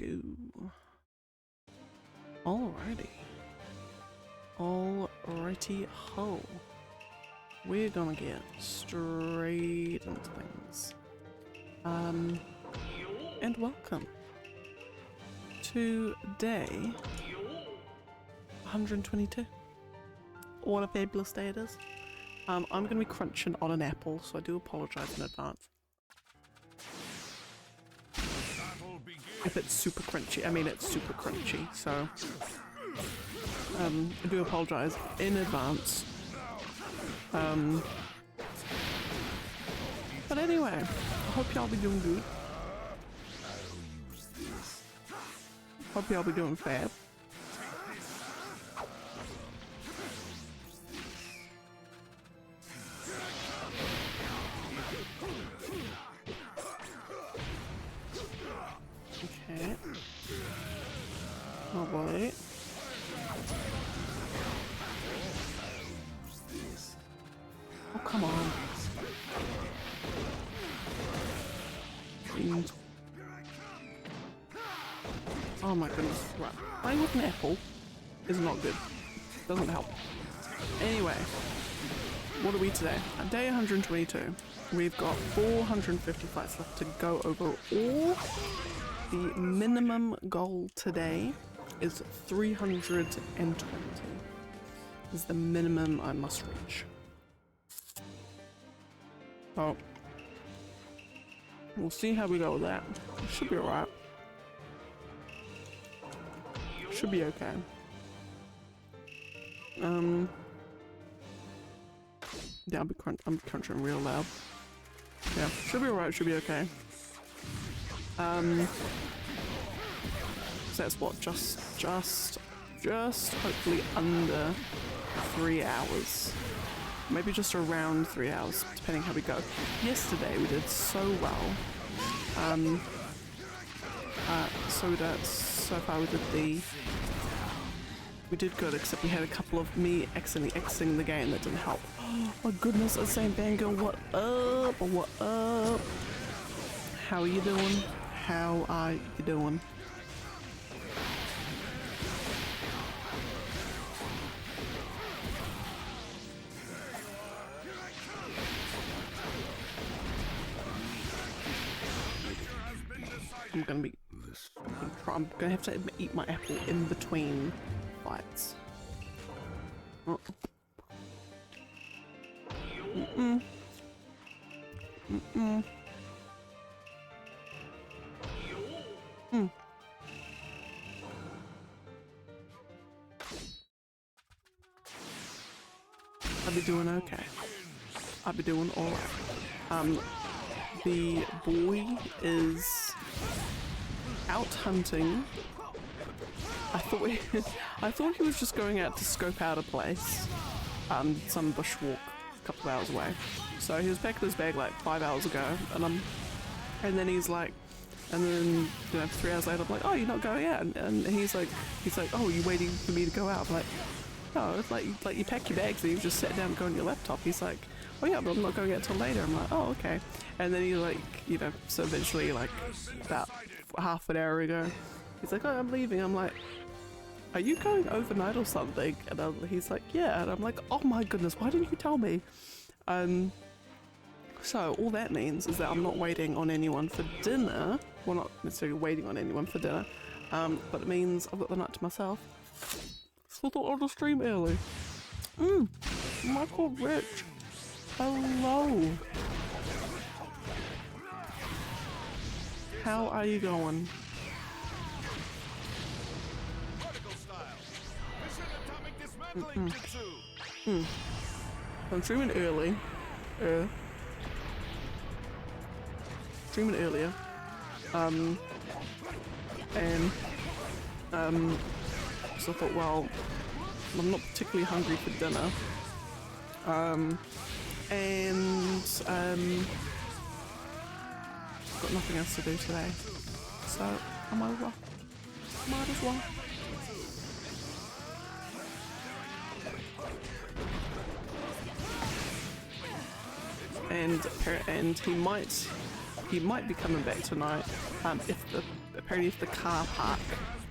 ho. Alrighty. Alrighty ho. We're gonna get straight into things. And welcome to day 122. What a fabulous day it is. I'm gonna be crunching on an apple, so I do apologize in advance. If it's super crunchy, I mean it's super crunchy, so I do apologize in advance. But anyway, I hope y'all be doing good. Hope y'all be doing fab. Okay. Oh boy. Oh, come on. Oh my goodness. Right. Playing with an apple is not good. Doesn't help. Anyway, what are we today? On day 122. We've got 450 fights left to go overall. The minimum goal today is 320. Is the minimum I must reach. Oh. We'll see how we go with that. It should be alright. Should be okay. Yeah, I'm crunching real loud. Yeah, should be alright, should be okay. So that's what, just hopefully under 3 hours. Maybe just around 3 hours, depending how we go. Yesterday we did so well. So far we did good, except we had a couple of me accidentally exiting the game that didn't help. Oh my goodness, it's St. Banger, what up? What up? How are you doing? How are you doing? I'm gonna have to eat my apple in between fights. Oh. I'll be doing okay. I'll be doing alright. The boy is out hunting. I thought he was just going out to scope out a place. Some bushwalk a couple of hours away. So he was packing his bag like 5 hours ago, and then he's like, and then 3 hours later I'm like, oh, you're not going out, and he's like, oh, you waiting for me to go out? I'm like, no, it's like you pack your bags and you just sat down and go on your laptop. He's like, oh yeah, but I'm not going out till later. I'm like, oh okay. And then he's like, so eventually, like about half an hour ago, he's like, oh, I'm leaving. I'm like, are you going overnight or something? And he's like, yeah. And I'm like, oh my goodness, why didn't you tell me? So all that means is that I'm not waiting on anyone for dinner. Well, not necessarily waiting on anyone for dinner, but it means I've got the night to myself. So I thought I'll just stream early. Michael Rich. Hello. How are you going? I'm streaming early. Streaming earlier. So I thought, well, I'm not particularly hungry for dinner. Got nothing else to do today, so I might as well. And he might be coming back tonight, apparently if the car park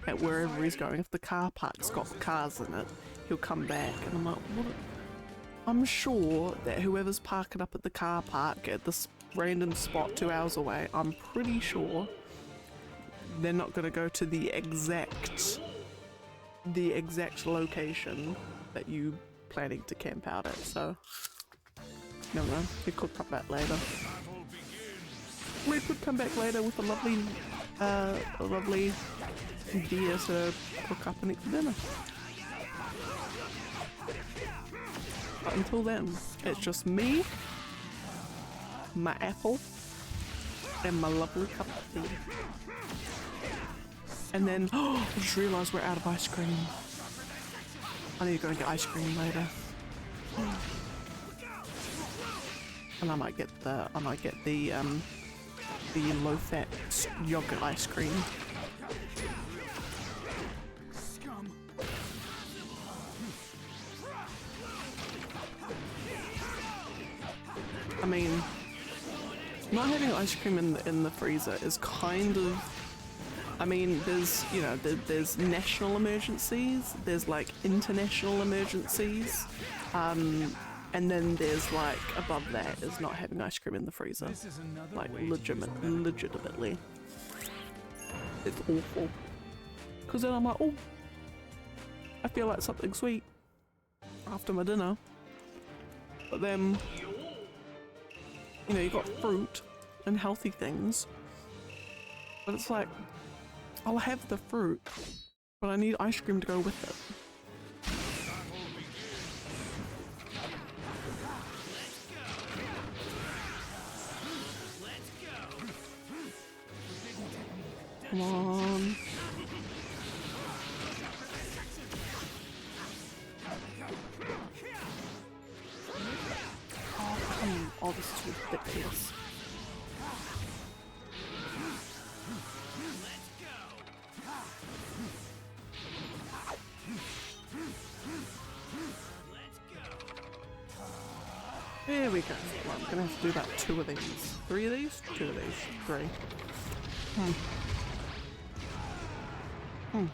at wherever he's going, if the car park's got cars in it, he'll come back. And I'm like, what? I'm sure that whoever's parking up at the car park at this random spot 2 hours away, I'm pretty sure they're not going to go to the exact location that you planning to camp out at. So never know, he could come back later. We could come back later with a lovely deer to cook up and eat for dinner. But until then, it's just me, my apple, and my lovely cup of tea. And then, I just realised we're out of ice cream. I need to go and get ice cream later. And I might get the low-fat yogurt ice cream. I mean, not having ice cream in the freezer is kind of, I mean, there's, you know, there's national emergencies, there's like international emergencies, and then there's like above that is not having ice cream in the freezer. Like legitimately, it's awful. Because then I'm like, oh, I feel like something sweet after my dinner, but then, you know, you got fruit and healthy things, but it's like, I'll have the fruit, but I need ice cream to go with it. Come on. Oh, come on. Oh, this is ridiculous. Here we go. Well, I'm gonna have to do about 2 of these. 3 of these? 2 of these. 3. Oh,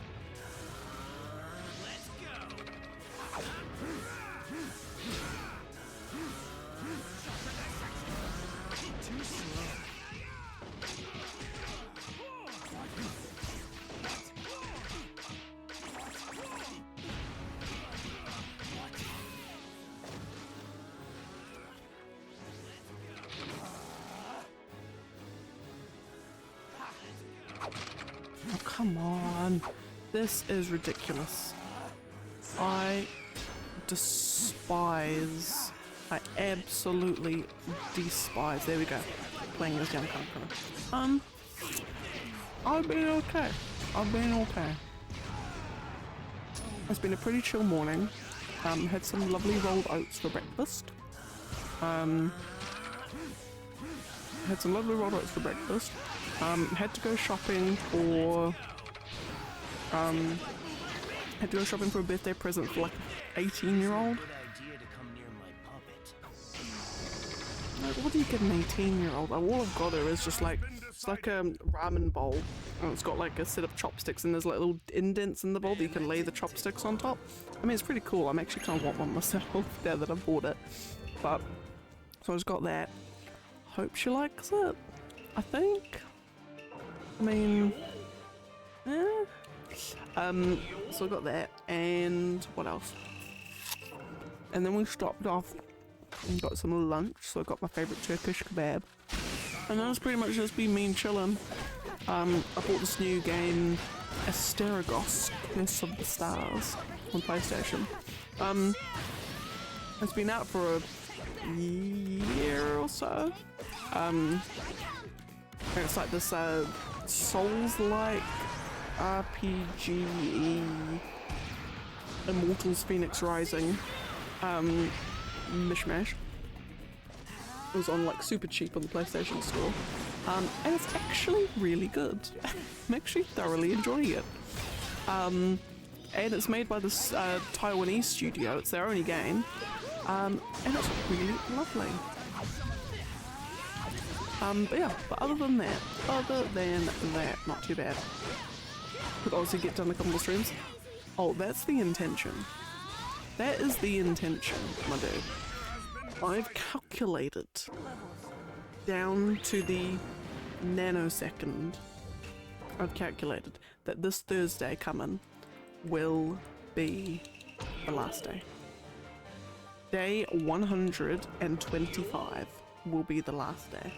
come on. This is ridiculous. I absolutely despise. There we go. Playing as young Conqueror. I've been okay. It's been a pretty chill morning. Had some lovely rolled oats for breakfast. Had to go shopping for a birthday present for like an 18-year-old. Like, what do you get an 18-year-old? All I've got her is just like, it's like a ramen bowl, and it's got like a set of chopsticks, and there's like little indents in the bowl that you can lay the chopsticks on top. I mean, it's pretty cool. I'm actually kind of want one myself now that I've bought it. But so I just got that. Hope she likes it. I think. I mean, yeah. So I got that, and what else? And then we stopped off and got some lunch. So I got my favourite Turkish kebab, and that was pretty much just been me and chilling. I bought this new game, Asterigos, Curse of the Stars, on PlayStation. It's been out for a year or so. And it's like this Souls-like RPG, Immortals Phoenix Rising mishmash. It was on like super cheap on the PlayStation Store, and it's actually really good. I'm actually thoroughly enjoying it. And it's made by this Taiwanese studio. It's their only game, and it's really lovely. But yeah, but other than that, not too bad. Could obviously get done a couple of streams. Oh, that's the intention. That is the intention, my dude. I've calculated down to the nanosecond. I've calculated that this Thursday coming will be the last day. Day 125 will be the last day.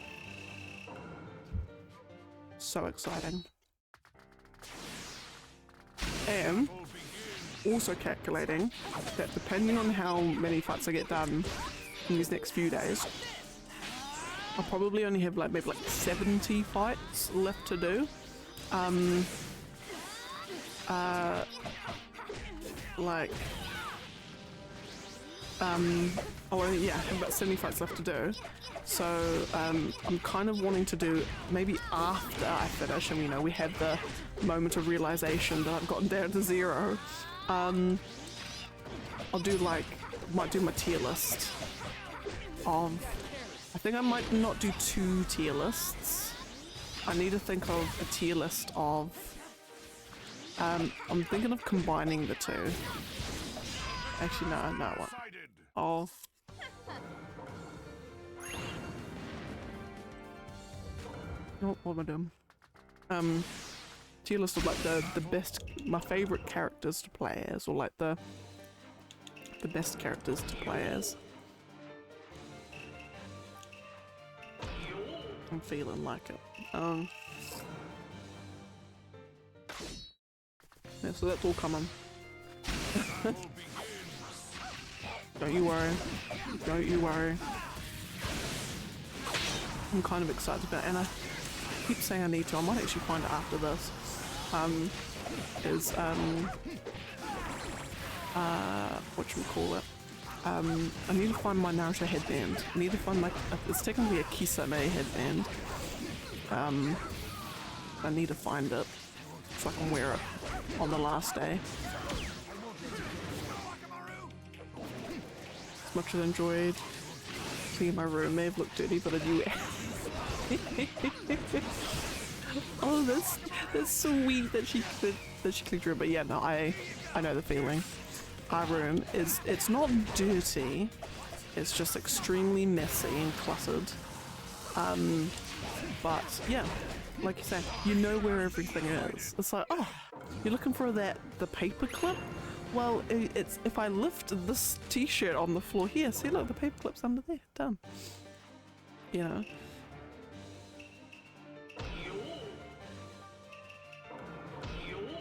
So exciting. And also calculating that depending on how many fights I get done in these next few days, I'll probably only have like maybe like 70 fights left to do. Yeah, I have about 70 fights left to do. So I'm kind of wanting to do maybe after I finish, and you know, we have the moment of realization that I've gotten down to 0. I'll do like, might do my tier list of, I think I might not do 2 tier lists. I need to think of a tier list of, I'm thinking of combining the 2. Actually, no, I won't. Oh. What am I doing? Tier list of like the best, my favorite characters to play as, or like the best characters to play as. I'm feeling like it. Yeah, so that's all coming. Don't you worry. Don't you worry. I'm kind of excited about it, and I keep saying I need to. I might actually find it after this. Whatchamacallit? I need to find my Naruto headband. I need to find like, it's technically a Kisame headband. I need to find it so I can wear it on the last day. As much as I enjoyed seeing my room, may have looked dirty, but I do it. Oh, that's sweet that she clicked through. But yeah, no, I know the feeling. Our room is, it's not dirty, it's just extremely messy and cluttered. But yeah, like you say, you know where everything is. It's like, oh, you're looking for the paper clip? Well, it's, if I lift this t-shirt on the floor here, see, look, the paper clip's under there, done. You know.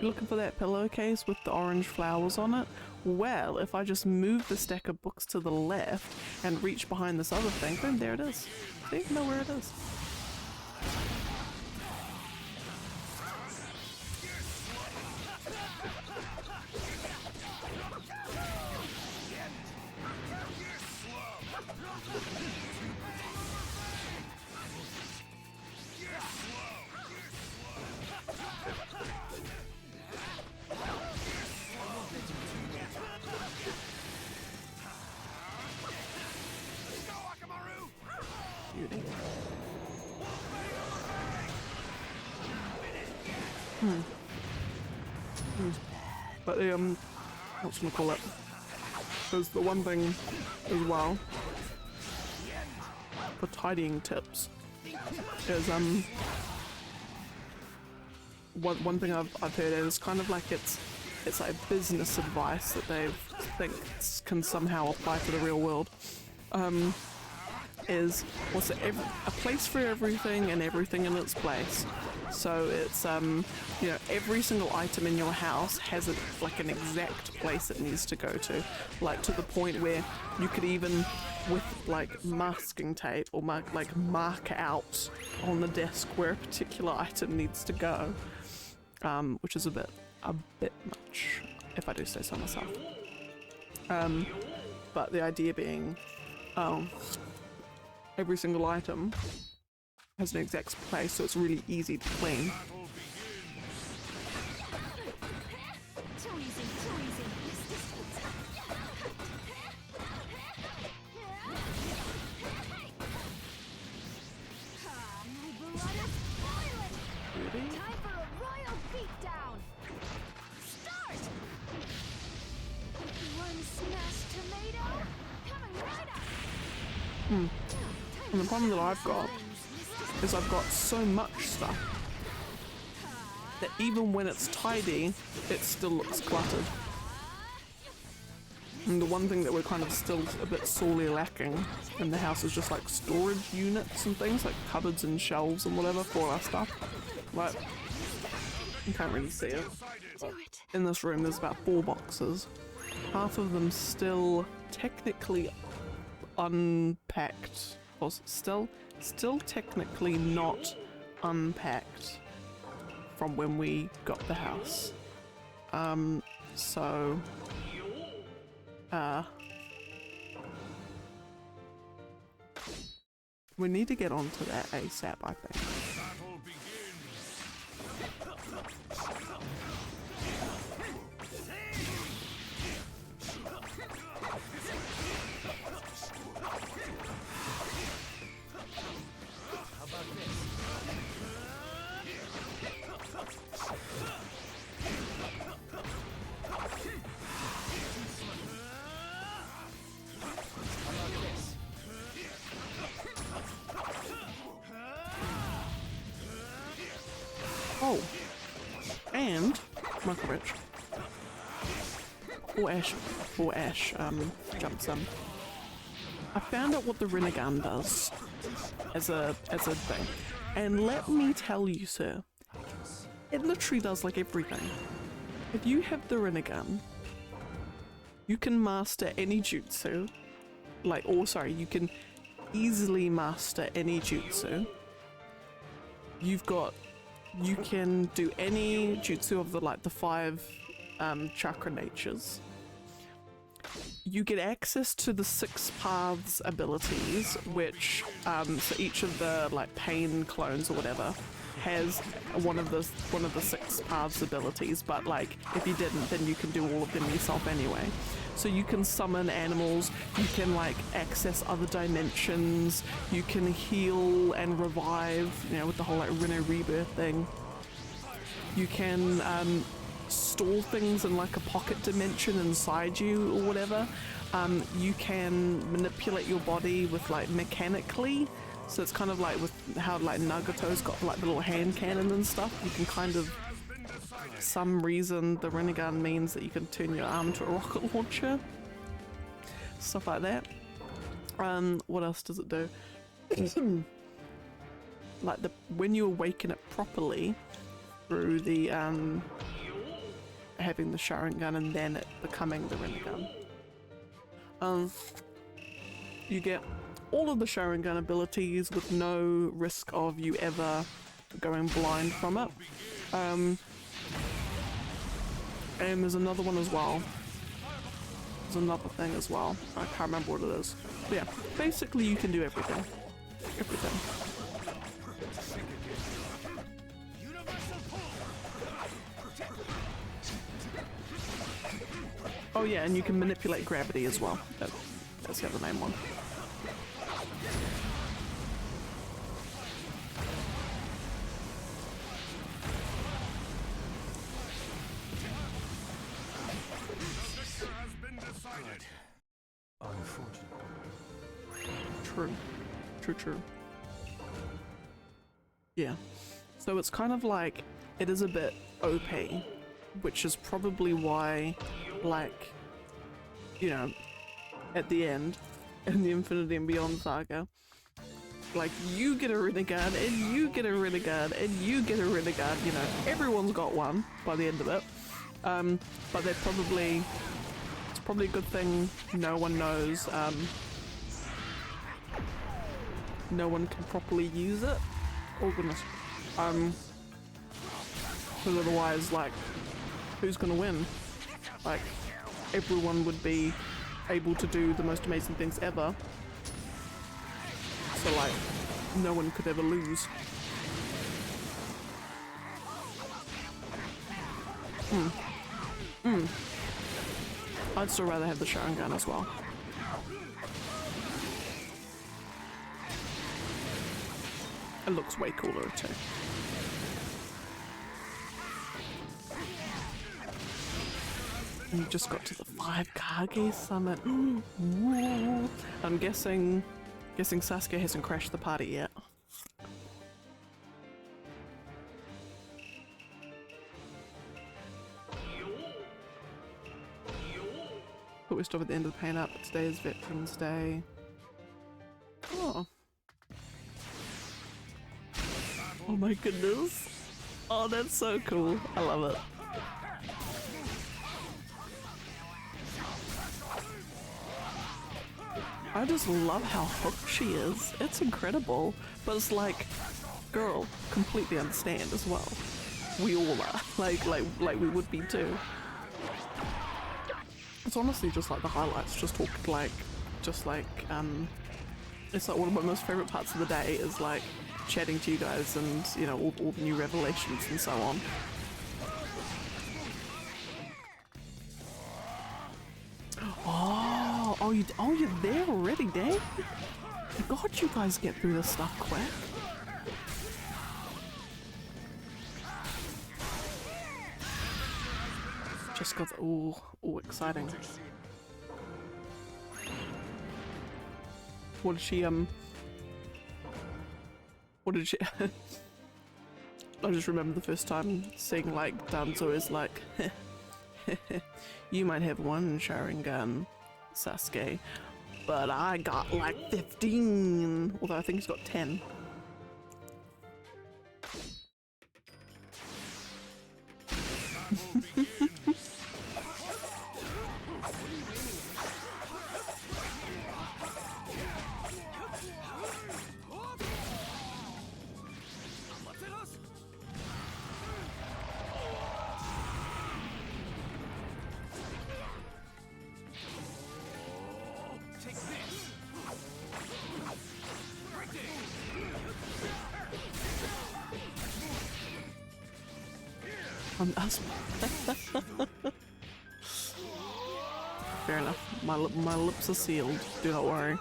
You're looking for that pillowcase with the orange flowers on it? Well, if I just move the stack of books to the left and reach behind this other thing, boom, there it is. See, you know where it is. But whatchamacallit, there's the one thing as well for tidying tips is one thing I've heard is kind of like it's like business advice that they think can somehow apply to the real world. Is what's it, a place for everything and everything in its place. So it's you know, every single item in your house has like an exact place it needs to go to, like to the point where you could even with like masking tape or mark out on the desk where a particular item needs to go, which is a bit much if I do say so myself. But the idea being, every single item has an exact place, so it's really easy to clean. And the problem that I've got is I've got so much stuff that even when it's tidy, it still looks cluttered. And the one thing that we're kind of still a bit sorely lacking in the house is just like storage units and things, like cupboards and shelves and whatever for our stuff. Like, you can't really see it. But in this room there's about 4 boxes. Half of them still technically unpacked, or still technically not unpacked from when we got the house. So we need to get onto that ASAP, I think. Oh, and Michael Rich or Ash jumps in. I found out what the Rinnegan does as a thing, and let me tell you, sir, it literally does like everything. If you have the Rinnegan, you can master any jutsu, you can easily master any jutsu. You can do any jutsu of the 5 chakra natures. You get access to the 6 paths abilities, which so each of the pain clones or whatever has one of the 6 paths abilities, but if you didn't, then you can do all of them yourself anyway. So you can summon animals, you can access other dimensions, you can heal and revive, with the whole Reno rebirth thing. You can store things in a pocket dimension inside you or whatever. You can manipulate your body with mechanically. So it's kind of like with how Nagato's got the little hand cannon and stuff. You can kind of, for some reason, the Rinnegan means that you can turn your arm into a rocket launcher. Stuff like that. What else does it do? When you awaken it properly through the having the Sharingan and then it becoming the Rinnegan. You get all of the Sharingan abilities with no risk of you ever going blind from it. And there's another one as well. There's another thing as well. I can't remember what it is. But yeah, basically you can do everything. Everything. Oh yeah, and you can manipulate gravity as well. That's the other main one. True. Yeah. So it's kind of it is a bit OP, which is probably why, at the end, in the Infinity and Beyond saga, you get a Rinnegan, and you get a Rinnegan, and you get a Rinnegan, everyone's got one by the end of it. But it's probably a good thing no one knows, no one can properly use it. Oh goodness. Because otherwise, who's gonna win? Everyone would be able to do the most amazing things ever. So no one could ever lose. I'd still rather have the Sharingan as well. It looks way cooler too. You just got to the 5 Kage summit. Ooh. I'm guessing Guessing Sasuke hasn't crashed the party yet. But we stop at the end of the paint up. Today is Veterans Day. Oh. Oh my goodness. Oh, that's so cool. I love it. I just love how hooked she is. It's incredible. But it's like, girl, completely understand as well. We all are. Like we would be too. It's honestly just like the highlights, just talk like, it's like one of my most favorite parts of the day is like chatting to you guys and, you know, all the new revelations and so on. Oh, you're there already, dang. God, you guys get through this stuff quick. Just got all exciting. What did she I just remember the first time seeing like Danzo is like you might have one Sharingan, Sasuke, but I got like 15, although I think he's got 10. Fair enough. My lips are sealed. Do not worry.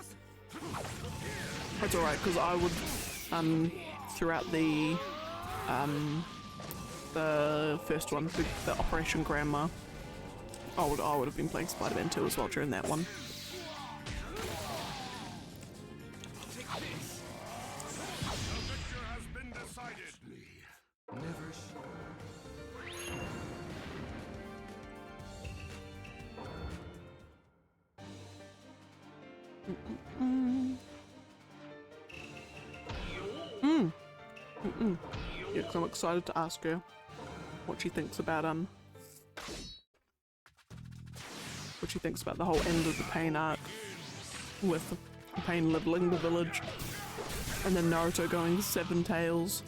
That's alright, because I would, throughout the first one, the Operation Grandma, I would have been playing Spider-Man 2 as well during that one. Yeah, 'cause I'm excited to ask her what she thinks about the whole end of the Pain arc with Pain leveling the village and then Naruto going 7 tails.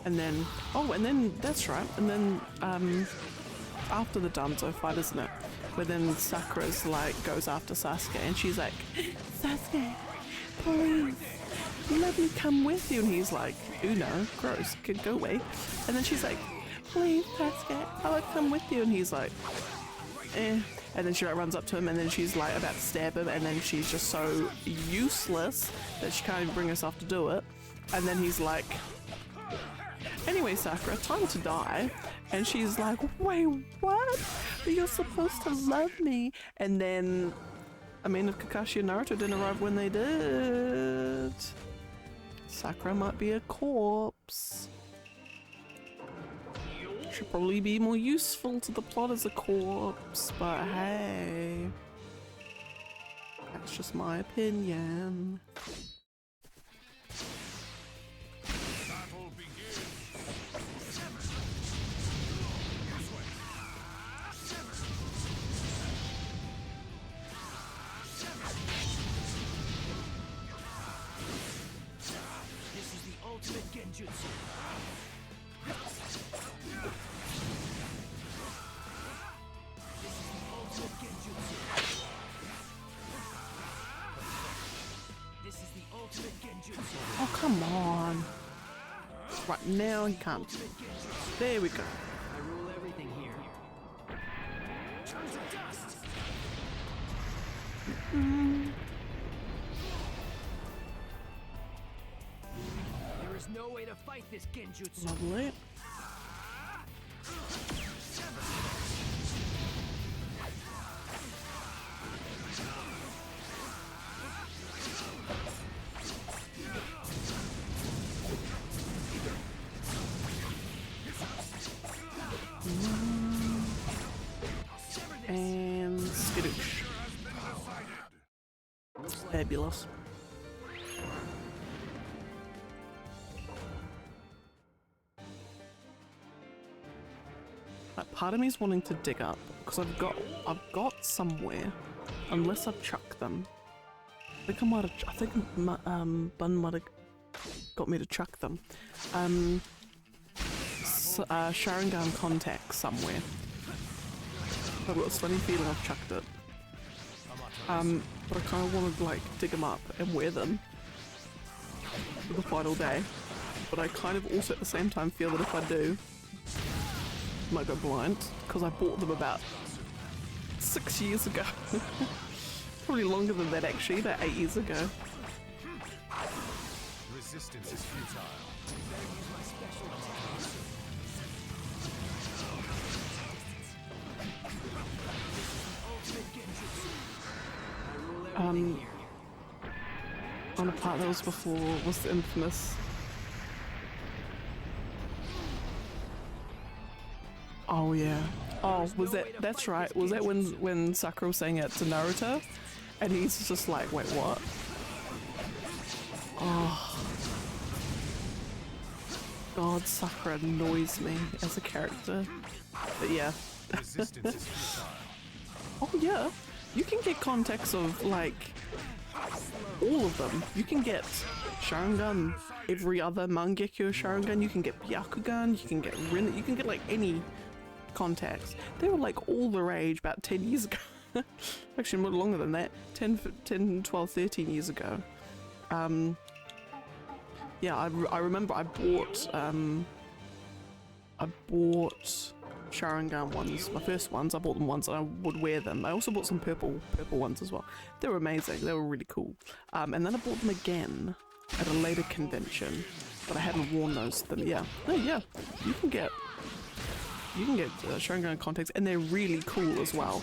And then, that's right, and then, after the Danzo fight, isn't it? Where then Sakura's like, goes after Sasuke, and she's like, Sasuke, please, let me come with you. And he's like, ooh no, gross, kid, go away. And then she's like, please, Sasuke, I would come with you. And he's like, eh. And then she like runs up to him, and then she's like about to stab him, and then she's just so useless that she can't even bring herself to do it. And then he's like, anyway, Sakura, time to die. And she's like, wait, what? You're supposed to love me. And then, I mean, if Kakashi and Naruto didn't arrive when they did, Sakura might be a corpse. Should probably be more useful to the plot as a corpse, but hey, that's just my opinion. Oh, come on. Right now he can't. There we go. I rule everything here. Turn to dust. to fight this genjutsu. Lovely. And skadoosh. Fabulous. Like, part of me is wanting to dig up because I've got somewhere, unless I've chucked them. I think Bun might have got me to chuck them. Sharingan contacts somewhere. I've got this funny feeling I've chucked it. But I kind of want to like dig them up and wear them for the final day. But I kind of also at the same time feel that if I do, I might go blind because I bought them about 6 years ago. Probably longer than that actually, about 8 years ago. Resistance is futile. On a part that was before was the infamous. Oh yeah. Oh, was that? That's right. Was that when Sakura was saying it to Naruto, and he's just like, wait, what? Oh. God, Sakura annoys me as a character. But yeah. Resistance is futile. Oh yeah. You can get contacts of like all of them. You can get Sharingan, every other Mangekyo Sharingan, you can get Byakugan, you can get Rin, you can get like any contacts. They were like all the rage about 10 years ago. Actually more longer than that, 10, 12, 13 years ago. Yeah, I remember I bought Sharingan ones, my first ones. I bought them once and I would wear them. I also bought some purple ones as well. They were amazing, they were really cool. And then I bought them again at a later convention, but I hadn't worn those then. Yeah, no, yeah, you can get Sharingan contacts, and they're really cool as well,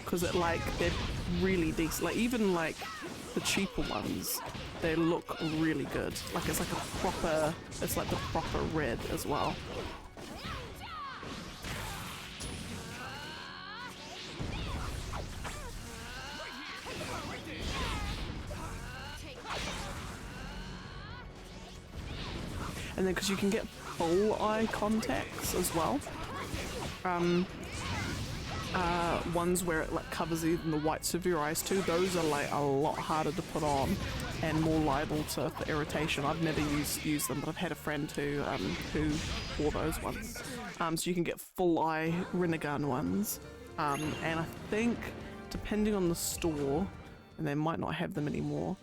because they're really decent. Like even like the cheaper ones, they look really good. Like it's like the proper red as well. And then because you can get full eye contacts as well. Ones where it like covers even the whites of your eyes too. Those are like a lot harder to put on and more liable for irritation. I've never used them, but I've had a friend who wore those ones. So you can get full eye Rinnegan ones. And I think depending on the store, and they might not have them anymore,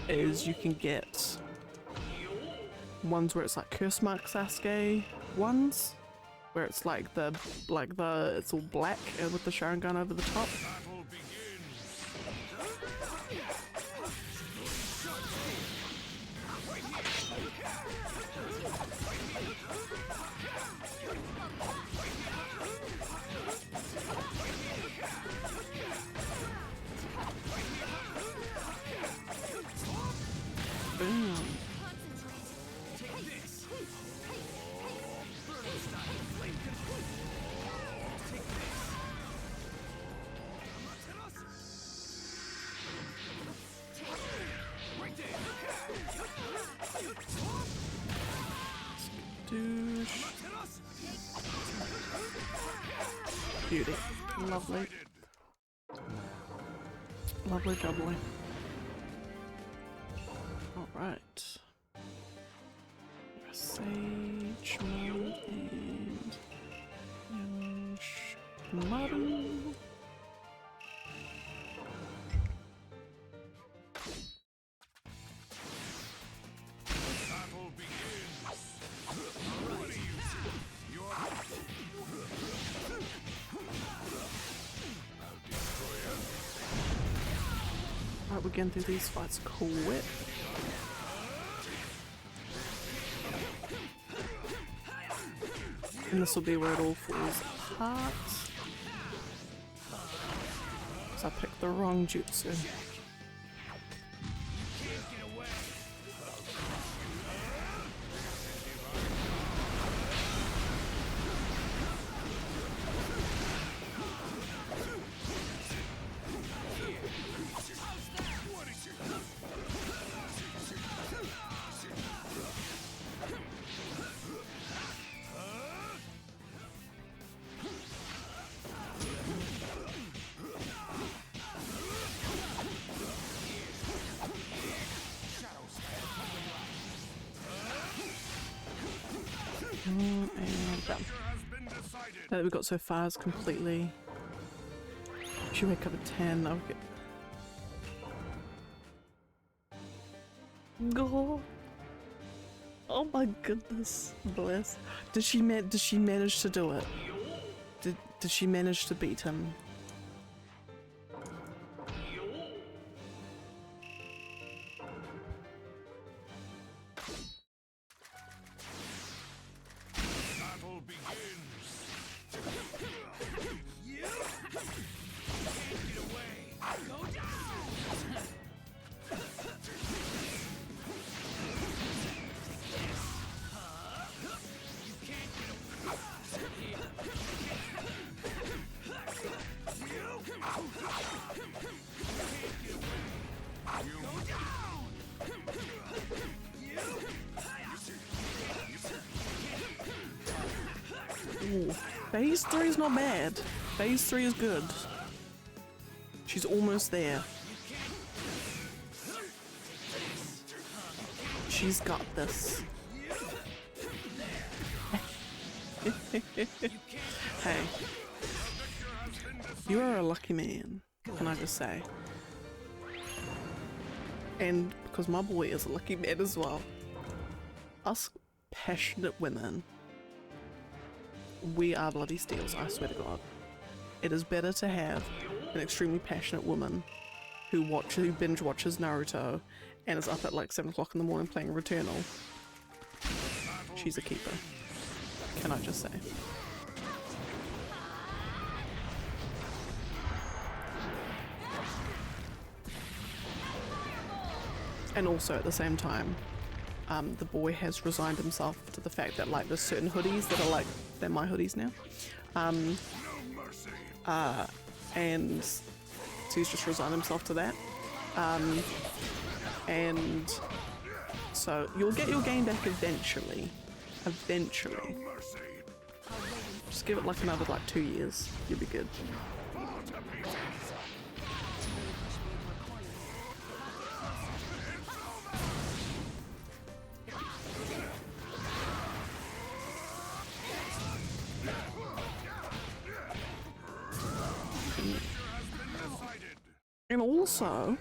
is you can get ones where it's like Curse Mark Sasuke ones, where it's like it's all black and with the Sharingan over the top. Boom. Douche. Beauty. Lovely. Lovely jubbly. Alright. Sage mode and Maru. Right, we're getting through these fights quick. And this will be where it all falls apart. So I picked the wrong jutsu. And done. Now that we got so far is completely. If you wake up at 10, I'll get. God. Oh my goodness, bless. Did she manage to do it? Did she manage to beat him? Ooh, phase 3 is not bad. Phase 3 is good. She's almost there. She's got this. Hey. You are a lucky man, can I just say. And because my boy is a lucky man as well. Us passionate women, we are bloody steals, I swear to God. It is better to have an extremely passionate woman who binge watches Naruto and is up at like 7 o'clock in the morning playing Returnal. She's a keeper, can I just say. And also at the same time, the boy has resigned himself to the fact that like there's certain hoodies that are like, they're my hoodies now. And so he's just resigned himself to that. And so you'll get your game back eventually. Eventually. Just give it like another like 2 years. You'll be good. And also,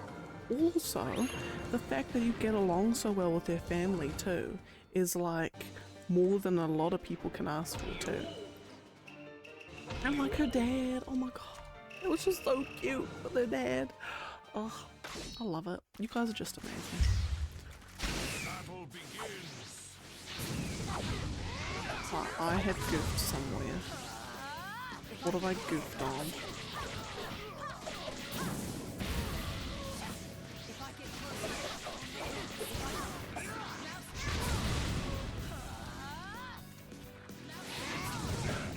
the fact that you get along so well with their family too is like more than a lot of people can ask for too. And like her dad, oh my god, it was just so cute with their dad. Oh, I love it. You guys are just amazing. I have goofed somewhere. What have I goofed on?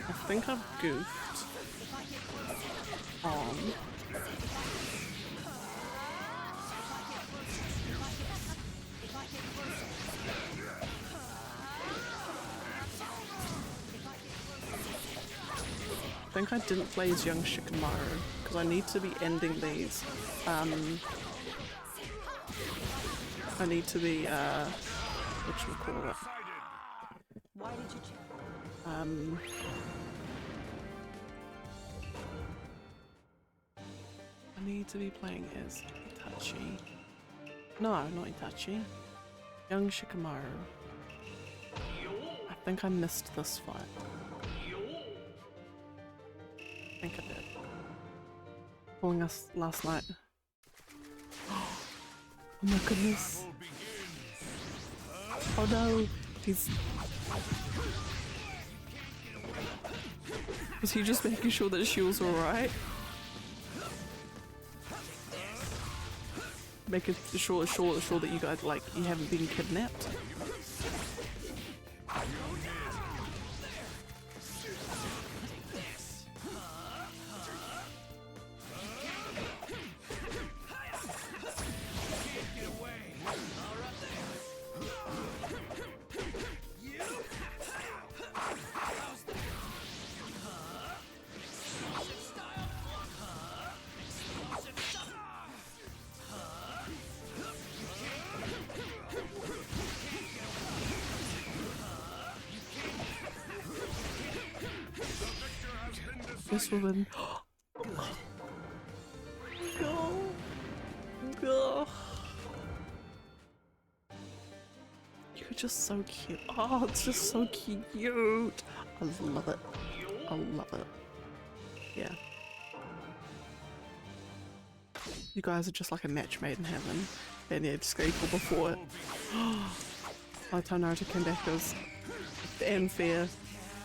I think I've goofed on I think I didn't play as young Shikamaru because I need to be ending these. I need to be whatchamacallit? Why did you I need to be playing as Itachi. No, not Itachi. Young Shikamaru. I think I missed this fight. I think I did. Calling us last night. Oh my goodness. Oh no, he's... Was he just making sure that she was alright? Making sure that you guys, like, you haven't been kidnapped. This woman. Go. Go. You're just so cute. Oh, it's just so cute. I love it. I love it. Yeah. You guys are just like a match made in heaven. And yeah, just go equal before it. By the time Naruto came back, it was unfair.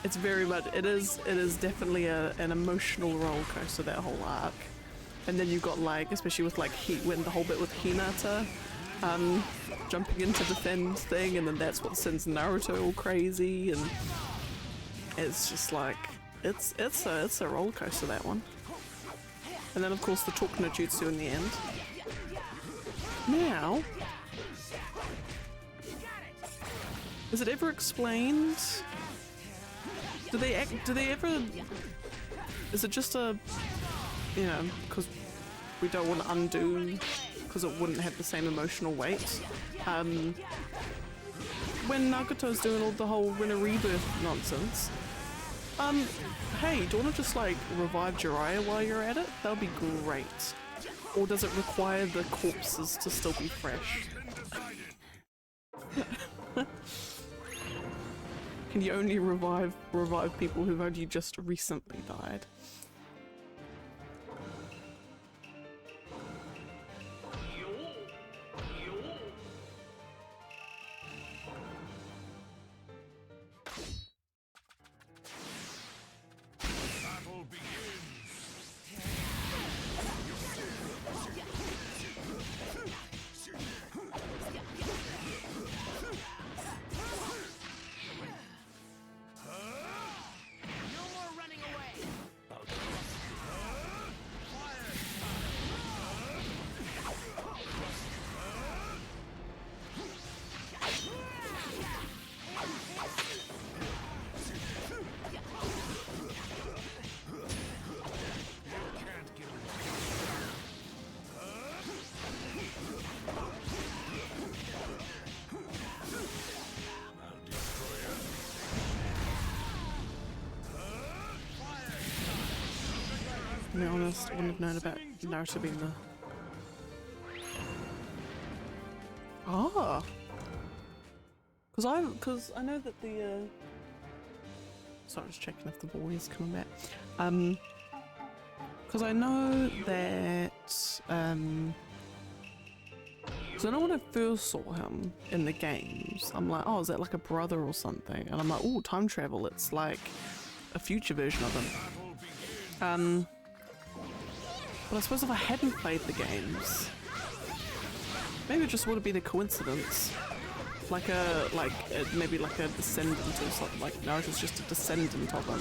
It's very much, it is definitely an emotional roller coaster, that whole arc. And then you got like, especially with like when the whole bit with Hinata jumping in to defend thing, and then that's what sends Naruto all crazy, and it's just like, it's a roller coaster, that one. And then of course the talk no jutsu in the end. Now, is it ever explained? Do they ever, is it just a, you know, because we don't want to undo, because it wouldn't have the same emotional weight. When Nagato's doing all the whole Winter Rebirth nonsense, hey, do you want to just like revive Jiraiya while you're at it? That would be great. Or does it require the corpses to still be fresh? Can you only revive people who've only just recently died? Battle begins. To be honest, I wouldn't have known about Naruto being the... Ah! Because I know that the, sorry, I was checking if the boy is coming back. Because I know that, because I know when I first saw him in the games, I'm like, oh, is that like a brother or something? And I'm like, oh, time travel, it's like a future version of him. But I suppose if I hadn't played the games, maybe it just would have been a coincidence. Like maybe like a descendant or something, like Naruto's just a descendant of him.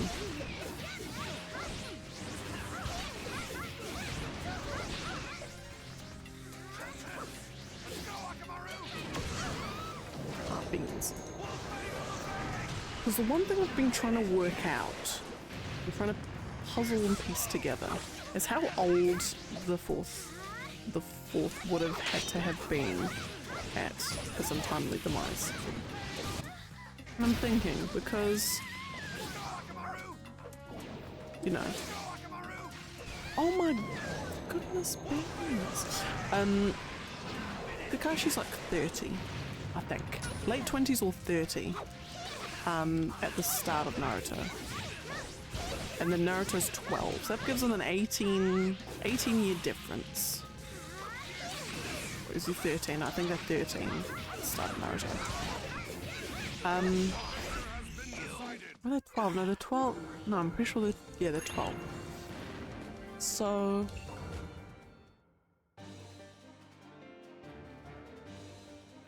Beans. Because the one thing I've been trying to work out, I'm trying to puzzle and piece together, is how old the fourth would have had to have been at his untimely demise. And I'm thinking, because, you know, oh my goodness beans. Kakashi's like 30, I think. Late 20s or 30 at the start of Naruto. And then Naruto's 12, so that gives them an 18-year difference. Or is he 13? I think they're 13 at the start of Naruto. Are they 12? No, they're 12. No, I'm pretty sure they're, yeah, they're 12. So...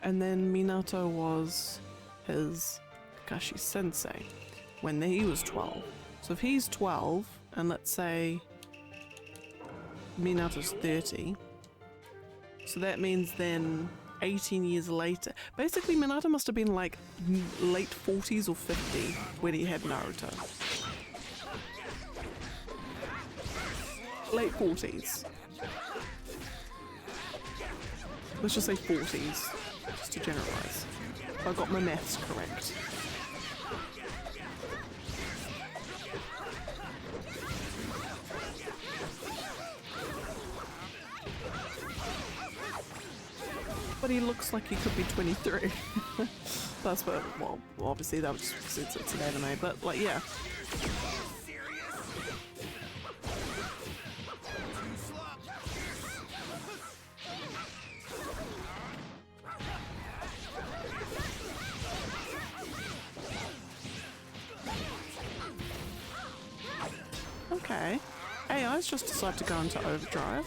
And then Minato was his Kakashi sensei when he was 12. So if he's 12, and let's say Minato's 30, so that means then 18 years later, basically Minato must have been like late 40s or 50 when he had Naruto. Late 40s. Let's just say 40s, just to generalize. If I got my maths correct. But he looks like he could be 23. That's what, well, obviously that was just because it's an anime, but like, yeah. Okay. AI's just decided to go into overdrive.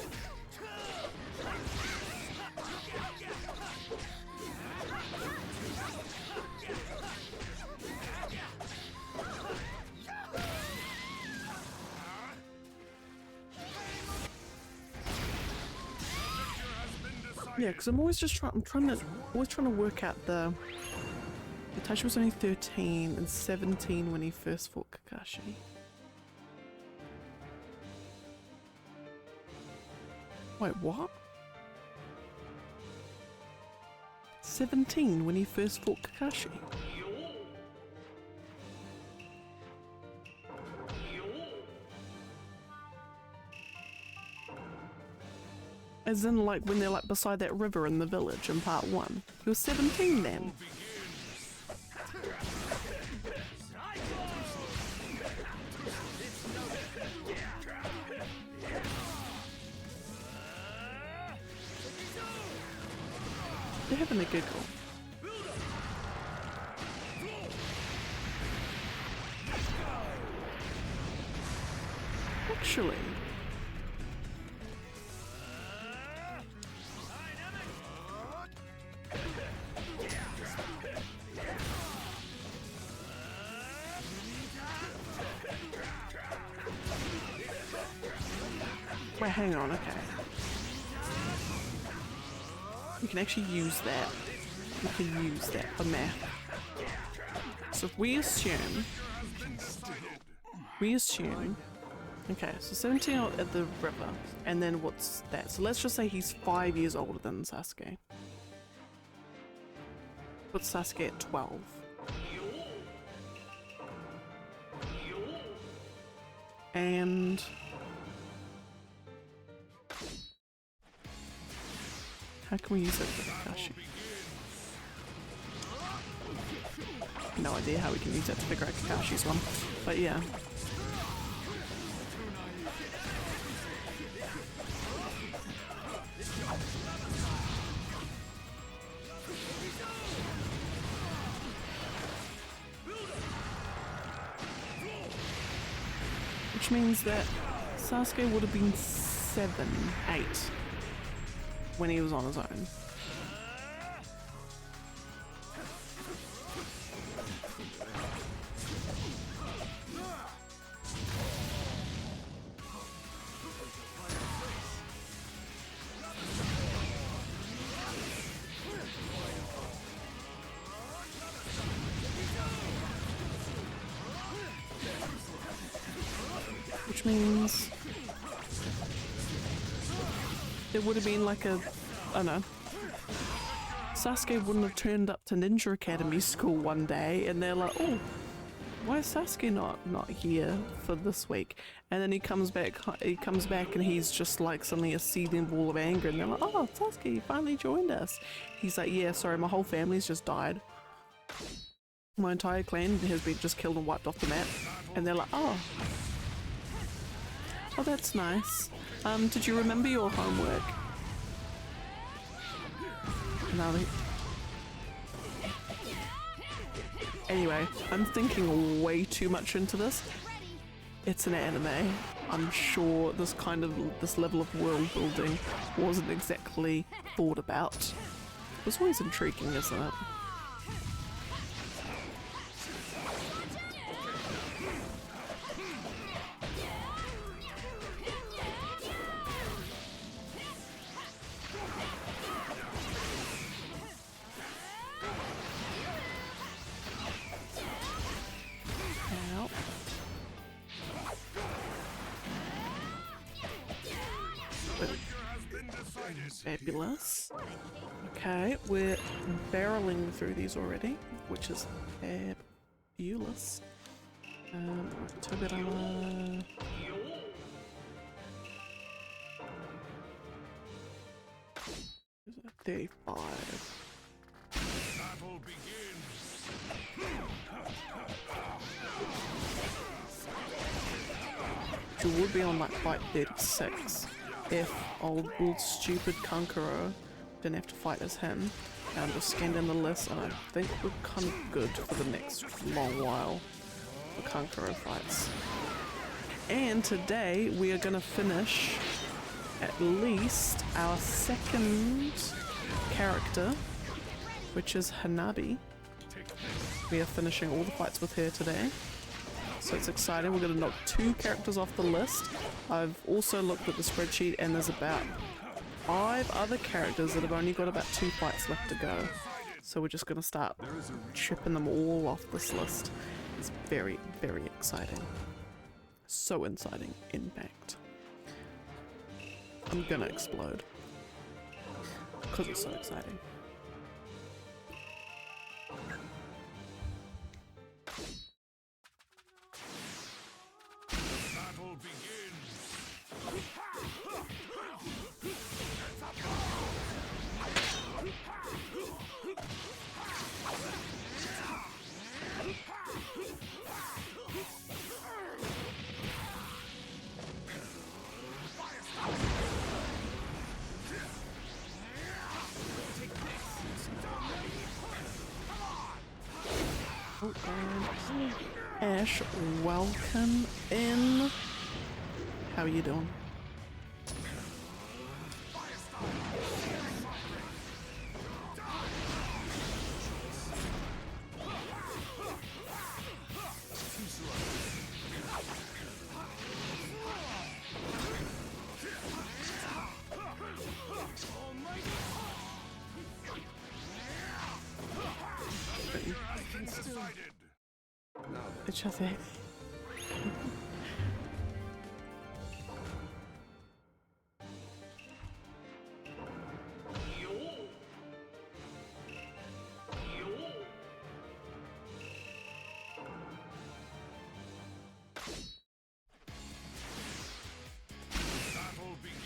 Yeah, because I'm always just always trying to work out the Itachi was only 13 and 17 when he first fought Kakashi. Wait, what? 17 when he first fought Kakashi. As in, like, when they're, like, beside that river in the village in part 1. He was 17 then. They're having a giggle. Actually... Wait, hang on, okay. We can actually use that. We can use that for math. So if we assume... Okay, so 17 at the river, and then what's that? So let's just say he's 5 years older than Sasuke. Put Sasuke at 12. And... how can we use it for Kakashi? No idea how we can use that to figure out Kakashi's one, but yeah. Which means that Sasuke would have been 7, 8 when he was on his own. Which means there would have been like a, I don't know, Sasuke wouldn't have turned up to Ninja Academy school one day and they're like, oh, why is Sasuke not here for this week? And then he comes back and he's just like suddenly a seething ball of anger and they're like, oh, Sasuke, you finally joined us. He's like, yeah, sorry, my whole family's just died. My entire clan has been just killed and wiped off the map. And they're like, oh, that's nice. Did you remember your homework? Anyway, I'm thinking way too much into this. It's an anime. I'm sure this level of world building wasn't exactly thought about. It's always intriguing, isn't it? Fabulous. Okay, we're barreling through these already, which is fabulous. Tobirama. 35. Battle begins. You would be on like fight 36 if old stupid Kankuro didn't have to fight as him. And just scanned in the list, and I think we're kind of good for the next long while for Kankuro fights. And today we are going to finish at least our second character, which is Hanabi. We are finishing all the fights with her today, so it's exciting. We're going to knock 2 characters off the list. I've also looked at the spreadsheet, and there's about 5 other characters that have only got about 2 fights left to go. So we're just going to start chipping them all off this list. It's very, very exciting. So exciting, in fact. I'm gonna explode. Because it's so exciting. Battle begins. Oh, and Ash, welcome in. How are you doing? It's just it. Battle begins.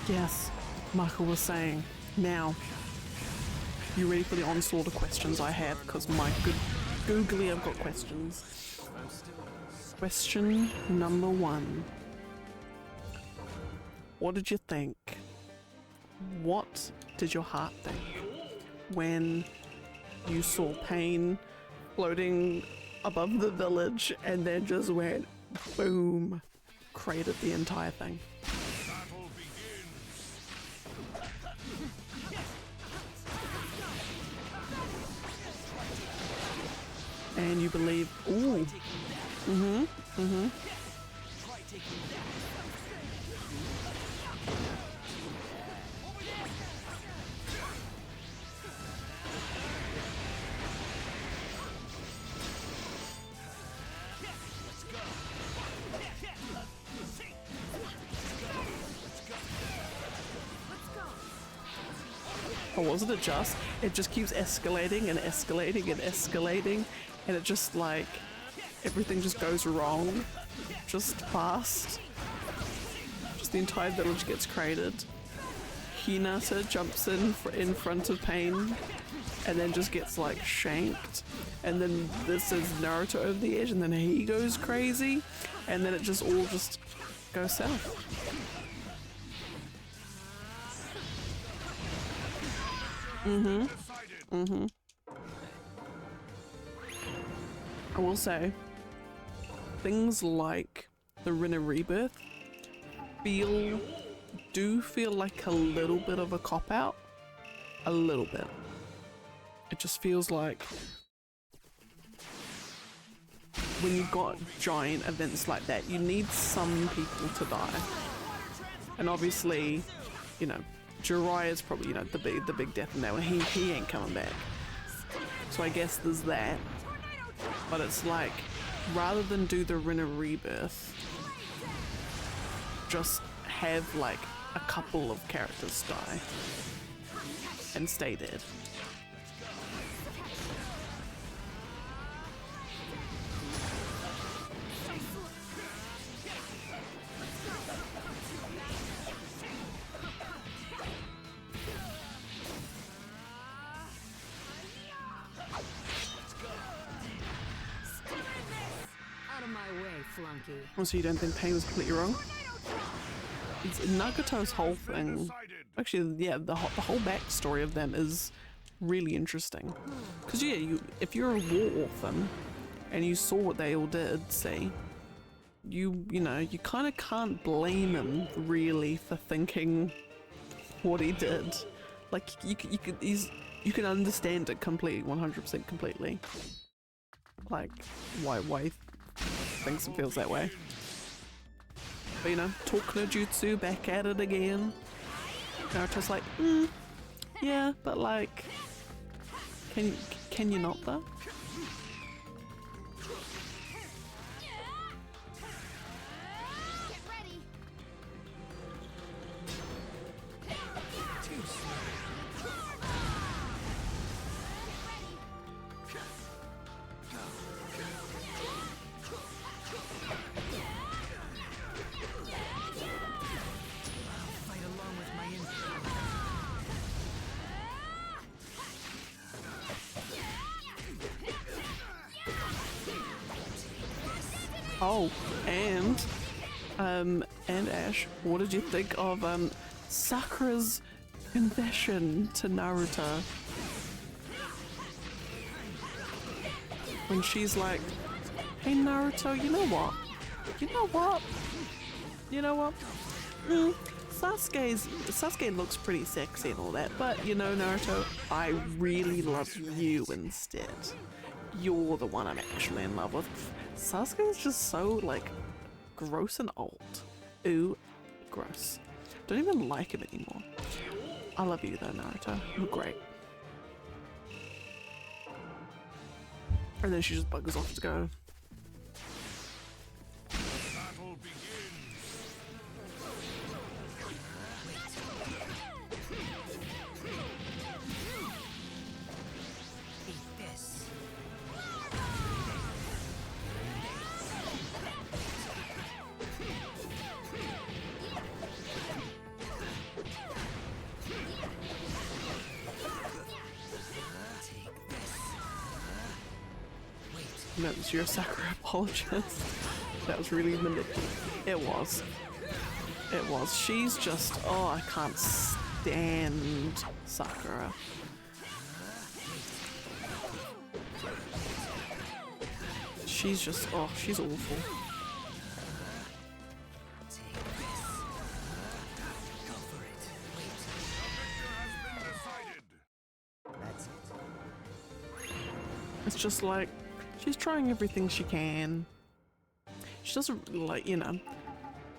Yes, Michael was saying, now, you ready for the onslaught of questions I have? Because my good googly, I've got questions. Question number 1. What did you think? What did your heart think when you saw Pain floating above the village and then just went boom, cratered the entire thing? Battle begins. And you believe, ooh, Or wasn't it just? It just keeps escalating and escalating and escalating, and it just like everything just goes wrong just fast. Just the entire village gets created. Hinata jumps in front of Pain and then just gets like shanked, and then this is Naruto over the edge, and then he goes crazy, and then it just all just goes south. I will say, things like the Rinna Rebirth do feel like a little bit of a cop-out. A little bit. It just feels like when you've got giant events like that, you need some people to die. And obviously, you know, Jiraiya's probably, you know, the big death in that one. He ain't coming back. So I guess there's that. But it's like, rather than do the Rinna Rebirth, just have like a couple of characters die and stay dead. Out of my way, flunky. Oh, so you don't think Pain was completely wrong? It's Nagato's whole thing. Actually, yeah, the whole backstory of them is really interesting. Because yeah, if you're a war orphan and you saw what they all did, see, you know, you kind of can't blame him really for thinking what he did. Like you can understand it completely, 100% completely. Like why he thinks and feels that way. But you know, talk no jutsu, back at it again. Naruto's like, yeah, but like, can you not though? Oh, and Ash, what did you think of Sakura's confession to Naruto? When she's like, hey Naruto, you know what? Sasuke looks pretty sexy and all that, but you know Naruto, I really love you instead. You're the one I'm actually in love with. Sasuke is just so like gross and old. Ooh, gross. Don't even like him anymore. I love you though, Naruto. You're great. And then she just buggers off to go. Battle begins. Eat this. No, you're a Sakura apologist. That was really manipulative. It was. She's just, oh, I can't stand Sakura. She's just, oh, she's awful. It's just like, she's trying everything she can. She doesn't, like, you know,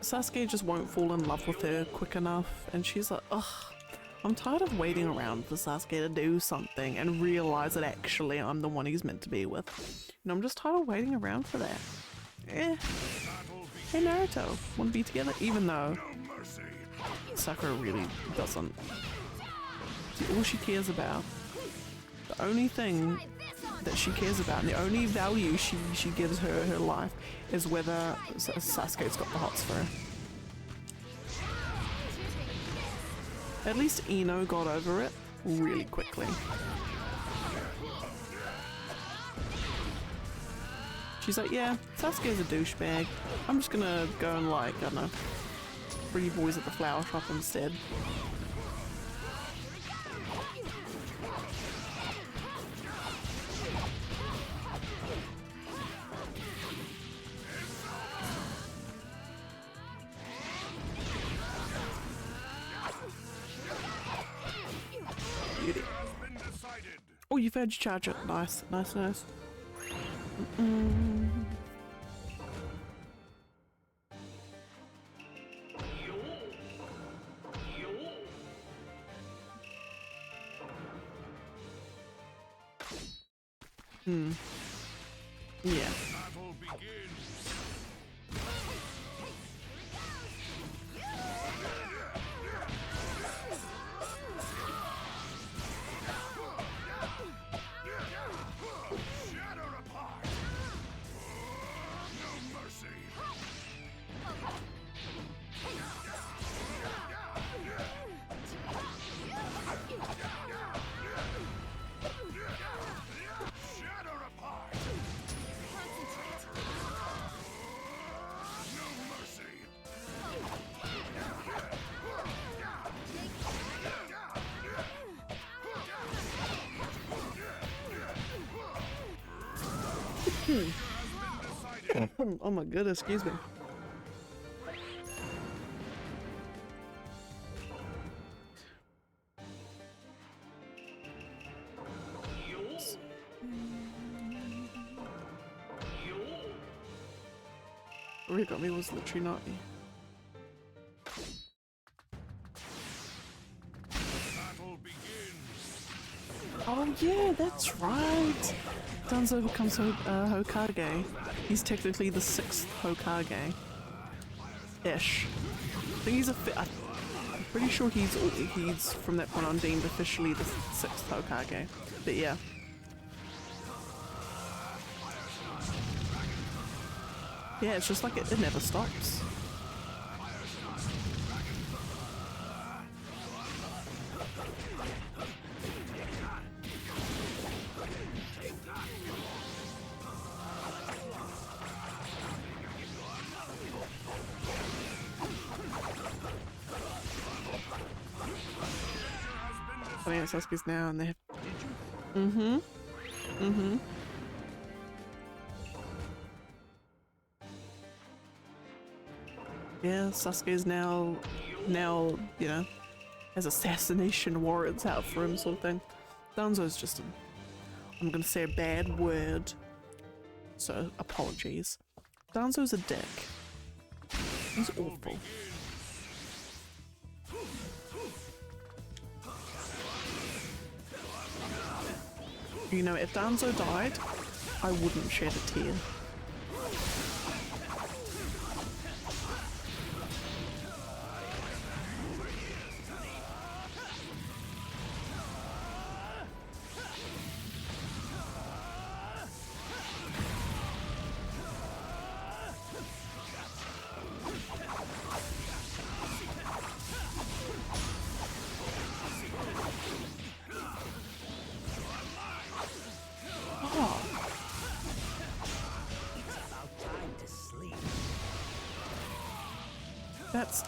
Sasuke just won't fall in love with her quick enough, and she's like, ugh, I'm tired of waiting around for Sasuke to do something and realize that actually I'm the one he's meant to be with. You know, I'm just tired of waiting around for that. Eh. Hey Naruto, wanna be together? Even though Sakura really doesn't all she cares about, the only thing that she cares about, and the only value she gives her life is whether Sasuke's got the hots for her. At least Ino got over it really quickly. She's like, yeah, Sasuke's a douchebag. I'm just gonna go and like, I don't know, pretty boys at the flower shop instead. Beauty. Oh, you've heard you charge it. Nice, nice, nice. Yeah. Battle begins. Shatter apart. No mercy. Shatter apart. No mercy. Oh my goodness, excuse me. What he got me was literally not me. Battle begins. Oh yeah, that's right. Danzo becomes Hokage. He's technically the 6th Hokage. Ish. I think he's I'm pretty sure he's from that point on deemed officially the 6th Hokage. But yeah. Yeah, it's just like it never stops. I mean, it's Sasuke's now, and they have. Yeah, Sasuke's now, you know, has assassination warrants out for him, sort of thing. Danzo's just I'm gonna say a bad word, so apologies. Danzo's a dick. He's awful. You know, if Danzo died, I wouldn't shed a tear.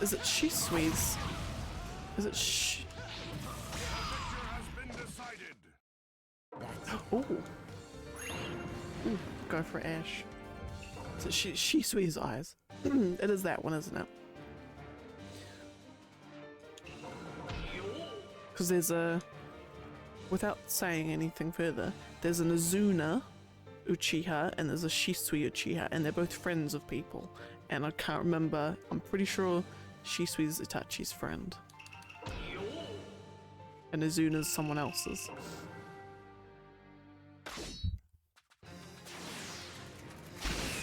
Is it Shisui's? Is it Oh. Ooh, go for Ash. Is it Shisui's eyes? It is that one, isn't it? Because there's a... Without saying anything further, there's an Azuna Uchiha and there's a Shisui Uchiha, and they're both friends of people. And I can't remember, I'm pretty sure Shisui's Itachi's friend. And Azuna's someone else's.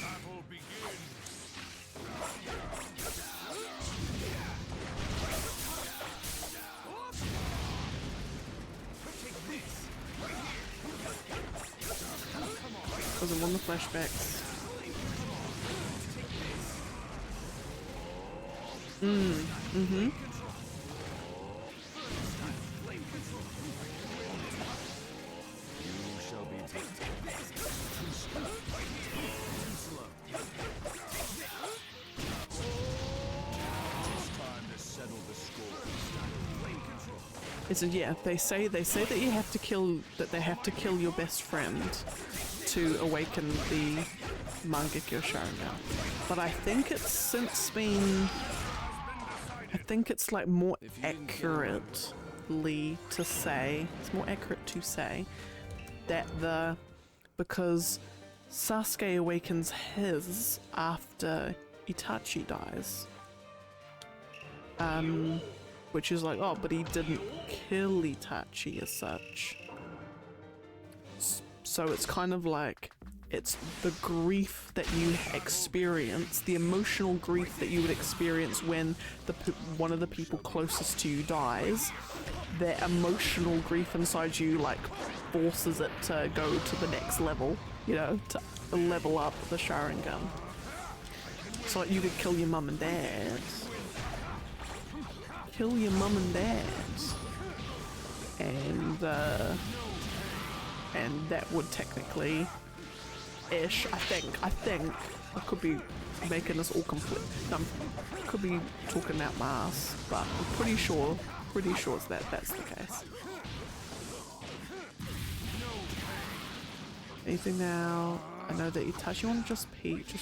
Battle begins. Doesn't want the flashbacks. Mm-hmm. Yeah, they say that you have to kill they have to kill your best friend to awaken the Mangekyo Sharingan. But I think it's since been it's like more accurately to say that because Sasuke awakens his after Itachi dies. Which is like, oh, but he didn't kill Itachi as such. So it's kind of like, it's the grief that you experience, the emotional grief that you would experience when one of the people closest to you dies. That emotional grief inside you like forces it to go to the next level, you know, to level up the Sharingan. So like, you could kill your mum and dad. Kill your mum and dad, and that would technically ish. I think I could be making this all complete. I could be talking out my ass, but I'm pretty sure it's that's the case. Anything now? I know that Itachi wanted just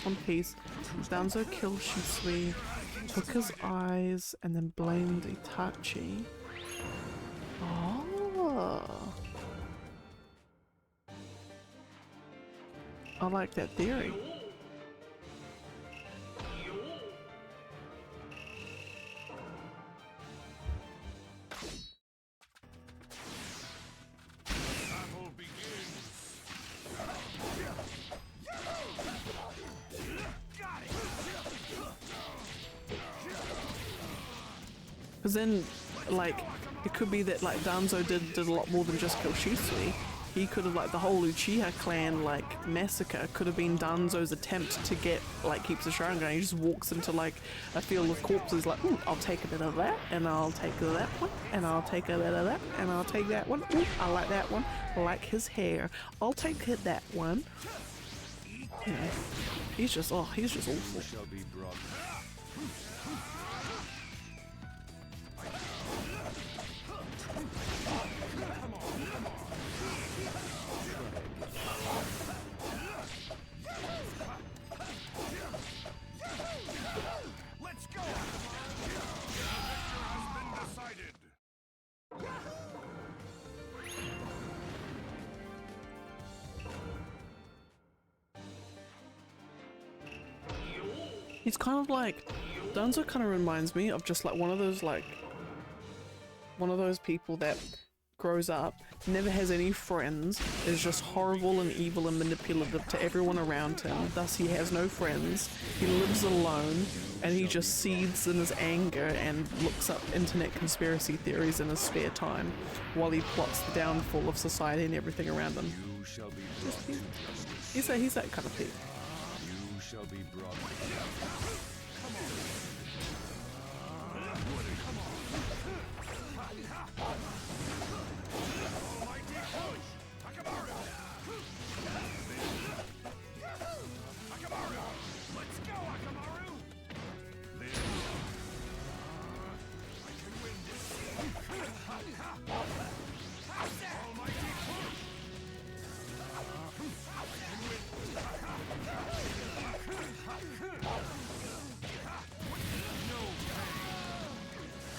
one piece. Danzo killed Shisui, took his eyes, and then blamed Itachi. Oh. I like that theory. Because then, like, it could be that, like, Danzo did a lot more than just kill Shisui. He could have, like, the whole Uchiha clan, like, massacre could have been Danzo's attempt to get, like, keeps the Sharingan. He just walks into, like, a field of corpses, like, ooh, I'll take a bit of that, and I'll take that one, and I'll take a bit of that, and I'll take that one. Ooh, I like that one. I like his hair. I'll take that one. You know, he's just awful. He's kind of like, Danzo kind of reminds me of just like one of those people that grows up, never has any friends, is just horrible and evil and manipulative to everyone around him, thus he has no friends, he lives alone, and he just seethes in his anger and looks up internet conspiracy theories in his spare time while he plots the downfall of society and everything around him. He's that kind of thing. Shall be brought.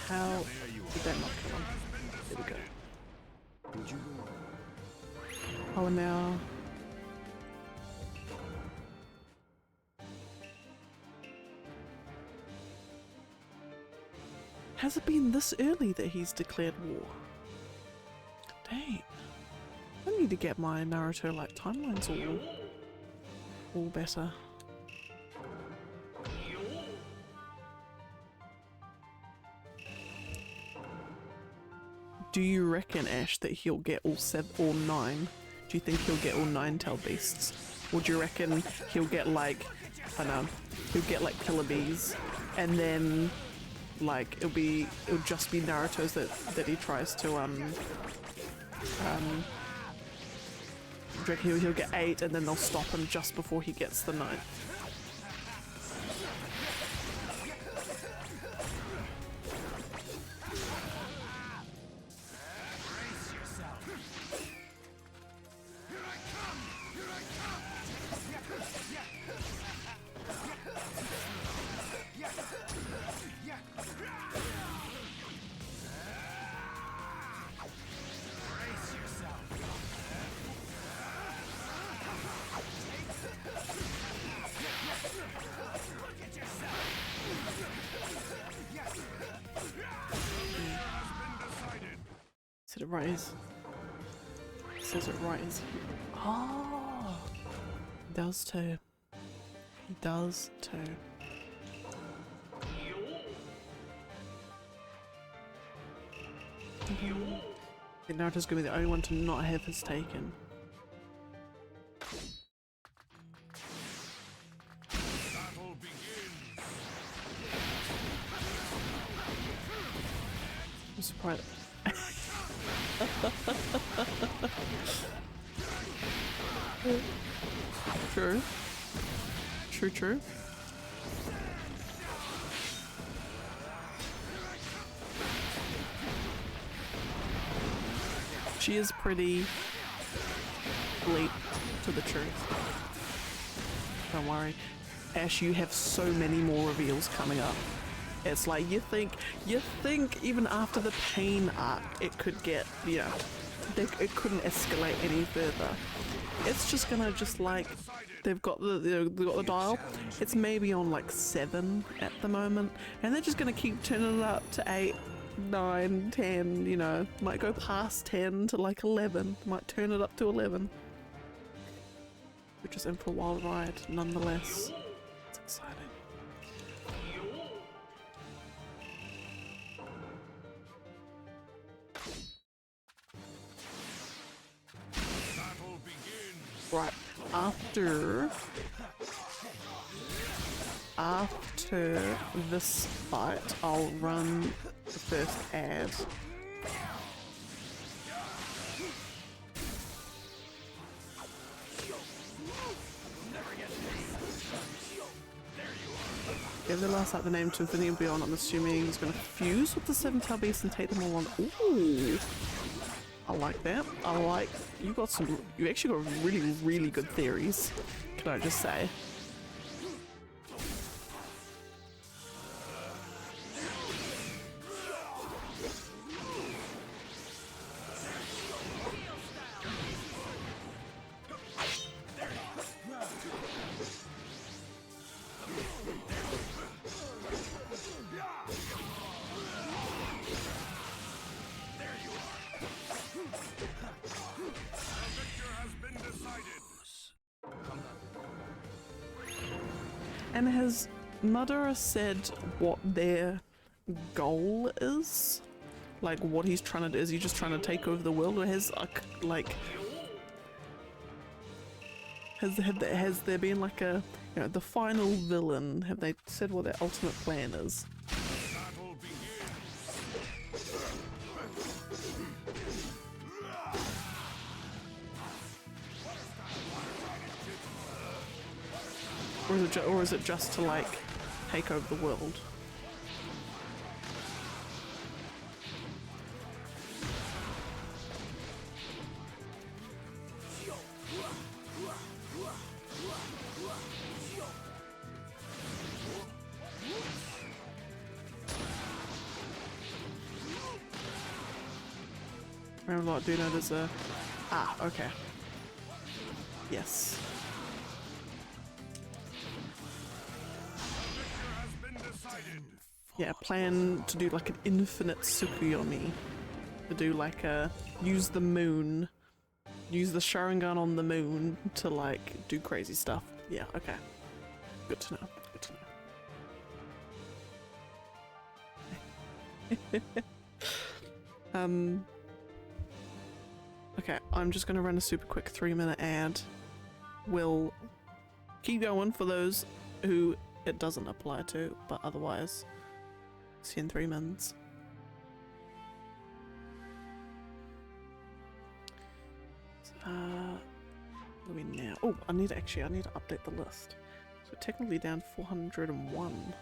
How did that not kill him? There we go. Oh, and now... Has it been this early that he's declared war? Dang. I need to get my Naruto like timelines all better. Do you reckon, Ash, that he'll get all 9? Do you think he'll get all 9 tail beasts? Or do you reckon he'll get like, I don't know, he'll get like killer bees and then like it'll just be Naruto's that he tries to do you reckon he'll get 8 and then they'll stop him just before he gets the 9th? Said it right is. Says it right is. Oh, he does too. He does too. I think Naruto's gonna be the only one to not have his taken. Battle begins. I'm surprised. True. True, true. She is pretty late to the truth. Don't worry. Ash, you have so many more reveals coming up. It's like you think even after the pain arc it could get, you know, it couldn't escalate any further. It's just gonna like they've got the dial. It's maybe on like 7 at the moment, and they're just gonna keep turning it up to 8, 9, 10. You know, might go past 10 to like 11. Might turn it up to 11. We're just in for a wild ride, nonetheless. It's exciting. Right, after this fight, I'll run the first ad. Give the last like the name to Infinity and Beyond. I'm assuming he's gonna fuse with the 7-tail beast and take them all on. Ooh. I like that. I like you actually got really good theories, can I just say. And has Madara said what their goal is? Like what he's trying to do? Is he just trying to take over the world, or has has there been like a, you know, the final villain? Have they said what their ultimate plan is? Or is it just to like take over the world? Remember what, do you know there's a... Ah, okay. Yes. Yeah, plan to do like an infinite Tsukuyomi. To do like a... use the moon. Use the Sharingan on the moon to like do crazy stuff. Yeah, okay. Good to know. Good to know. Okay, I'm just gonna run a super quick 3-minute ad. will keep going for those who it doesn't apply to, but otherwise, see you in 3 minutes. What are we now? Oh, I need to update the list. So technically down 401.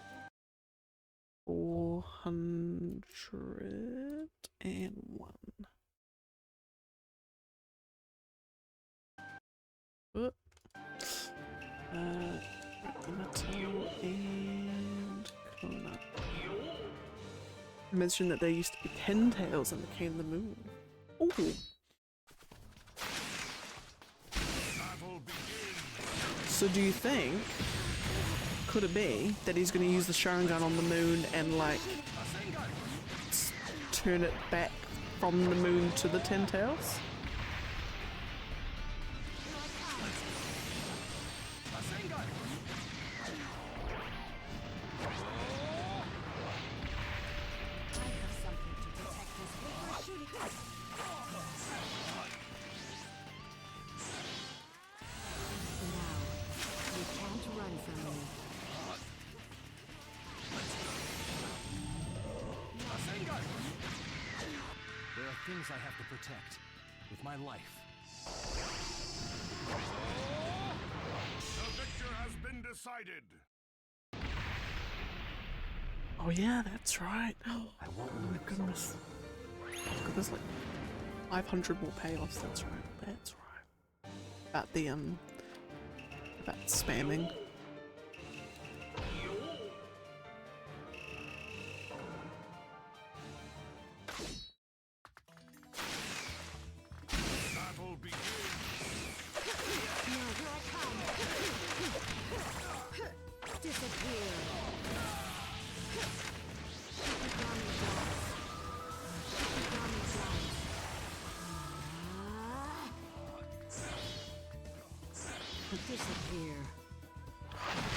401. Metal and Kona. I mentioned that there used to be 10 tails and became the moon. Ooh. So do you think, could it be that he's going to use the Sharingan on the moon and like turn it back from the moon to the 10 tails? Things I have to protect with my life. The victor has been decided. Oh yeah, that's right. Oh my goodness. God, there's like 500 more payoffs, that's right. That's right. About the about spamming.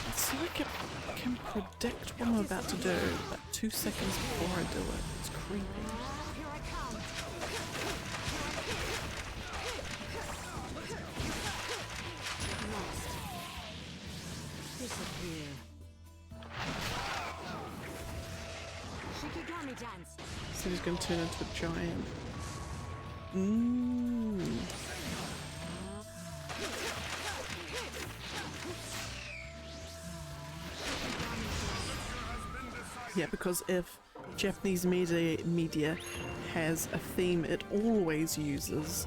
It's like it can predict what I'm about to do, but 2 seconds before I do it. It's creepy. So he's going to turn into a giant. Yeah, because if Japanese media has a theme it always uses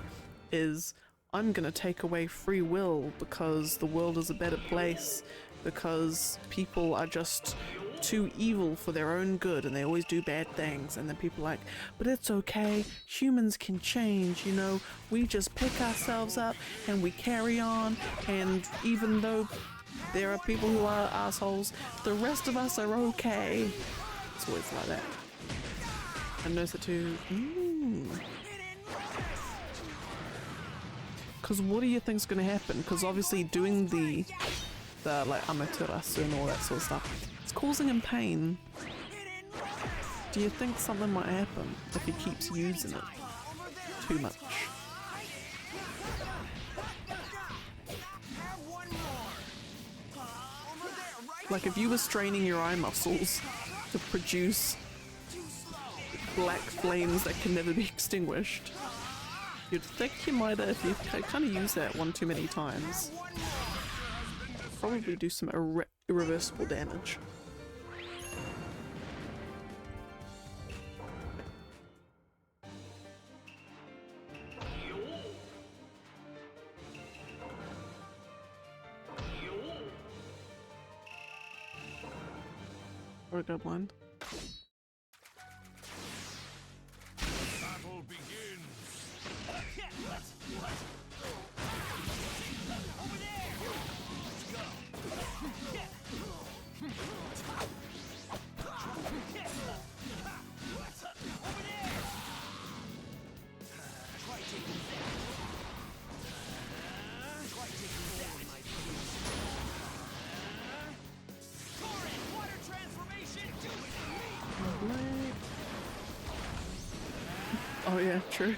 is I'm gonna take away free will because the world is a better place, because people are just too evil for their own good and they always do bad things, and then people are like, but it's okay, humans can change, you know, we just pick ourselves up and we carry on, and even though there are people who are assholes, the rest of us are okay. It's always like that. And those are two. Because what do you think's gonna happen? Because obviously doing the like amaterasu and all that sort of stuff, it's causing him pain. Do you think something might happen if he keeps using it too much? Like if you were straining your eye muscles to produce black flames that can never be extinguished, you'd think you might, if you kind of use that one too many times, probably do some irreversible damage. Or a good one. Battle begins. Over there. Let's go. Over there. Try taking that. Try taking that, my friend. Torrent, water transformation, do it. Oh yeah, true.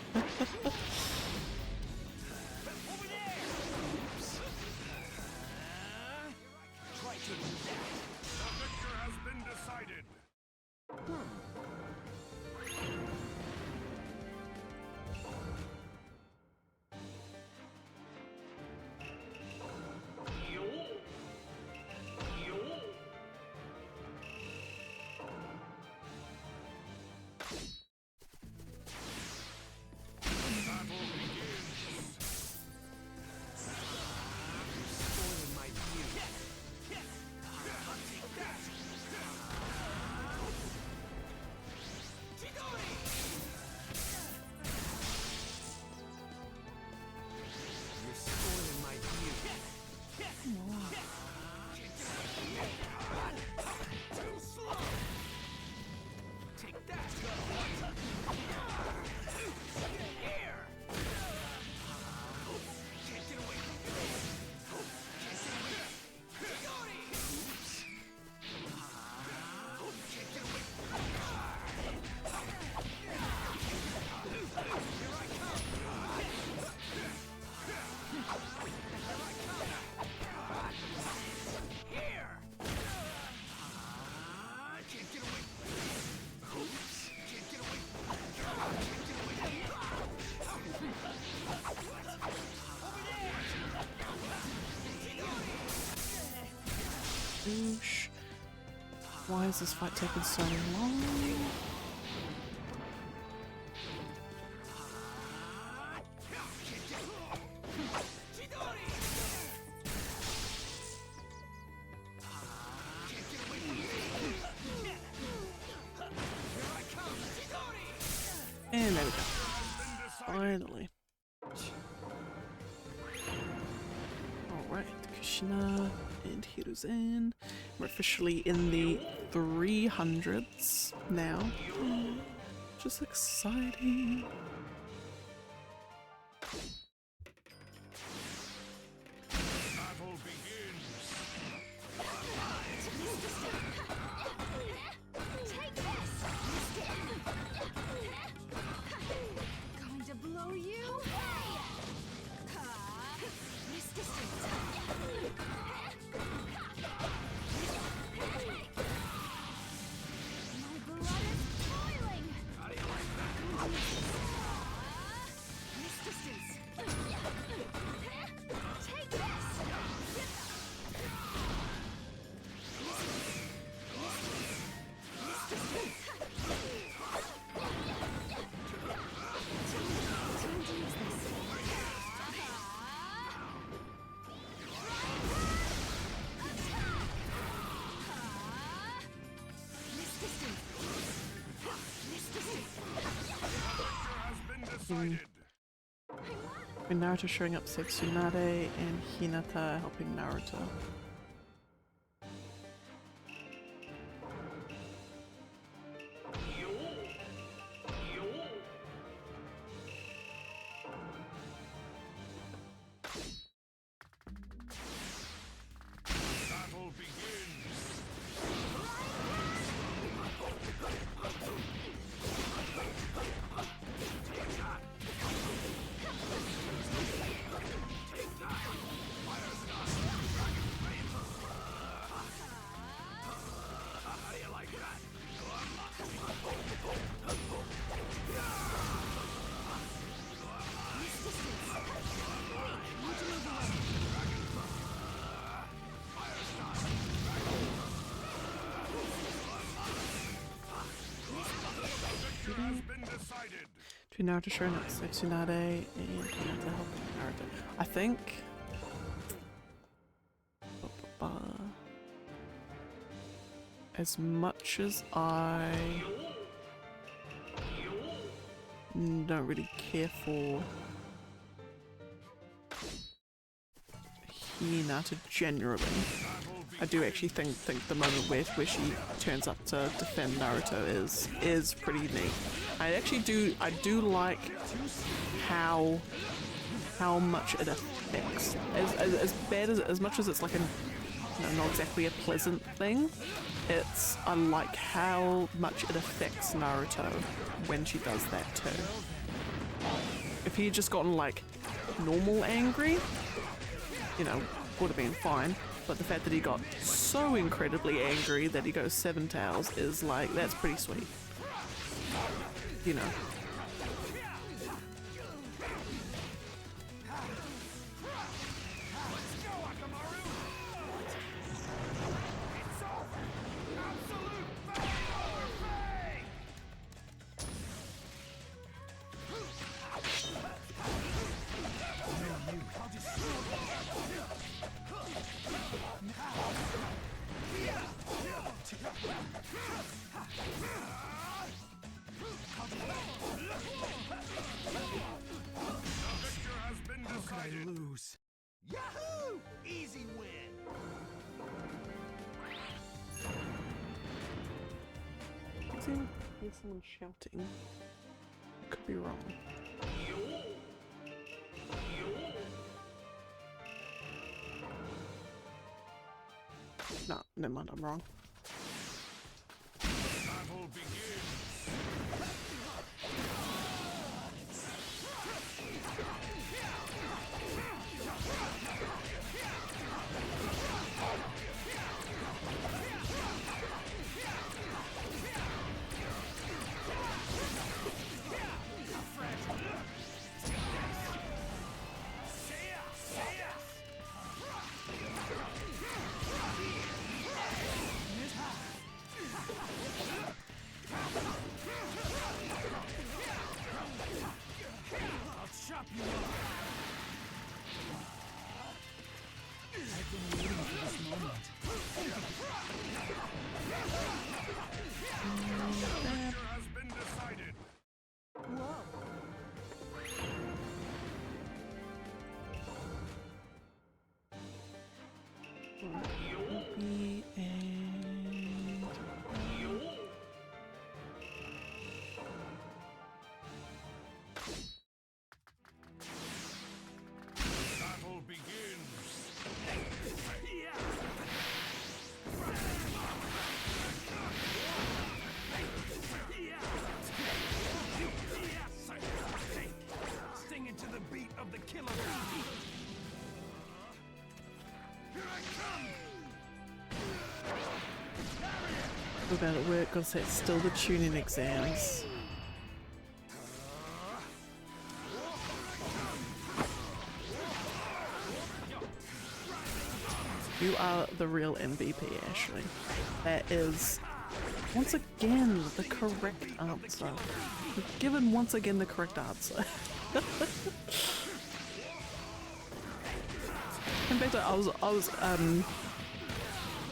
Oosh. Why is this fight taking so long? And there we go. Finally. Alright, Kushina and Hiruzen. We're officially in the 300s now. Just exciting. Battle begins. Take this! Going to blow you away! This distance! My blood is boiling! This distance! Take this! Has been decided. With Naruto showing up saves Tsunade and Hinata helping Naruto. Battle begins. Has been decided. Between Naruto showing up saves Tsunade and Hinata helping Naruto. I think as much as I don't really care for Hinata generally, I do actually think the moment where she turns up to defend Naruto is pretty neat. I do like how much it affects. As much as it's like not exactly a pleasant thing, I like how much it affects Naruto when she does that too. If he had just gotten like normal angry, would have been fine. But the fact that he got so incredibly angry that he goes 7 tails is like, that's pretty sweet. Lose. Yahoo! Easy win! I think there's someone shouting. I could be wrong. No, never mind, I'm wrong. Battle begins. About it work because it's still the tuning exams. You are the real MVP, Ashley. That is, once again, the correct answer. You've given once again the correct answer. In fact,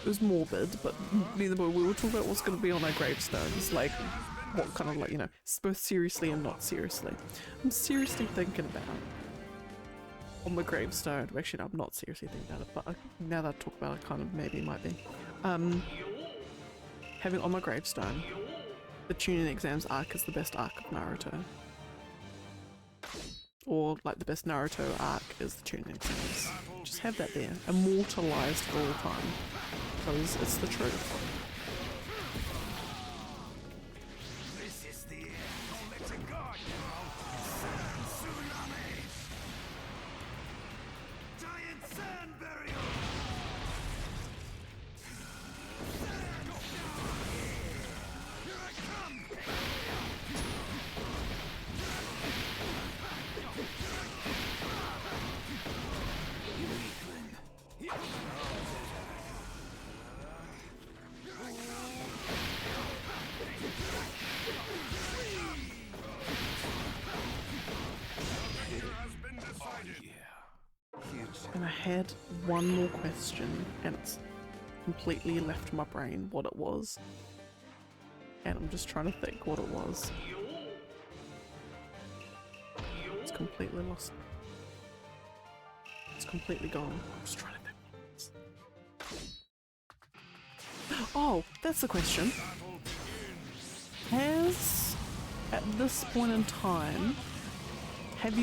it was morbid, but neither were we. Were talking about what's going to be on our gravestones, like what kind of, like, you know, both seriously and not seriously. I'm seriously thinking about on my gravestone. Actually, no, I'm not seriously thinking about it, but now that I talk about it, kind of maybe it might be. Having on my gravestone, the Chunin exams arc is the best arc of Naruto. Or like the best Naruto arc is the Chunin exams. Just have that there, immortalized for all time. Because it's the truth. This is the end. Don't let your guard down. Tsunami. Giant sand burial. Here I come. And I had one more question, and it's completely left my brain what it was. And I'm just trying to think what it was. It's completely lost. It's completely gone. I'm just trying to think what it was. Oh, that's the question. At this point in time, have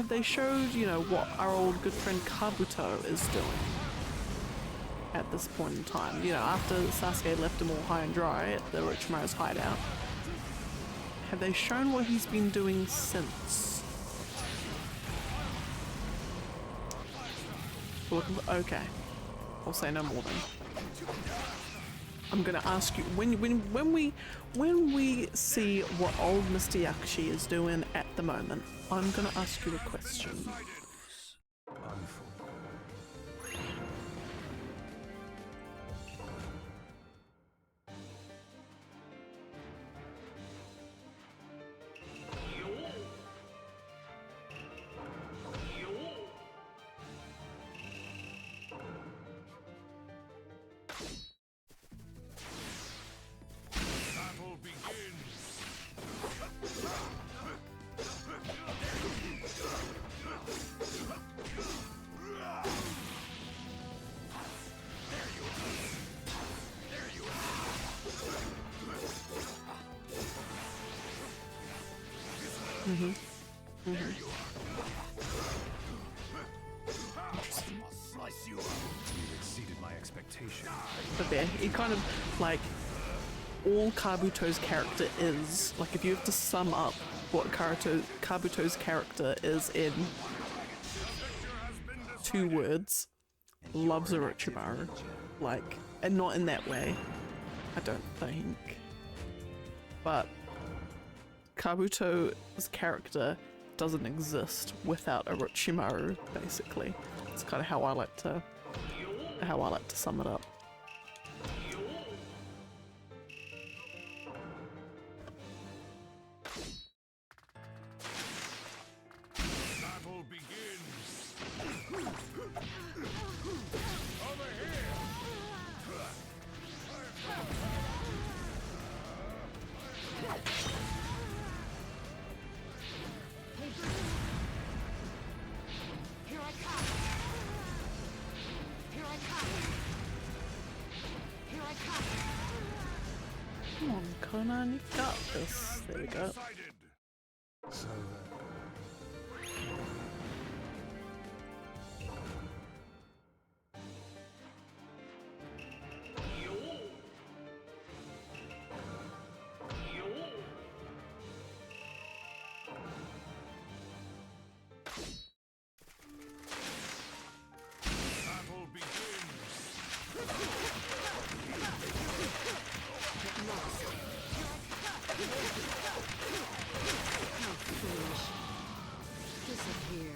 they showed, you know, what our old good friend Kabuto is doing at this point in time? You know, after Sasuke left him all high and dry at the Orochimaru's hideout. Have they shown what he's been doing since? Okay. I'll say no more then. I'm gonna ask you when we see what old Mr. Yakushi is doing at the moment, I'm gonna ask you a question. But there, he kind of, like, all Kabuto's character is, like, if you have to sum up what Kabuto's character is in 2 words, loves Orochimaru. Like, and not in that way, I don't think. But Kabuto's character doesn't exist without Orochimaru, basically. It's kind of how I like to sum it up. Battle begins. Over here. Here I come. Here I come. Here I come. Come on, Conan, you got this. There we go. Decided. So, Battle begins. How foolish. Disappear.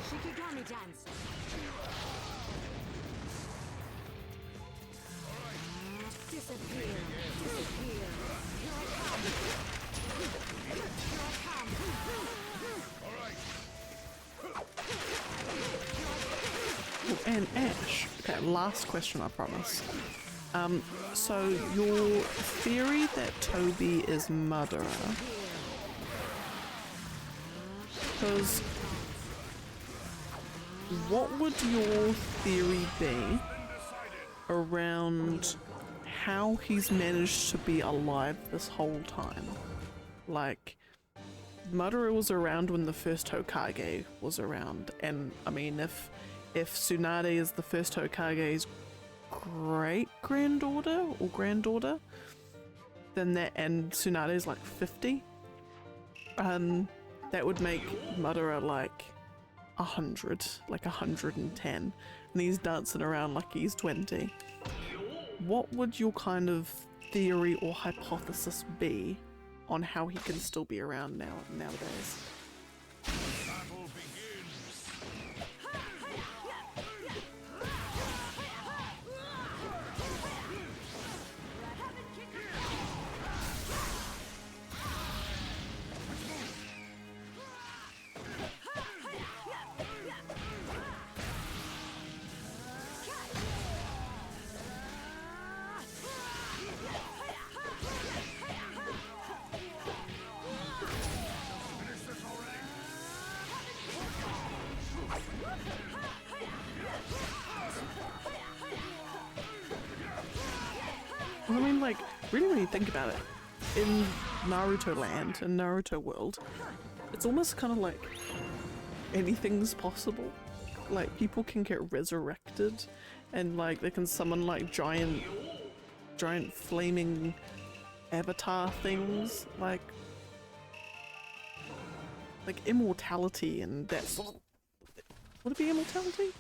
Shikigami dance. Disappear. Disappear. Here I come. Here I come. Oh, and Ash. Okay, last question, I promise. So your theory that Toby is murderer, because what would your theory be around how he's managed to be alive this whole time? Like, Murderer was around when the first Hokage was around, and I mean, if Tsunade is the first Hokage's great-granddaughter or granddaughter, then that, and Tsunade is like 50, that would make Murderer like 100, like 110, and he's dancing around like he's 20. What would your kind of theory or hypothesis be on how he can still be around nowadays? Battle begins. I mean, like, really when you think about it, in Naruto land, in Naruto world, it's almost kind of like anything's possible. Like, people can get resurrected, and like they can summon like giant flaming avatar things, like immortality and that sort of, would it be immortality?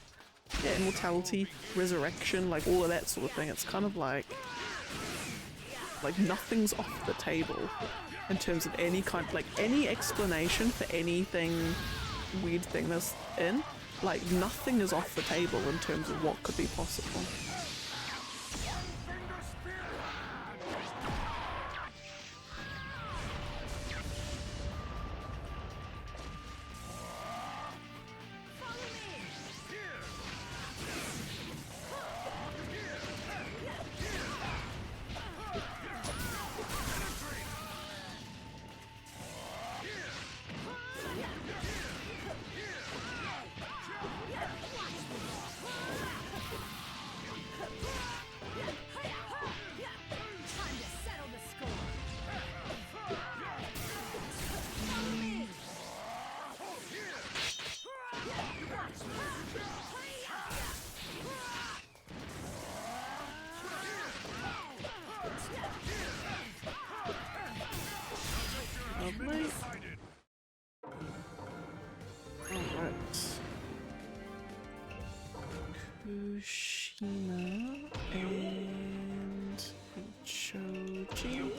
Yeah, immortality, resurrection, like all of that sort of thing. It's kind of like nothing's off the table in terms of any kind, like any explanation for anything weird thing that's in, like nothing is off the table in terms of what could be possible. Lovely. Alright. Kushina and Choji.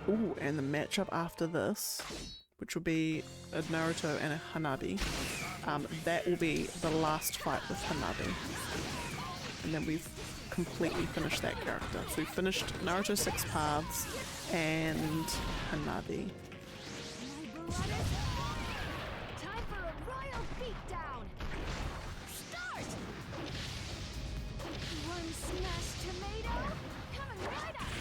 Ooh, and the matchup after this, which will be a Naruto and a Hanabi. That will be the last fight with Hanabi. And then we've completely finished that character. So we finished Naruto 6 Paths and Hanabi. Time for a royal beatdown. Start. One smashed tomato coming right up.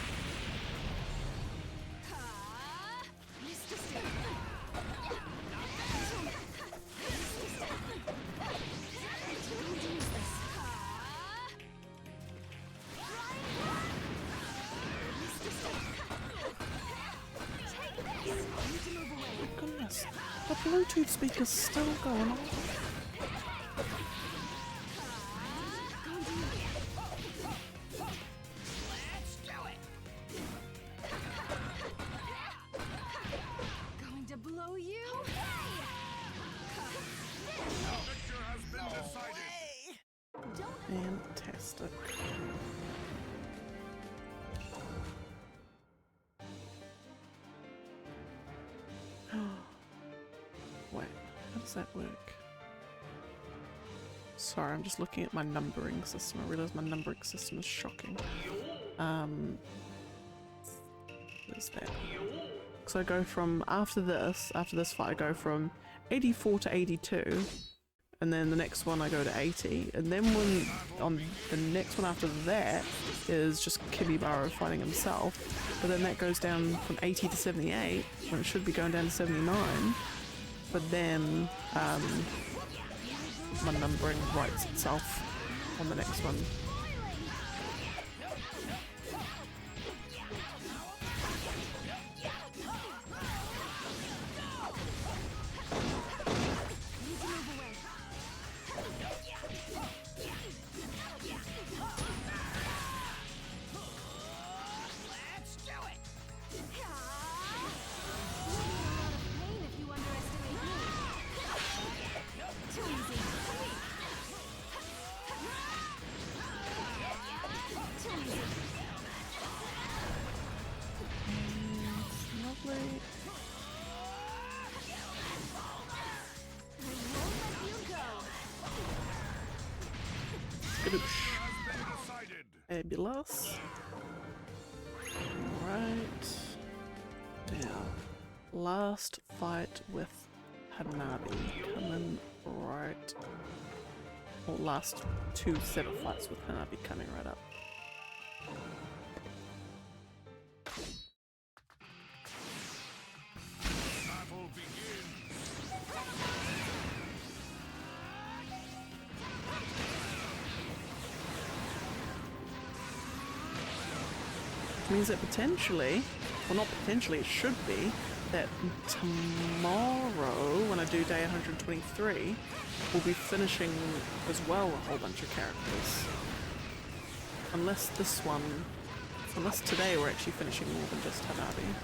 Mr. Steve. Goodness, the Bluetooth speaker's still going on. Going to blow you. Victor has been decided. Fantastic. does that work? Sorry, I'm just looking at my numbering system. I realise my numbering system is shocking. Where's that? So I go from, after this fight, I go from 84 to 82, and then the next one I go to 80, and then when, on the next one after that is just Kibibaro fighting himself, but then that goes down from 80 to 78, when it should be going down to 79, but then my numbering writes itself on the next one. Fabulous. Right. Now, last fight with Hanabi coming right. Or last two set of fights with Hanabi coming right up. Means that potentially, well not potentially, it should be, that tomorrow, when I do day 123, we'll be finishing as well a whole bunch of characters. Unless today we're actually finishing more than just Hanabi.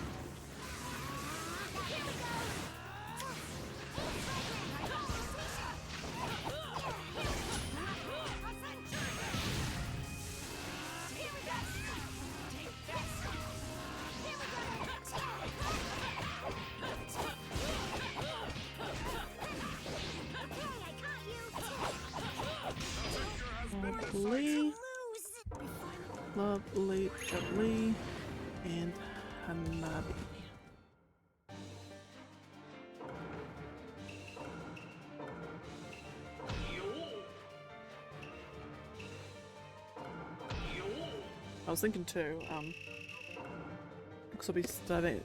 Lovely, Jubbly, and Hanabi. I was thinking too, because I'll be studying,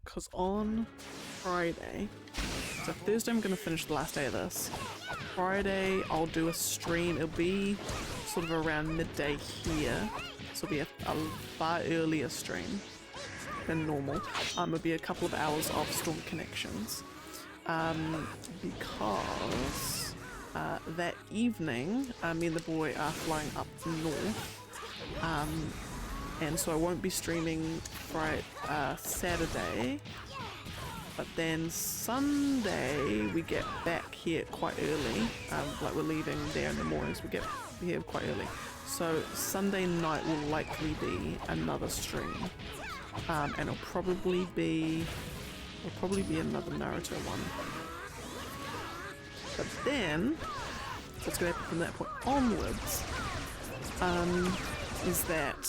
because on Friday, so Thursday I'm going to finish the last day of this. Friday I'll do a stream, it'll be sort of around midday here, so it'll be a far earlier stream than normal. It'll be a couple of hours of Storm Connections, because that evening me and the boy are flying up north, and so I won't be streaming Saturday, but then Sunday we get back here quite early, like we're leaving there in the mornings, we get here quite early. So Sunday night will likely be another stream, and it'll probably be another Naruto one. But then, what's going to happen from that point onwards, is that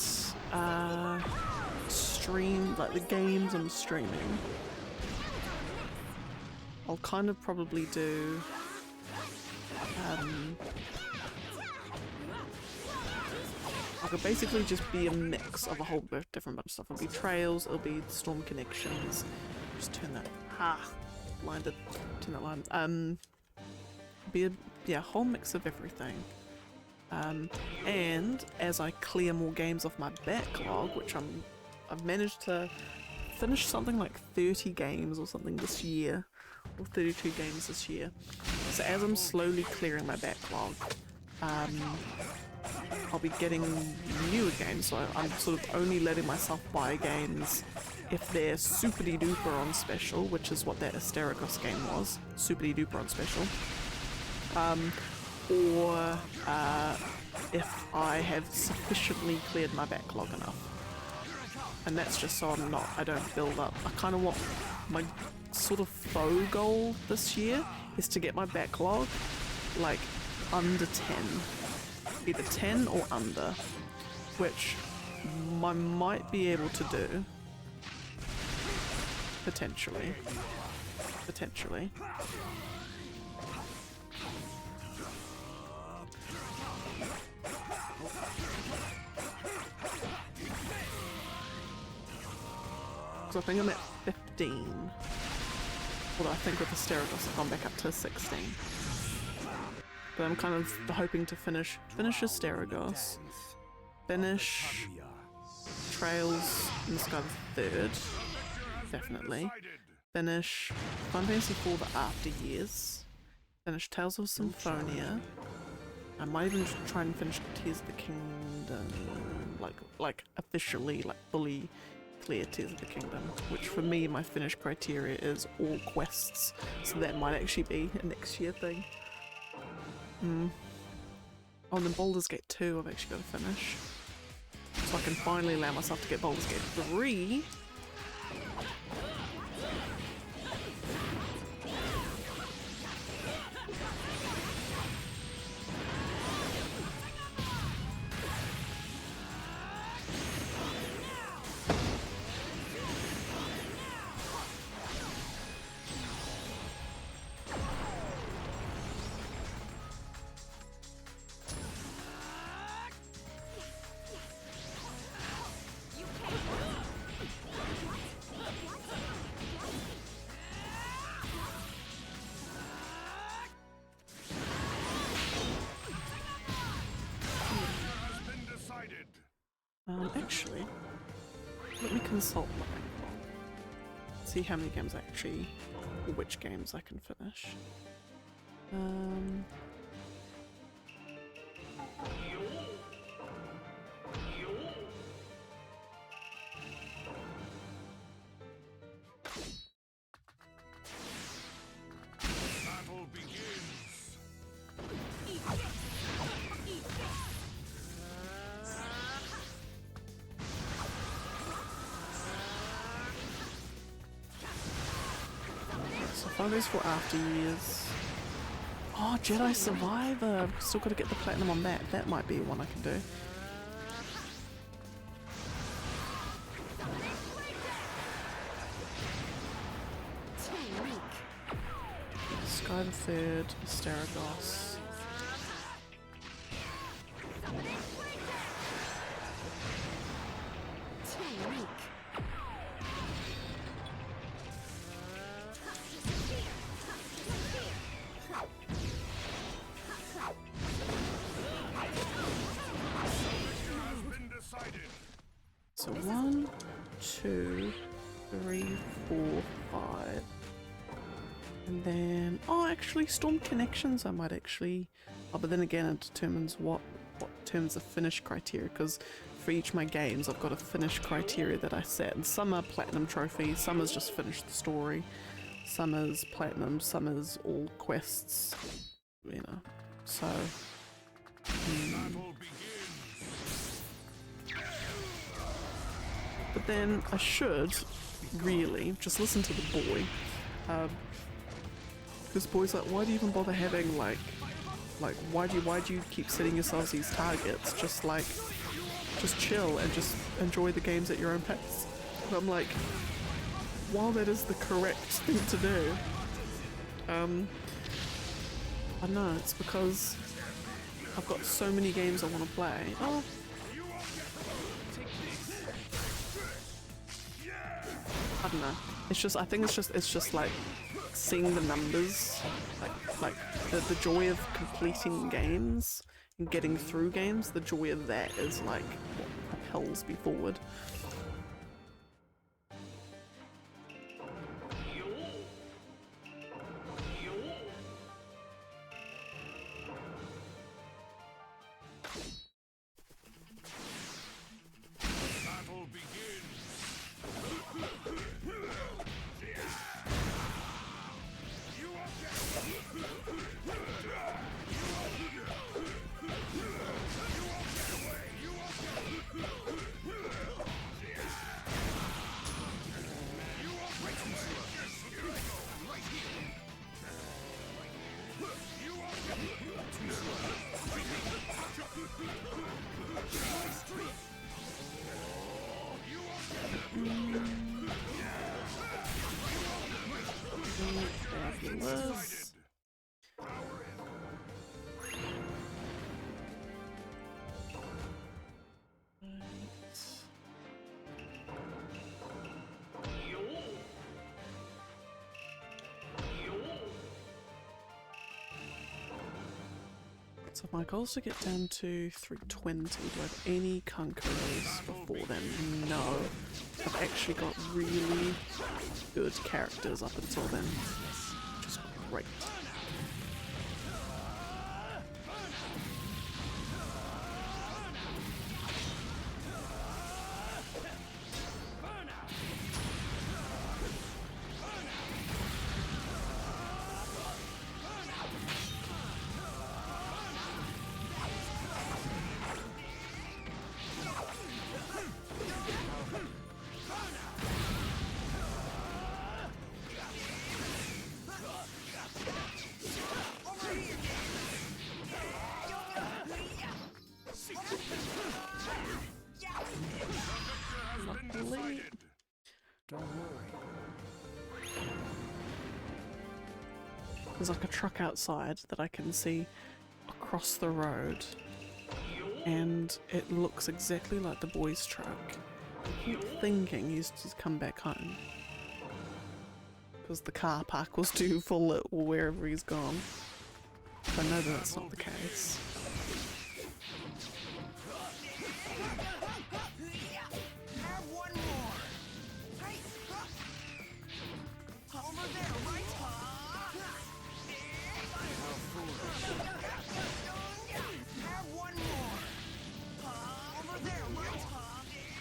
stream, like the games I'm streaming, I'll kind of probably do it'll basically just be a mix of a whole different bunch of stuff. It'll be trails, it'll be Storm Connections. Just turn that blinded. Turn that line. Be a whole mix of everything. And as I clear more games off my backlog, which I've managed to finish something like 30 games or something this year, or 32 games this year. So as I'm slowly clearing my backlog, I'll be getting newer games, so I'm sort of only letting myself buy games if they're super-duper on special, which is what that Astericos game was, super-duper on special, or if I have sufficiently cleared my backlog enough. And that's just so I don't build up. I kind of want my sort of faux goal this year is to get my backlog like under 10. Either 10 or under, which I might be able to do. Potentially. Potentially. So I think I'm at 15. Although I think with the Steragos I've gone back up to 16. But I'm kind of hoping to finish Steragos. Finish Trails in the Sky the 3rd. Definitely. Finish Final Fantasy IV the After Years. Finish Tales of Symphonia. I might even try and finish Tears of the Kingdom. Like officially, like fully clear Tears of the Kingdom, which for me my finish criteria is all quests, so that might actually be a next year thing. Oh, and then Baldur's Gate 2 I've actually got to finish, so I can finally allow myself to get Baldur's Gate 3. Actually, let me consult my backlog. See how many games actually, or which games I can finish. Battle begins. So far those for After Years. Oh, Jedi Survivor! I've still got to get the platinum on that. That might be one I can do. Sky the 3rd, Steragos. So 1, 2, 3, 4, 5. And then, oh, actually, Storm Connections I might actually, oh, but then again it determines what terms of finish criteria, because for each of my games I've got a finish criteria that I set, and some are platinum trophies, some is just finish the story, some is platinum, some is all quests, you know, so... But then I should really just listen to the boy. This boy's like, why do you even bother having like why do you keep setting yourselves these targets? Just chill and just enjoy the games at your own pace. And I'm like, while that is the correct thing to do, I know it's because I've got so many games I want to play. Oh. I don't know. It's just, I think it's just like seeing the numbers, like the joy of completing games and getting through games. The joy of that is like what propels me forward. Fabulous. So my goal is to get down to 320. Do I have any conquerors before then? No. I've actually got really good characters up until then, which is great. Lovely. Don't worry. There's like a truck outside that I can see across the road, and it looks exactly like the boy's truck. I keep thinking he's just come back home because the car park was too full at wherever he's gone. But I know that that's not the case. Have one more. Hey, over there, right? Have one more. Over there, right? Over here.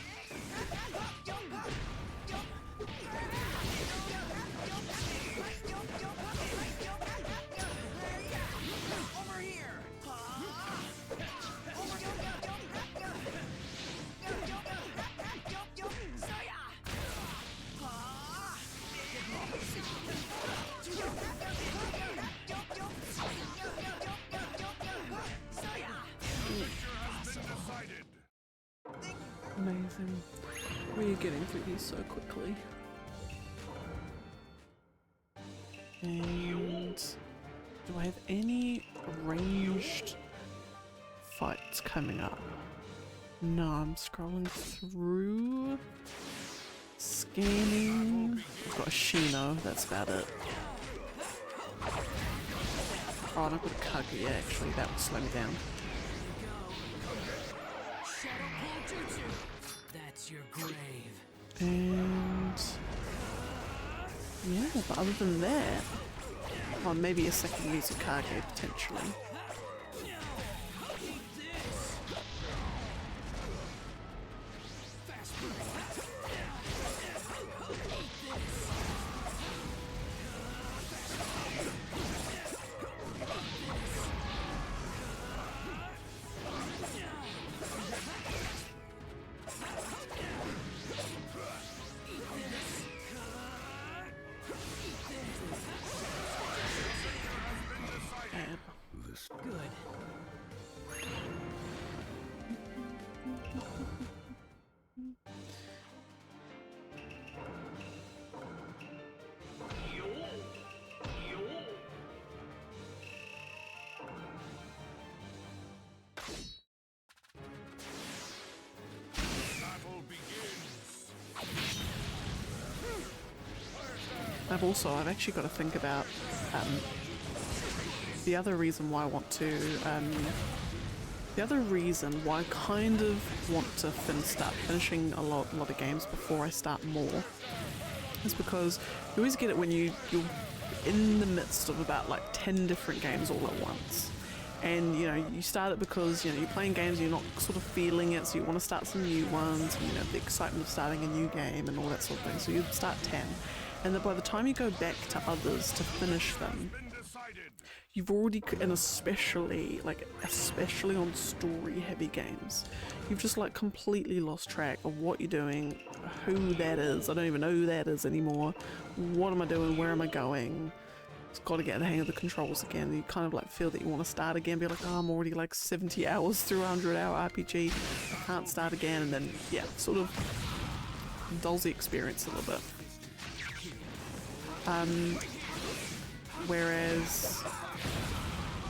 Amazing. We're getting through these so quickly. And do I have any ranged fights coming up? No, I'm scrolling through. Scanning. I've got a Shino, that's about it. Oh, and I've got a Kaguya actually, that will slow me down. That's your grave. And yeah, but other than that, oh, maybe a second Mizukage potentially. Good. I've actually got to think about the other reason why I want to, the other reason why I kind of want to start finishing a lot of games before I start more is because you always get it when you're in the midst of about like 10 different games all at once. And you know, you start it because you know you're playing games, you're not sort of feeling it, so you want to start some new ones, and, you know, the excitement of starting a new game and all that sort of thing. So you start 10, and then by the time you go back to others to finish them, you've already, and especially on story-heavy games, you've just like completely lost track of what you're doing, who that is. I don't even know who that is anymore. What am I doing? Where am I going? It's got to get the hang of the controls again. You kind of like feel that you want to start again, be like, oh, I'm already like 70 hours through a 100-hour RPG, I can't start again, and then yeah, sort of dulls the experience a little bit. Whereas,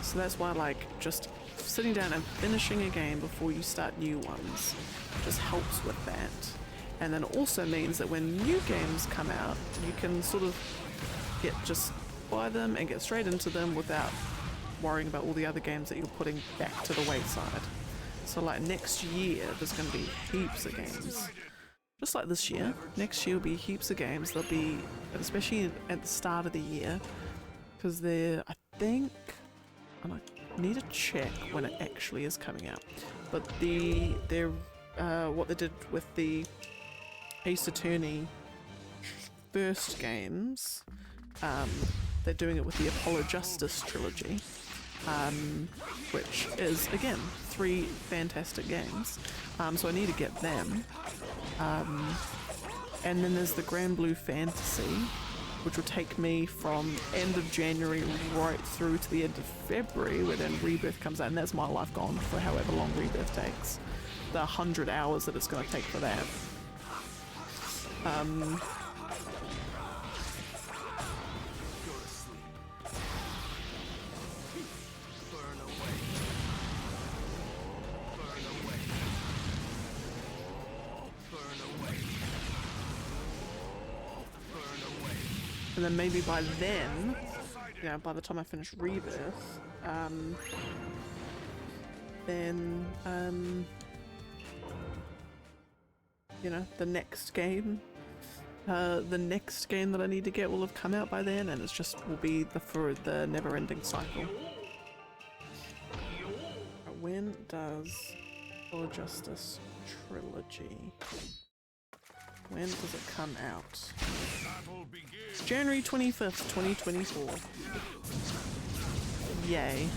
so that's why like just sitting down and finishing a game before you start new ones just helps with that. And then also means that when new games come out, you can sort of just buy them and get straight into them without worrying about all the other games that you're putting back to the wayside. So like next year, there's going to be heaps of games. Just like this year, next year will be heaps of games. There'll be, especially at the start of the year, because they're, I think, and I need to check when it actually is coming out, but they're what they did with the Ace Attorney first games, they're doing it with the Apollo Justice trilogy, which is again 3 fantastic games, so I need to get them, and then there's the Grand Blue Fantasy, which will take me from end of January right through to the end of February, where then Rebirth comes out, and that's my life gone for however long Rebirth takes, the 100 hours that it's going to take for that. And then maybe by then, you know, by the time I finish Rebirth, then, you know, the next game that I need to get will have come out by then, and it's just will be for the never-ending cycle. When does Apollo Justice trilogy? When does it come out? It's January 25th, 2024. Yay.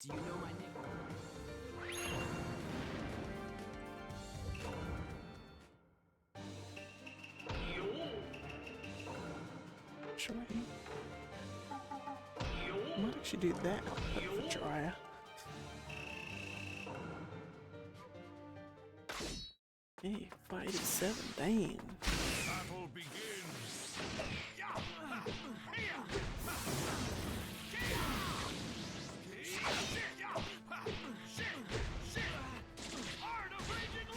Do you know my name? Sure. I might actually do that outfit for Jiraiya. Hey, 587, dang. Battle begins. Art of Raging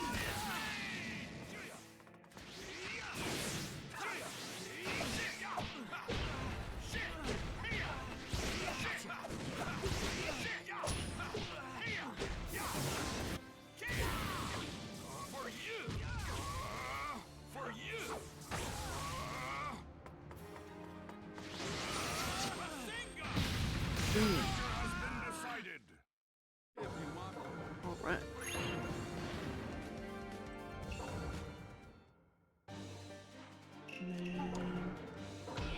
Alright. And then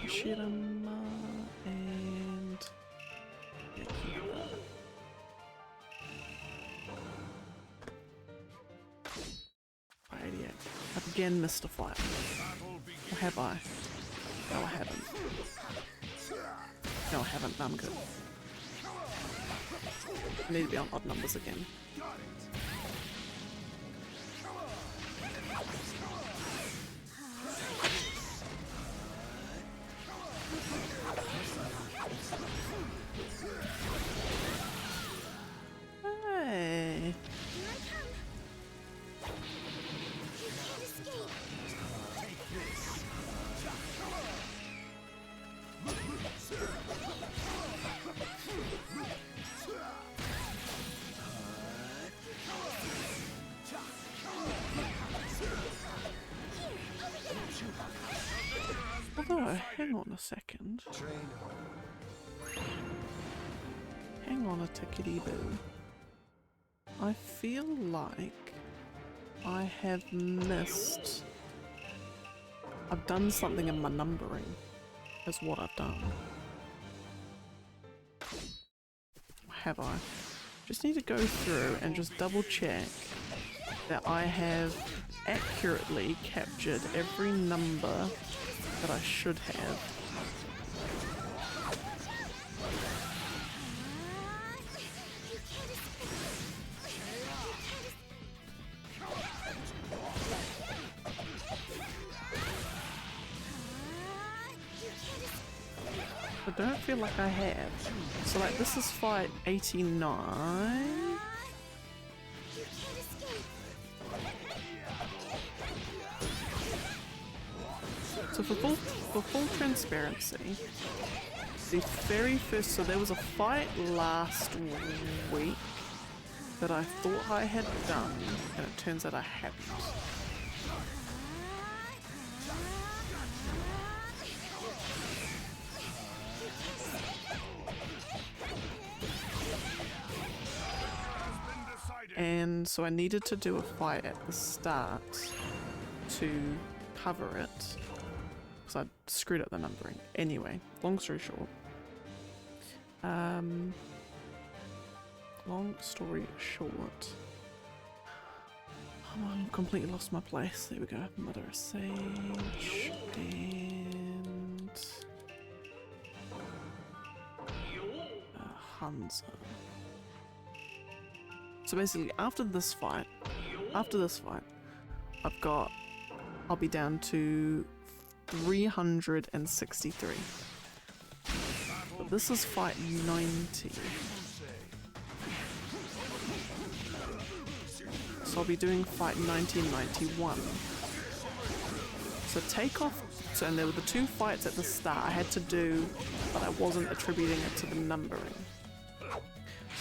Shirama and Yakira. Alrighty, I've again missed a fight. Or have I? No, I haven't. No, I haven't. No, I'm good. I need to be on odd numbers again. Hey. Here I come. You can't escape. hang on a second. Train Hang on a tickety boo. I feel like I have missed. I've done something in my numbering, is what I've done. Have I? Just need to go through and just double check that I have accurately captured every number that I should have. I don't feel like I have. So like this is fight 89. So for full transparency, the very first, so there was a fight last week that I thought I had done, and it turns out I hadn't. And so I needed to do a fight at the start to cover it, because I screwed up the numbering. Anyway, long story short. Long story short. Oh, I've completely lost my place. There we go. Mother of Sage and Hanzo. So basically, after this fight, I'll be down to 363. But this is fight 90. So I'll be doing fight 90 and 91. So take off, so and there were the two fights at the start I had to do, but I wasn't attributing it to the numbering.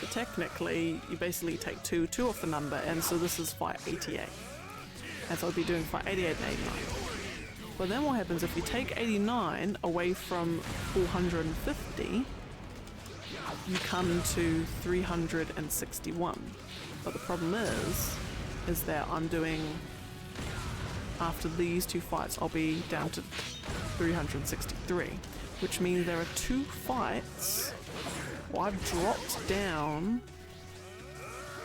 So technically, you basically take two off the number, and so this is fight 88. And so I'll be doing fight 88 and 89. But then what happens if you take 89 away from 450, you come to 361. But the problem is that I'm doing, after these two fights, I'll be down to 363, which means there are two fights. Well, I've dropped down,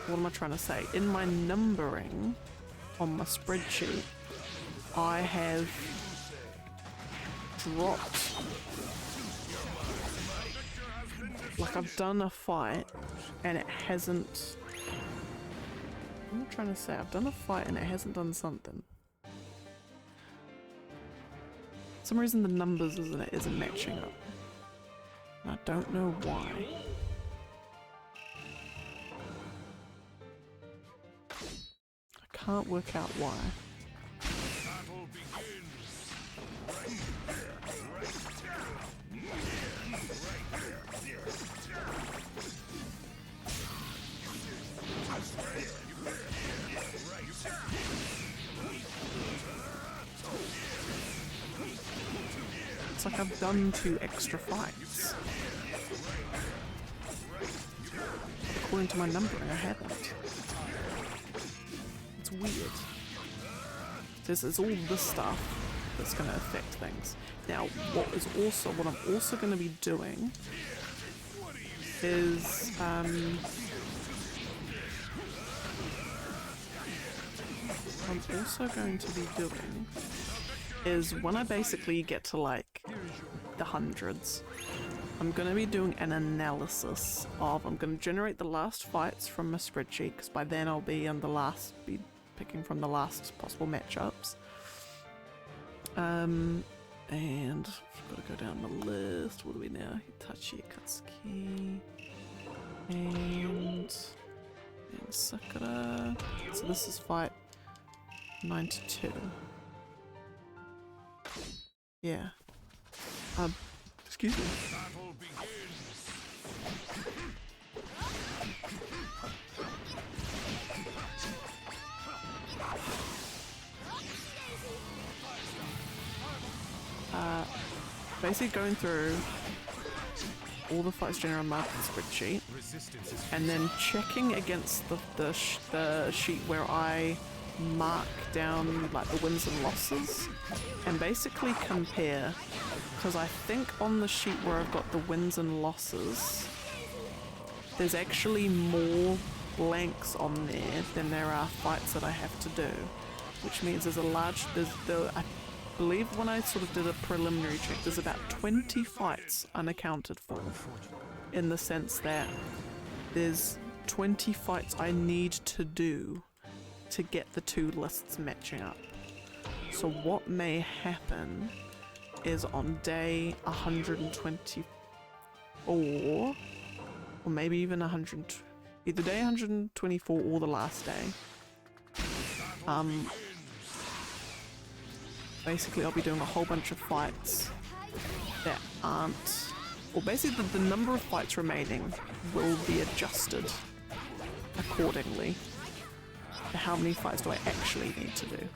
what am I trying to say? In my numbering on my spreadsheet, I have dropped, like I've done a fight and it hasn't, what am I trying to say? I've done a fight and it hasn't done something. For some reason the numbers isn't matching up. I don't know why. I can't work out why. It's like I've done 2 extra fights. According to my numbering, I haven't. It's weird. It's all this stuff that's going to affect things. Now, what I'm also going to be doing is when I basically get to like the hundreds, I'm going to be doing an analysis of, I'm going to generate the last fights from my spreadsheet, because by then I'll be on be picking from the last possible matchups. And I've got to go down the list. What do we now? Hitachi, Akatsuki, and Sakura. So this is fight 92. Yeah. Excuse me. basically going through all the fights general market spreadsheet Resistance is and then checking against the sheet where I mark down like the wins and losses and basically compare, because I think on the sheet where I've got the wins and losses there's actually more blanks on there than there are fights that I have to do, which means there's a large, I believe when I sort of did a preliminary check, there's about 20 fights unaccounted for, in the sense that there's 20 fights I need to do to get the two lists matching up. So what may happen is on day 124, or maybe even 100, either day 124 or the last day, basically I'll be doing a whole bunch of fights that aren't, or basically the number of fights remaining will be adjusted accordingly to how many fights do I actually need to do.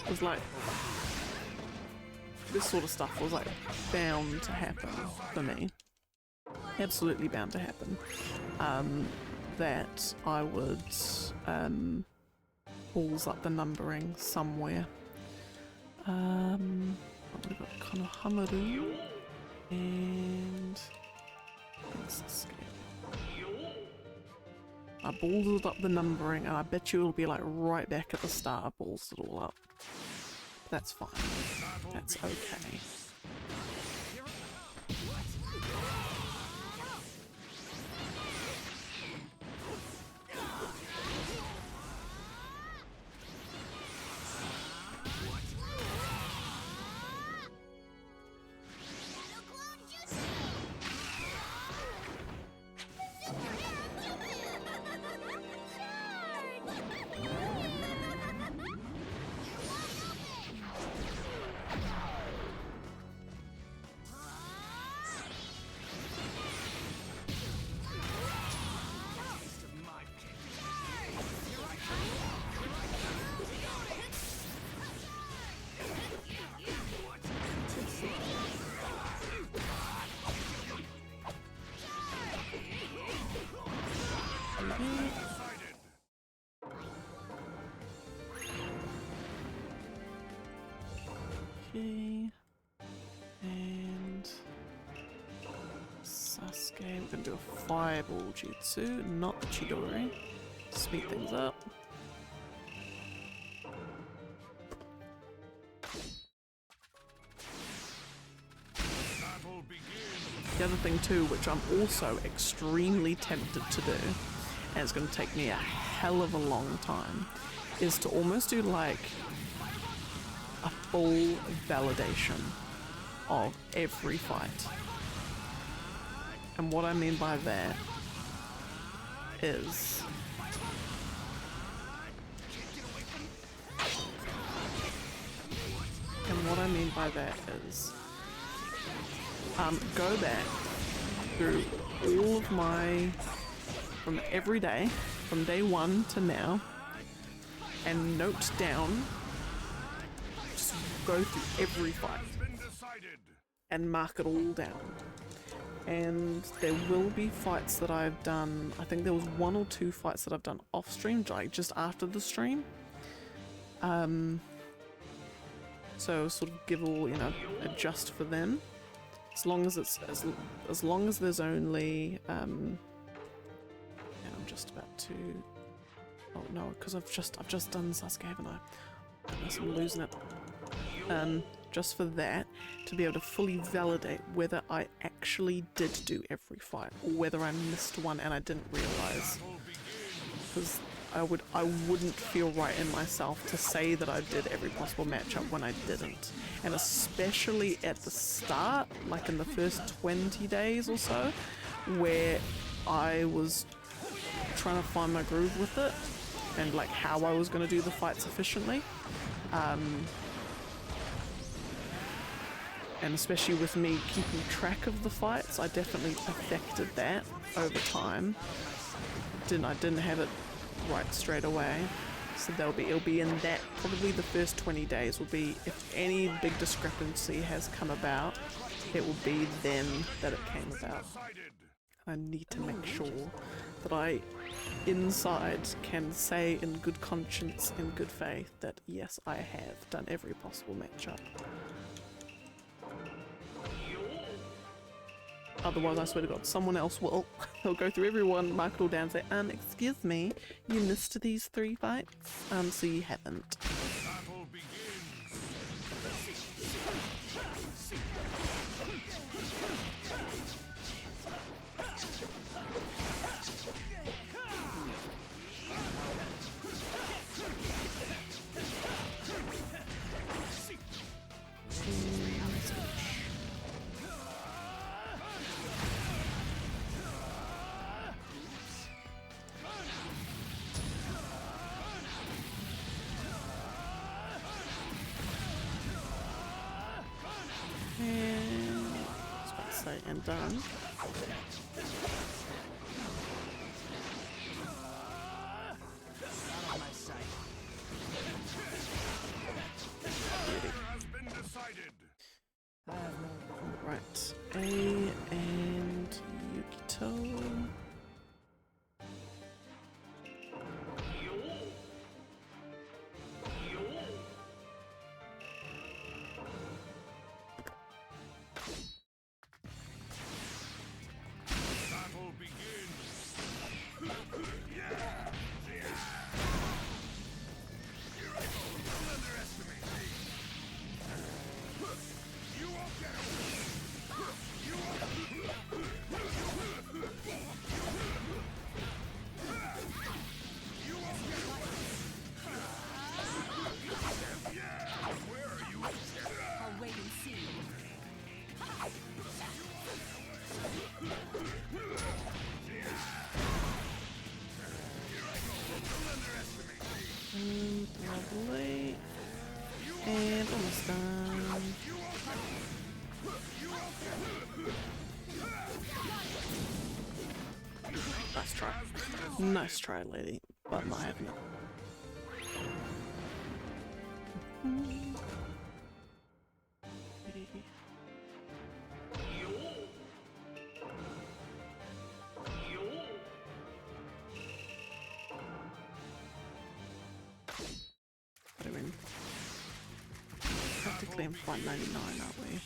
It was like, this sort of stuff was like bound to happen for me. Absolutely bound to happen. That I would balls up the numbering somewhere. We've got Konohamaru and I ballsed up the numbering, and I bet you it'll be like right back at the start. I balls it all up. That's fine. That's okay. Okay, and Sasuke, we're gonna do a fireball jutsu, not the Chidori, to speed things up. The other thing too, which I'm also extremely tempted to do, and it's going to take me a hell of a long time, is to almost do like a full validation of every fight. And what I mean by that is go back through all of my, from every day, from day one to now, and note down, just go through every fight and mark it all down. And there will be fights that I've done, I think there was 1 or 2 fights that I've done off stream, like just after the stream. So sort of give all, you know, adjust for them. As long as it's, as long as there's only, yeah, I'm just about to, oh no, because I've just done Sasuke, haven't I? Goodness, I'm losing it. just for that, to be able to fully validate whether I actually did do every fight or whether I missed one and I didn't realize. Because I wouldn't feel right in myself to say that I did every possible matchup when I didn't. And especially at the start, like in the first 20 days or so, where I was trying to find my groove with it and like how I was going to do the fights efficiently. And especially with me keeping track of the fights, I definitely affected that over time. I didn't have it right straight away, so it'll be in that, probably the first 20 days will be, if any big discrepancy has come about, it will be then that it came about. I need to make sure that I inside can say in good conscience, in good faith, that yes, I have done every possible matchup. Otherwise, I swear to God, someone else will. They'll go through everyone, mark it all down, and say, excuse me, you missed these 3 fights? So you haven't. Battle begins. And I was about to say, and done. Has been decided. Right, A and Yukito. Battle begins. Here I go. Don't underestimate me. You won't get away. You won't. You won't get away. Yeah. Where are you? I'll wait and see. Lovely. And almost done. Nice try. Nice try, lady. But not having it. What do we mean? Practically in 599, aren't we?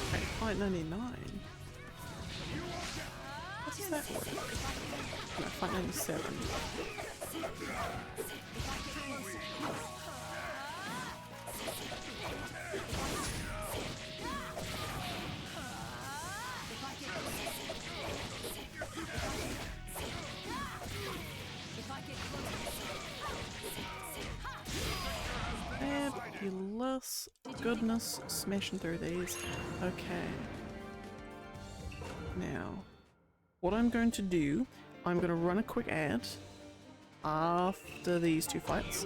Okay, 599. What does that work? No, 597. Fabulous. Goodness, smashing through these. Okay. Now, what I'm going to do, I'm going to run a quick ad after these 2 fights.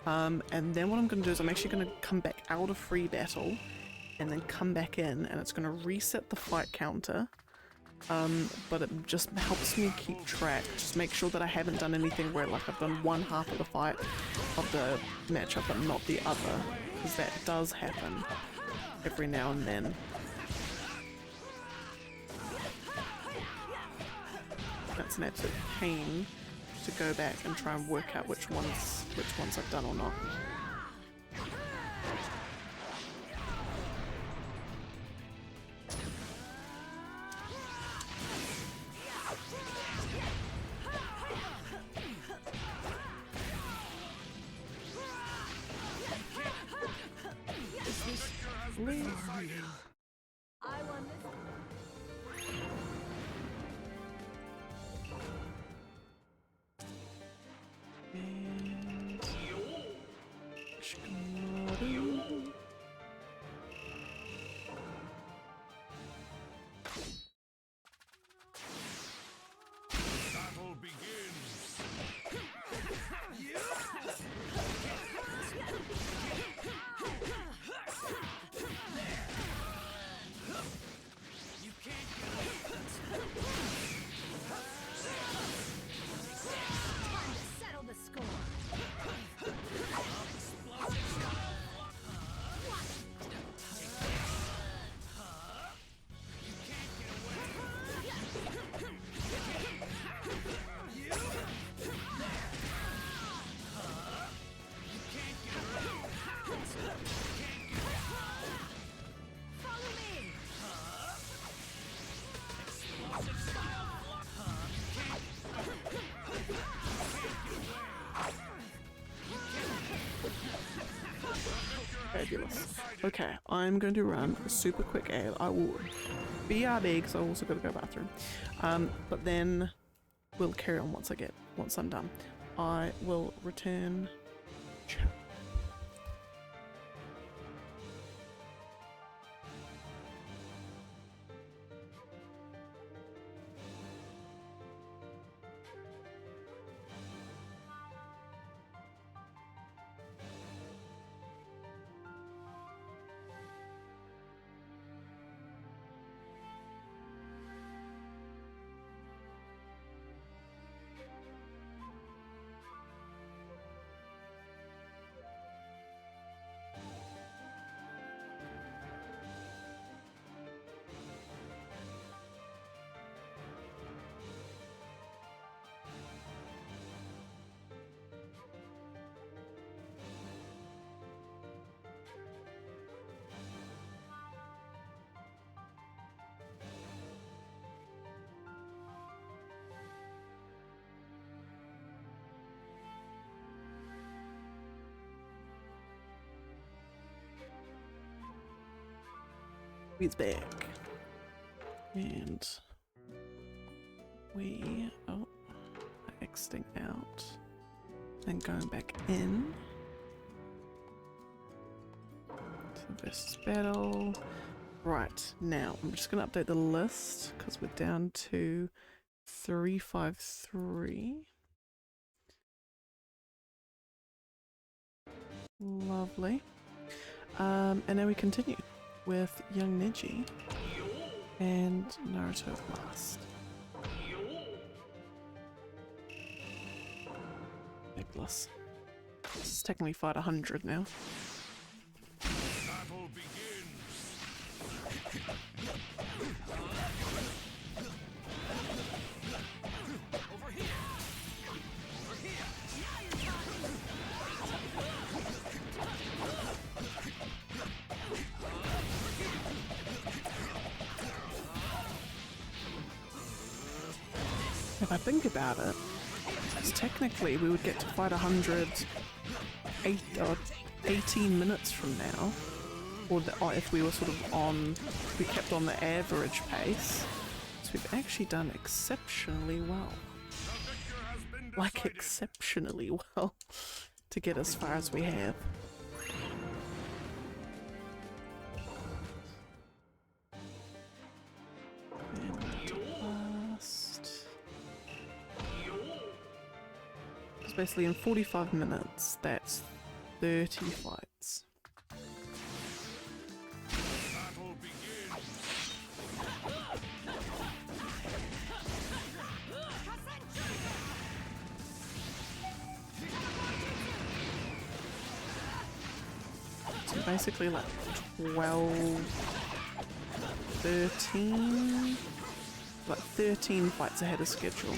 And then what I'm going to do is I'm actually going to come back out of free battle and then come back in, and it's going to reset the fight counter. But it just helps me keep track, just make sure that I haven't done anything where like I've done one half of the fight of the matchup but not the other, because that does happen every now and then. That's an absolute pain to go back and try and work out which ones I've done or not. I won this. And Shikamaru. Battle begins. You can't get away. Time to settle the score. Follow me. Fabulous. Okay, I'm going to run a super quick ad. I will BRB because I also got to go bathroom. But then we'll carry on once I'm done. I will return. He's back. And we are exiting out and going back in to this battle. Right, now I'm just going to update the list because we're down to 353. Lovely. And now we continue with young Neji and Naruto last. Fabulous. This is technically fight 100 now. Battle begins. Over here. Over here. Now you're talking. If I think about it, because technically we would get to fight 100 18 minutes from now, or if we were sort of on, if we kept on the average pace, so we've actually done exceptionally well. The victor has been Like decided. exceptionally well to get as far as we have. And last. Because basically in 45 minutes, that's 30 fights. Battle begins. So basically like 12, 13, like 13 fights ahead of schedule.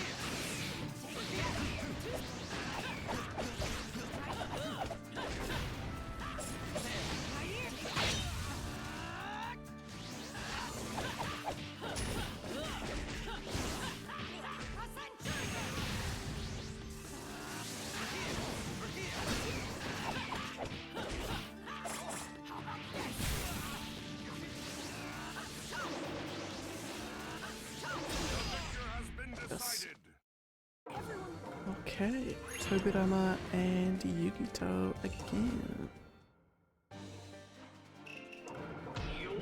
Okay, Tobirama and Yugito again.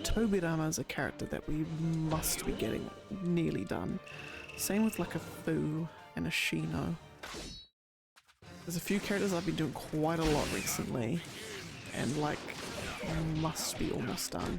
Tobirama is a character that we must be getting nearly done. Same with like a Fu and a Shino. There's a few characters I've been doing quite a lot recently and like must be almost done.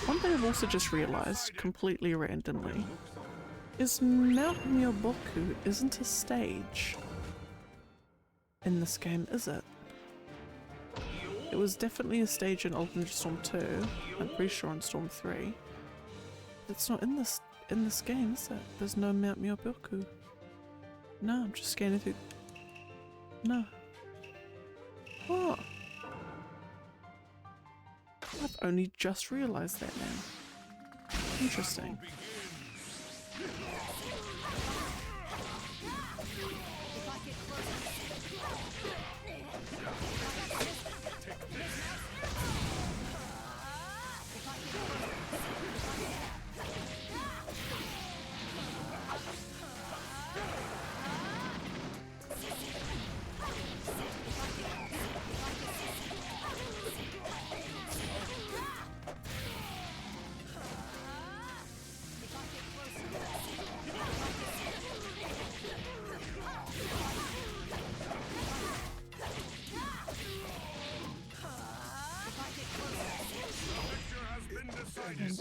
One thing I've also just realised, completely randomly, is Mount Myoboku isn't a stage in this game, is it? It was definitely a stage in Ultimate Storm 2, I'm pretty sure in Storm 3. It's not in this game, is it? There's no Mount Myoboku. No, I'm just scanning through. No. Oh. I've only just realised that now. Interesting.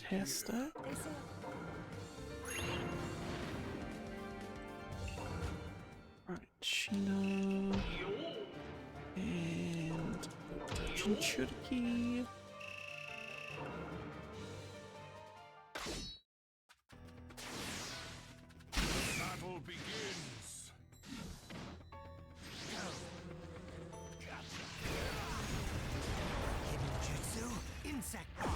Fantastic. Right, Shino and Jinchuriki. Battle begins. Hidden jutsu, insect bomb.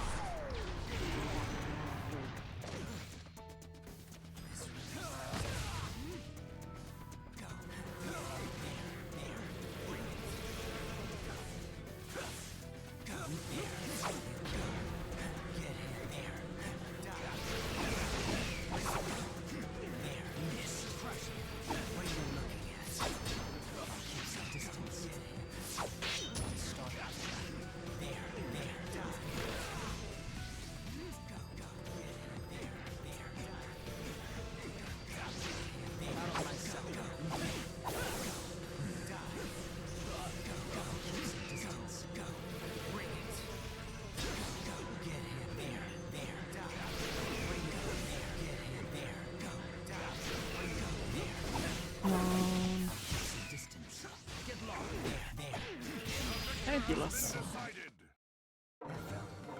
Fabulous.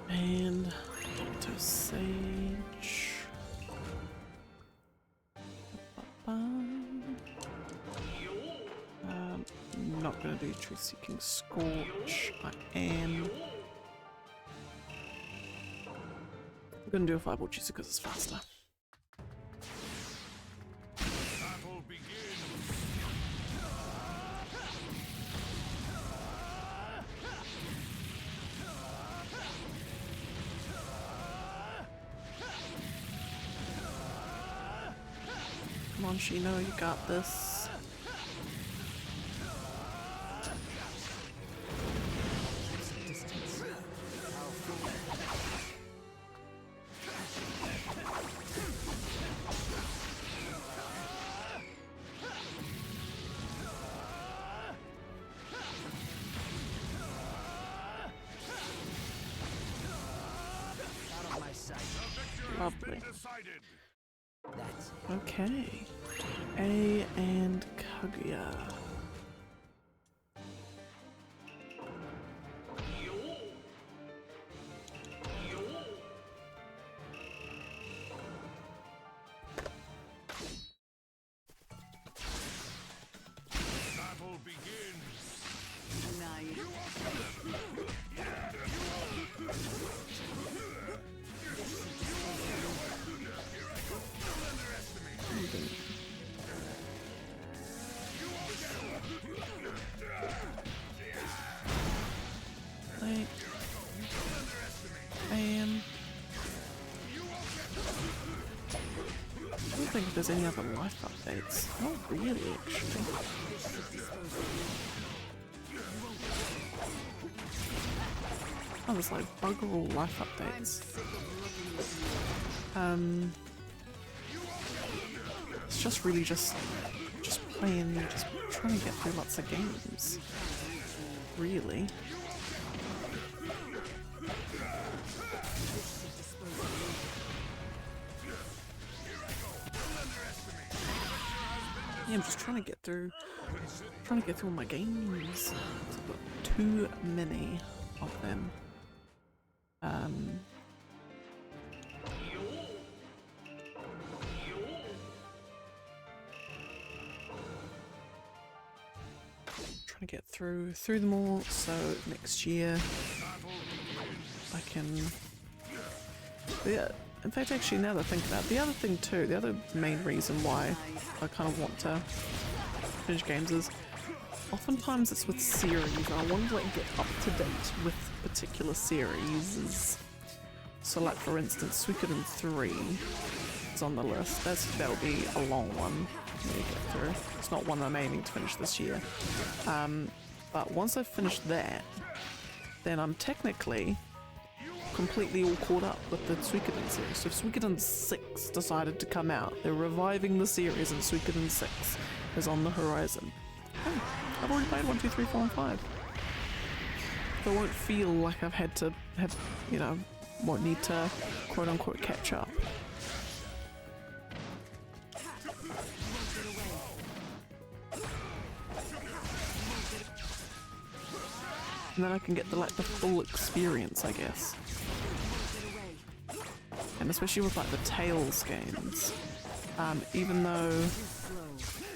And Dr. Sage. Not gonna do Truth Seeking Scorch. I am gonna do a Fireball Juicer because it's faster. Battle begins. Come on, Shino, you got this. Lovely. Okay. A and Kaguya. think if there's any other life updates. Not really, actually. Oh, there's like bugger all life updates. It's just really just playing, just trying to get through lots of games. Really. Yeah, I'm just trying to get through all my games. I've got too many of them. Trying to get through them all, so next year I can. Yeah, in fact, actually, now that I think about it, the other thing too, the other main reason why I kind of want to finish games is oftentimes it's with series, and I want to like get up to date with particular series. So, like for instance, Suikoden 3 is on the list. That'll be a long one for me to get through. It's not one I'm aiming to finish this year. But once I've finished that, then I'm technically completely all caught up with the Suikoden series. So if Suikoden 6 decided to come out, they're reviving the series and Suikoden 6 is on the horizon. Oh, I've already played 1, 2, 3, 4 and 5. So I won't feel like I've had to have, you know, won't need to quote unquote catch up. And then I can get the full experience, I guess. And especially with like the Tales games, even though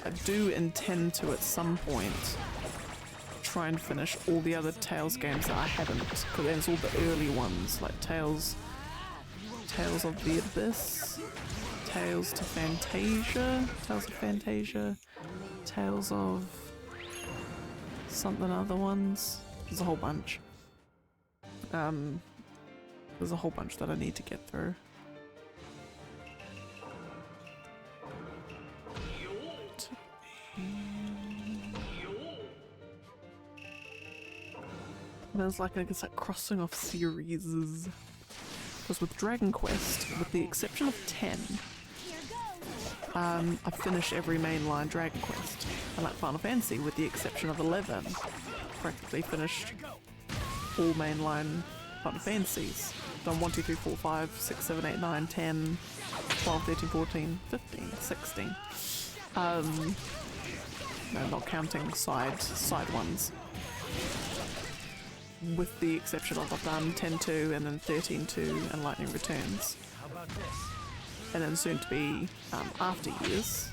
I do intend to at some point try and finish all the other Tales games that I haven't, because there's all the early ones like Tales of the Abyss, Tales of Fantasia, Tales of something other ones. There's a whole bunch. There's a whole bunch that I need to get through. There's like, I guess, like crossing off series. Because with Dragon Quest, with the exception of 10, I've finished every mainline Dragon Quest. And like Final Fantasy, with the exception of 11, practically finished all mainline Final Fantasies. Done 1, 2, 3, 4, 5, 6, 7, 8, 9, 10, 12, 13, 14, 15, 16. No, not counting side ones. With the exception of I've done 10-2 and then 13-2 and Lightning Returns. And then soon to be After Years.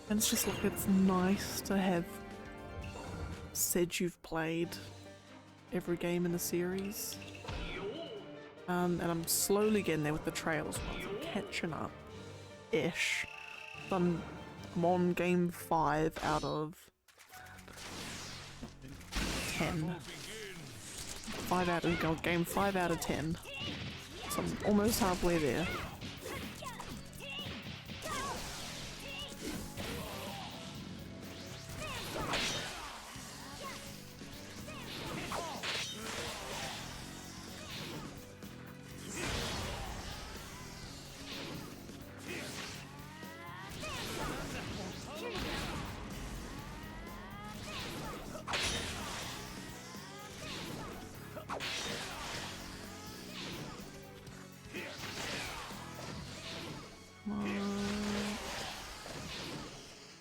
And it's just like, it's nice to have said you've played every game in the series. And I'm slowly getting there with the Trails ones. I'm catching up-ish. I'm on game 5 out of 10. Game 5 out of 10. So I'm almost halfway there.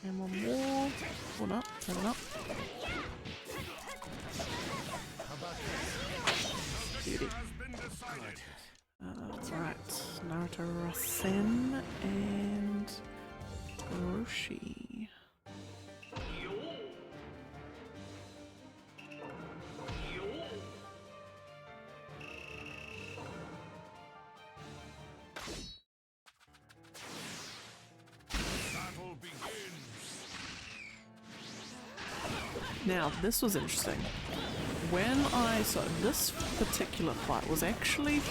And one more. One up, seven up. Beauty. Right, Naruto Rasen and Roshi. Now, this was interesting. So this particular fight was actually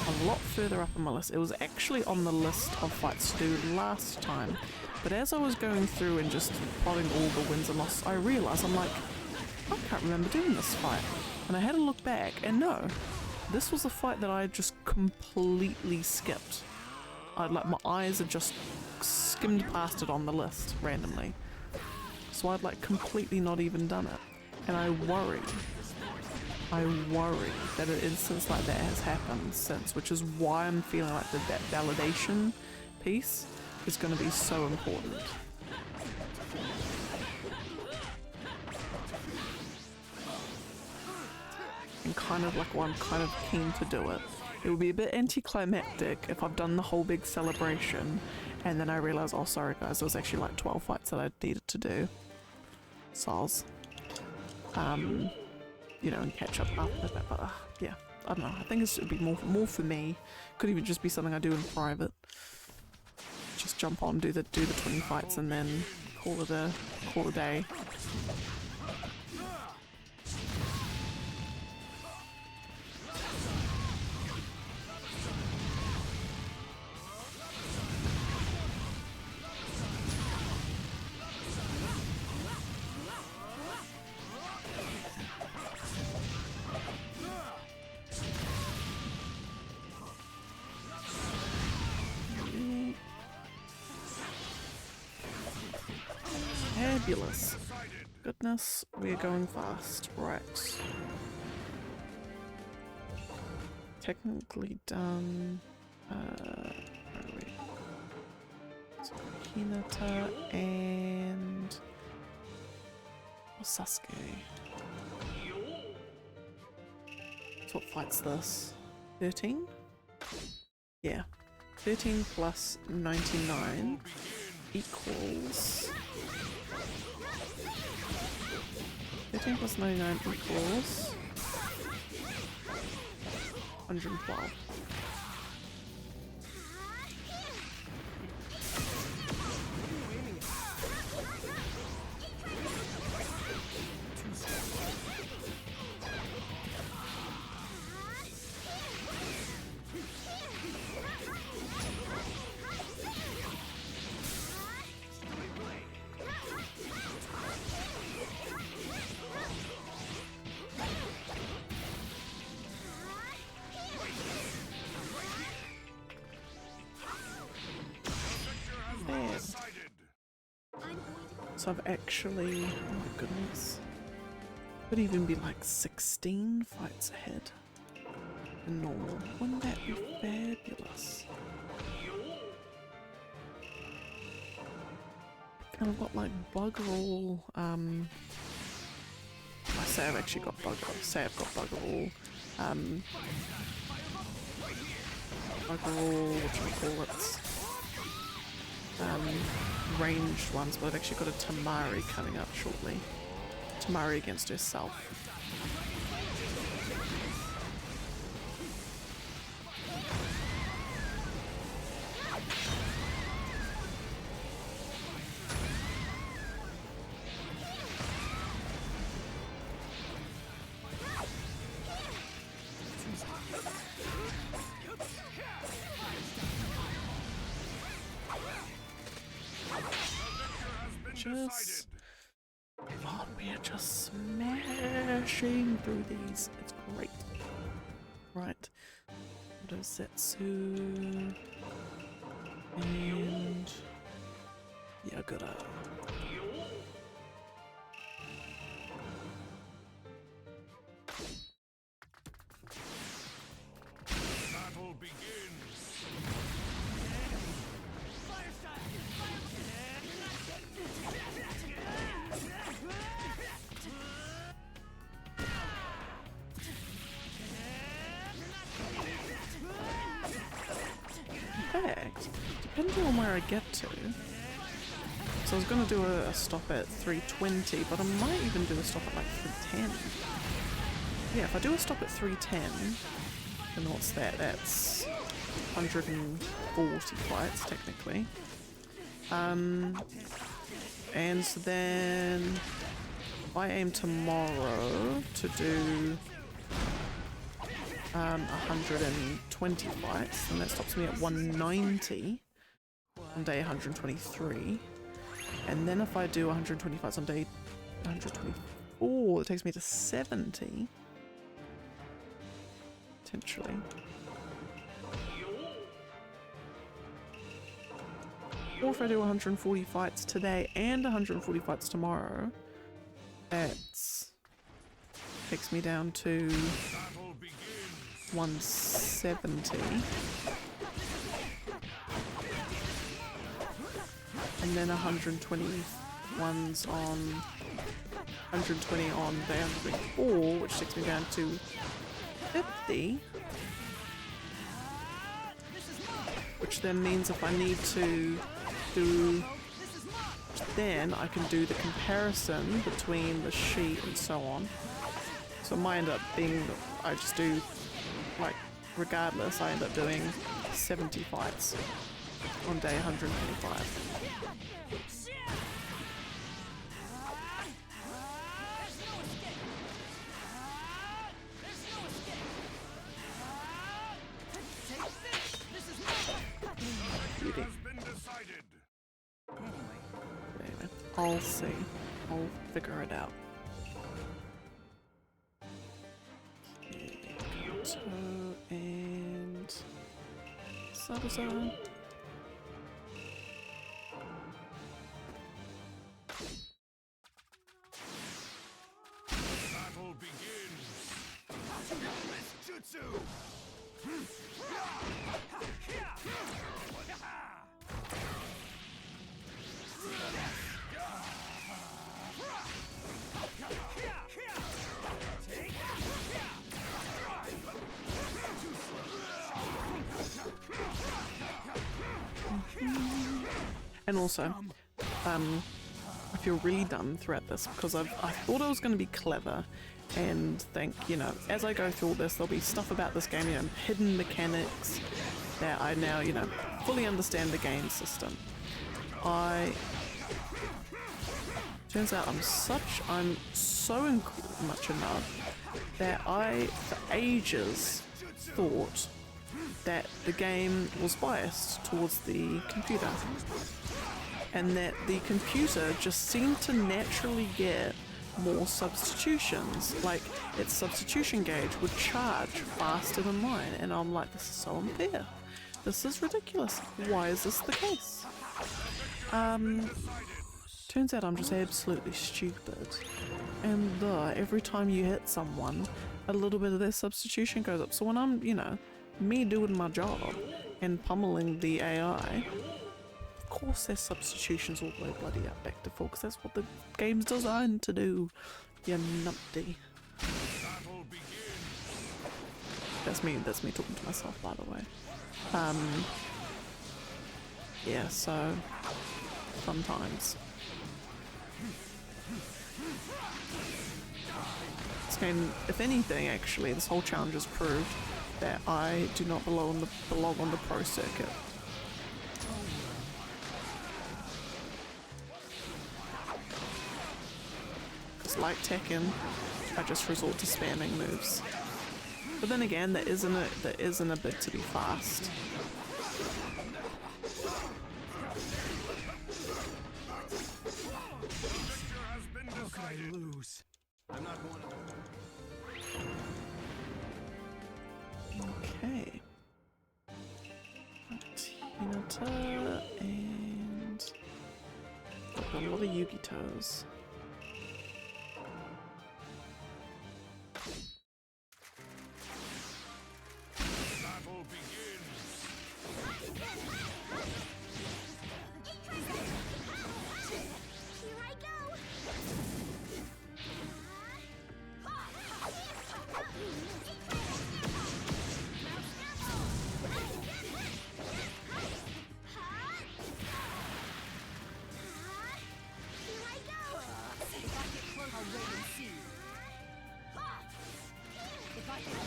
a lot further up on my list. It was actually on the list of fights to do last time. But as I was going through and just plotting all the wins and losses, I realised, I'm like, I can't remember doing this fight. And I had to look back, and no, this was a fight that I just completely skipped. My eyes had just skimmed past it on the list randomly. So I'd like completely not even done it. And I worry that an instance like that has happened since, which is why I'm feeling like that validation piece is going to be so important. And kind of like why I'm kind of keen to do it. It would be a bit anticlimactic if I've done the whole big celebration and then I realise, oh sorry guys, there was actually like 12 fights that I needed to do. Soz. You know, and catch up after that, but yeah, I don't know, I think it would be more for me. Could even just be something I do in private. Just jump on, do the 20 fights and then call it a day. Fabulous. Goodness, we are going fast. Right. Technically done. Where are we? So Hinata and Sasuke. So what fight's this? 13? Yeah. 13 plus 99 equals 13 plus 99 equals 112. So I've actually, oh my goodness, could even be like 16 fights ahead than normal. Wouldn't that be fabulous? And I've got like bugger all, I say I've actually got bugger all, whatchamacallits, ranged ones, but I've actually got a Tamari coming up shortly. Tamari against herself. Oh, we are just smashing through these. It's great. Right. Setsu. And Yagura. Battle begins. In fact, depending on where I get to, so I was going to do a stop at 320, but I might even do a stop at like 310. Yeah, if I do a stop at 310, then what's that? That's 140 fights technically. And so then I aim tomorrow to do 120 fights, and that stops me at 190 on day 123. And then if I do 120 fights on day 124, it takes me to 70. Potentially. Or if I do 140 fights today and 140 fights tomorrow, that takes me down to 170. And then 120 ones on 120 on day 124, which takes me down to 50. Which then means if I need to do, then I can do the comparison between the sheet and so on. So it might end up being, I just do, like, regardless, I end up doing 70 fights on day 125. Anyway, I'll see. I'll figure it out. So, and Sabusa. Battle begins. Jutsu. And also, I feel really dumb throughout this because I thought I was going to be clever and think, you know, as I go through all this, there'll be stuff about this game, you know, hidden mechanics that I now, you know, fully understand the game system. Turns out I'm so much in love that I, for ages, thought that the game was biased towards the computer. And that the computer just seemed to naturally get more substitutions. Like, its substitution gauge would charge faster than mine. And I'm like, this is so unfair. This is ridiculous. Why is this the case? Turns out I'm just absolutely stupid. And every time you hit someone, a little bit of their substitution goes up. So when I'm, you know, me doing my job and pummeling the AI, of course their substitutions all the way bloody up back to full, because that's what the game's designed to do, you numpty. That's me talking to myself, by the way. Yeah, so fun times. This game, if anything, actually, this whole challenge has proved that I do not belong on the pro circuit. Because like Tekken, I just resort to spamming moves. But then again, there isn't a bit to be fast. How could I lose? I'm not one of them. Okay. Hinata and got a lot of Yugitos. Battle begins. Here I go! I'll wait and see. If I can...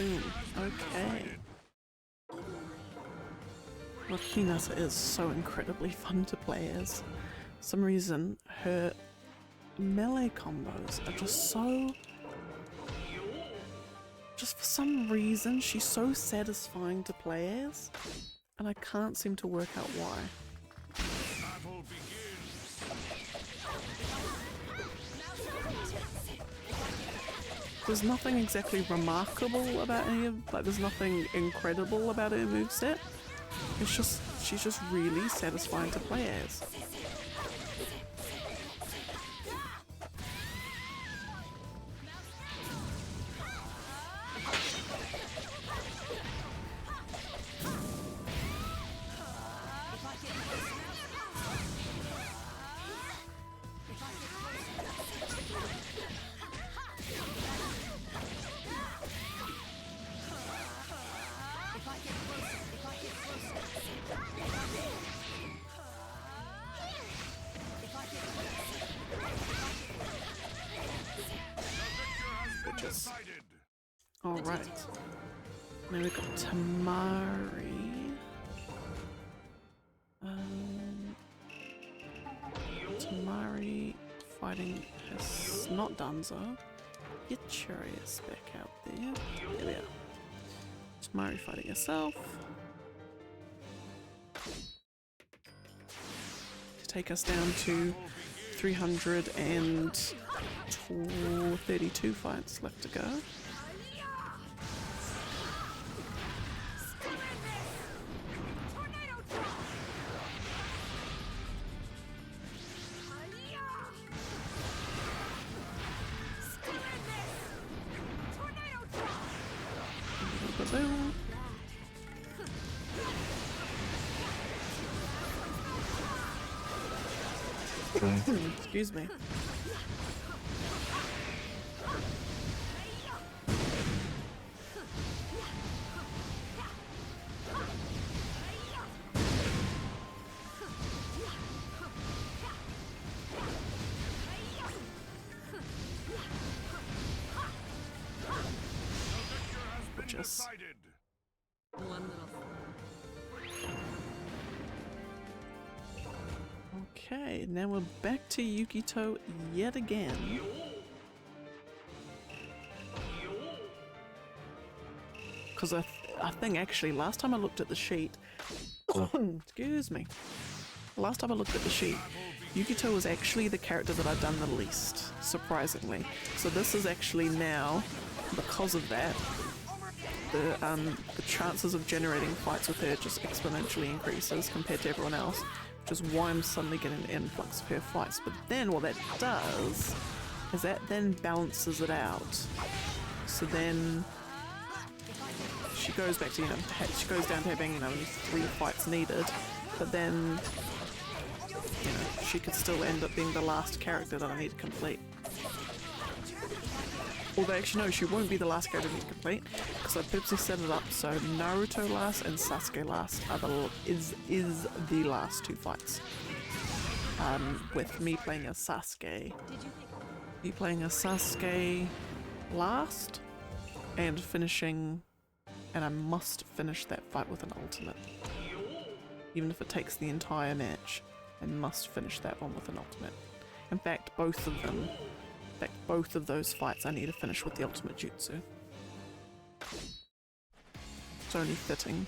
Boom. Okay. Well, Hinata is so incredibly fun to play as. For some reason, her melee combos are just so... Just for some reason, she's so satisfying to play as, and I can't seem to work out why. Battle begins. There's nothing exactly remarkable about any of, like, there's nothing incredible about her moveset. It's just, she's just really satisfying to play as. Alright. Now we've got Tamari. Tamari fighting his not Danzo. Get your ass back out there. There we are. Tamari fighting herself. To take us down to 332 fights left to go. Excuse me. Just okay, now we're back to Yukito yet again. Because I think actually last time I looked at the sheet, excuse me, last time I looked at the sheet, Yukito was actually the character that I'd done the least, surprisingly. So this is actually now, because of that, the chances of generating fights with her just exponentially increases compared to everyone else, which is why I'm suddenly getting an influx of her fights. But then what that does is that then balances it out. So then she goes back to, you know, she goes down to having, you know, 3 fights needed, but then, you know, she could still end up being the last character that I need to complete. Although actually no, she won't be the last character I need to complete, because I purposely set it up so Naruto last and Sasuke last are is the last 2 fights. With me playing as Sasuke. Me playing as Sasuke last and finishing, and I must finish that fight with an ultimate. Even if it takes the entire match, I must finish that one with an ultimate. In fact, both of them. In fact, both of those fights I need to finish with the ultimate jutsu. It's only fitting.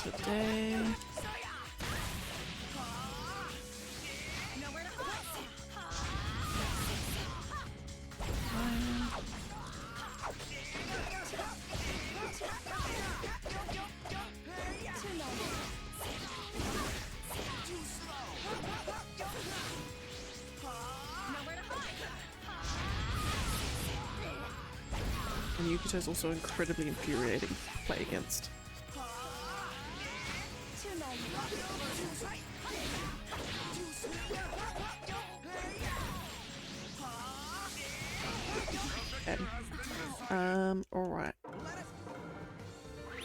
Today. And Yukito's also incredibly infuriating to play against. Okay. Alright.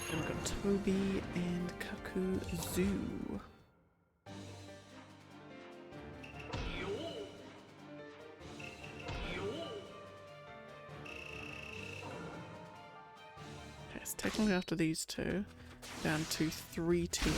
Then we've got Toby and Kakuzu. Okay, so technically after these two, down to 3, 2, 8.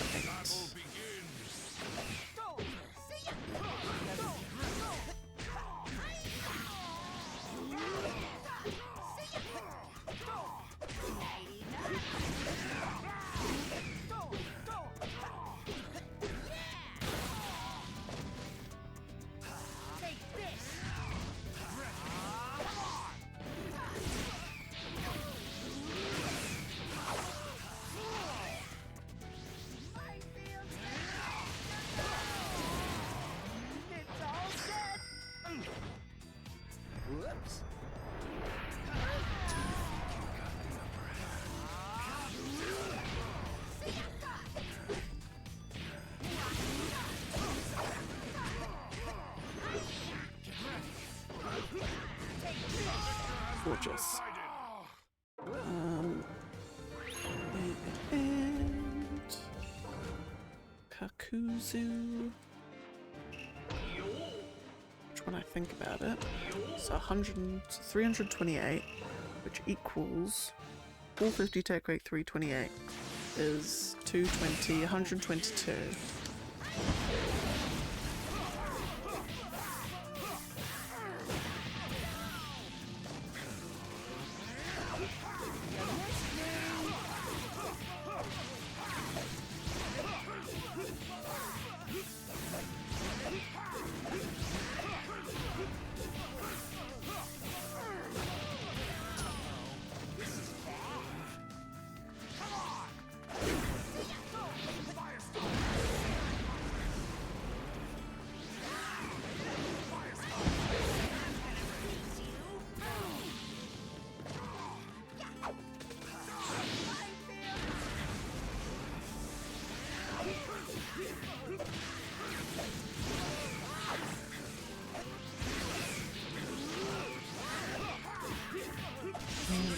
Whoops. Gorgeous. And Kakuzu. When I think about it, so 328, which equals 450 take rate 328 is 220, 122.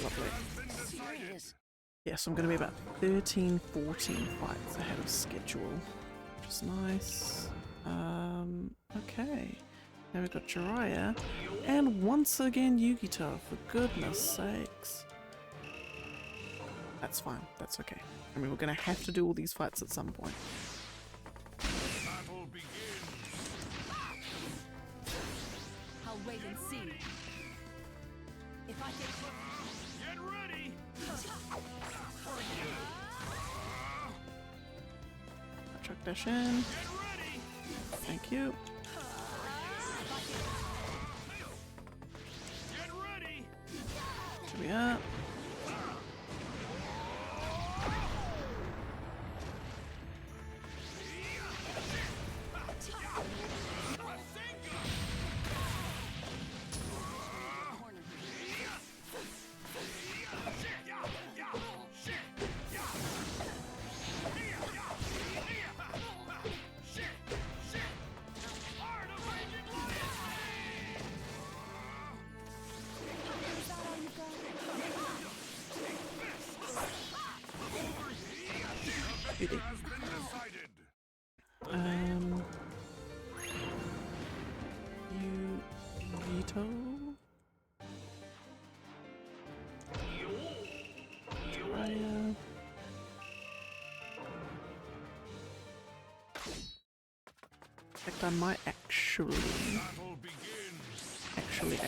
Lovely. Yeah, so I'm going to be about 13, 14 fights ahead of schedule, which is nice. Okay. Now we've got Jiraiya, and once again Yukito, for goodness sakes. That's fine, that's okay. I mean, we're going to have to do all these fights at some point. Battle begins. I'll wait and see. If I get Get ready. Chuck dash in. Get ready. Thank you. Get ready. Here we are. Beauty. Has been decided. Vito? Jiraiya. In fact, I might actually. Battle begins. Actually.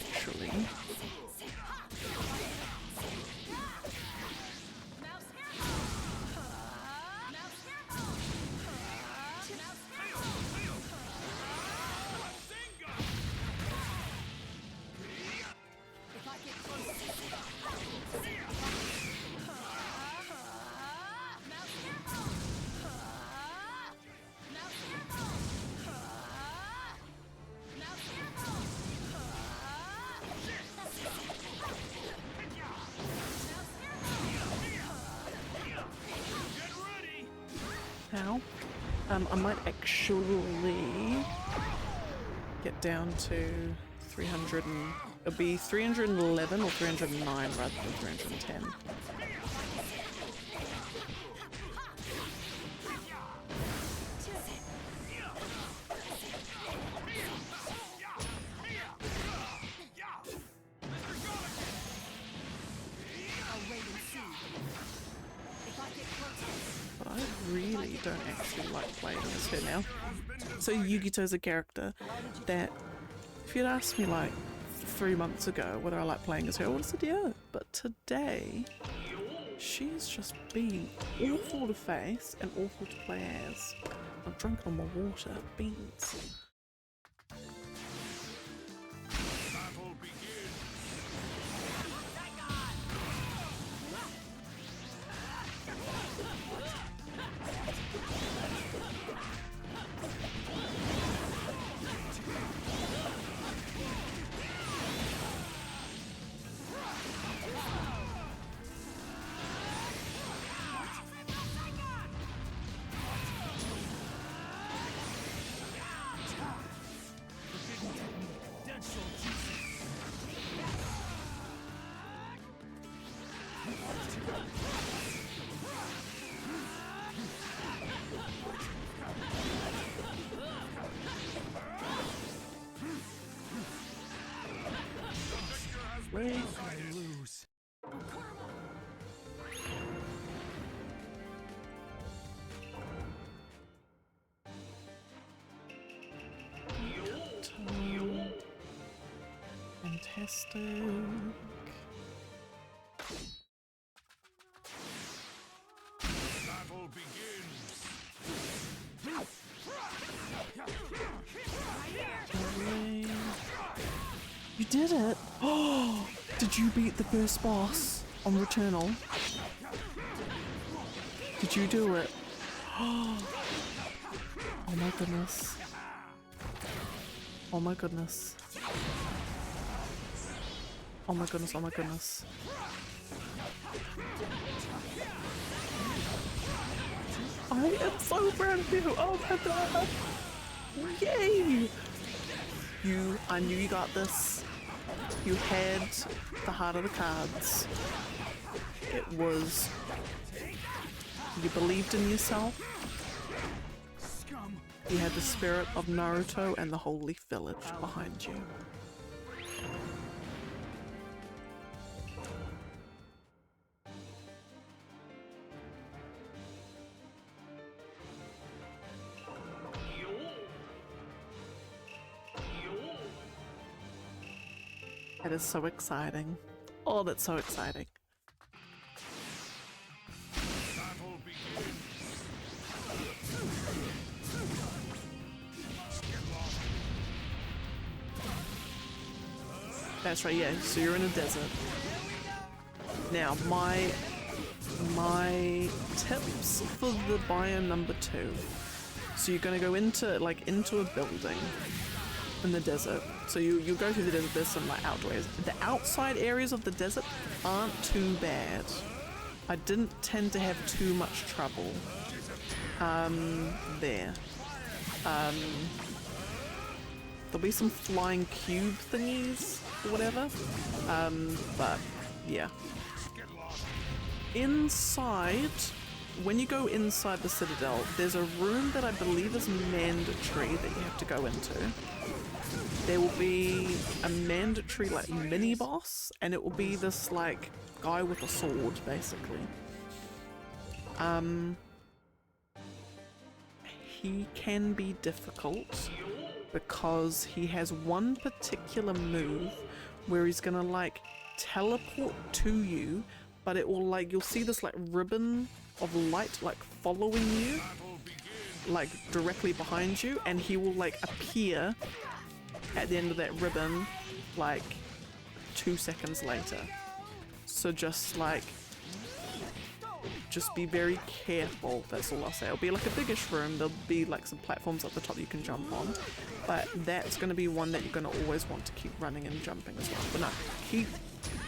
I might actually get down to 300 and it'll be 311 or 309 rather than 310. But I really don't actually like playing as her now. So Yugito's a character that, if you'd asked me like 3 months ago whether I like playing as her, I would have said yeah. But today, she's just been awful to face and awful to play as. I've drunk all my water. Beans. Lose. Fantastic. Battle begins. Lovely. You did it! Oh! Did you beat the first boss on Returnal? Did you do it? Oh my goodness. Oh my goodness. Oh my goodness, oh my goodness. I am so proud of you! Oh my god! Yay! I knew you got this. You had the heart of the cards. It was... You believed in yourself. You had the spirit of Naruto and the whole Leaf Village behind you. That is so exciting. Oh, that's so exciting. Battle begins. That's right, yeah, so you're in a desert. Now, my tips for the biome number 2. So you're gonna go into a building in the desert. So you go through the desert, there's some like outdoor areas. The outside areas of the desert aren't too bad. I didn't tend to have too much trouble there. There'll be some flying cube thingies or whatever, but yeah. Inside, when you go inside the Citadel, there's a room that I believe is mandatory that you have to go into. There will be a mandatory like mini boss, and it will be this like guy with a sword basically. He can be difficult because he has one particular move where he's gonna like teleport to you, but it will like, you'll see this like ribbon of light like following you, like directly behind you, and he will like appear at the end of that ribbon like 2 seconds later. So just be very careful, that's all I'll say. It'll be like a biggish room, there'll be like some platforms at the top you can jump on, but that's going to be one that you're going to always want to keep running and jumping as well. But no, keep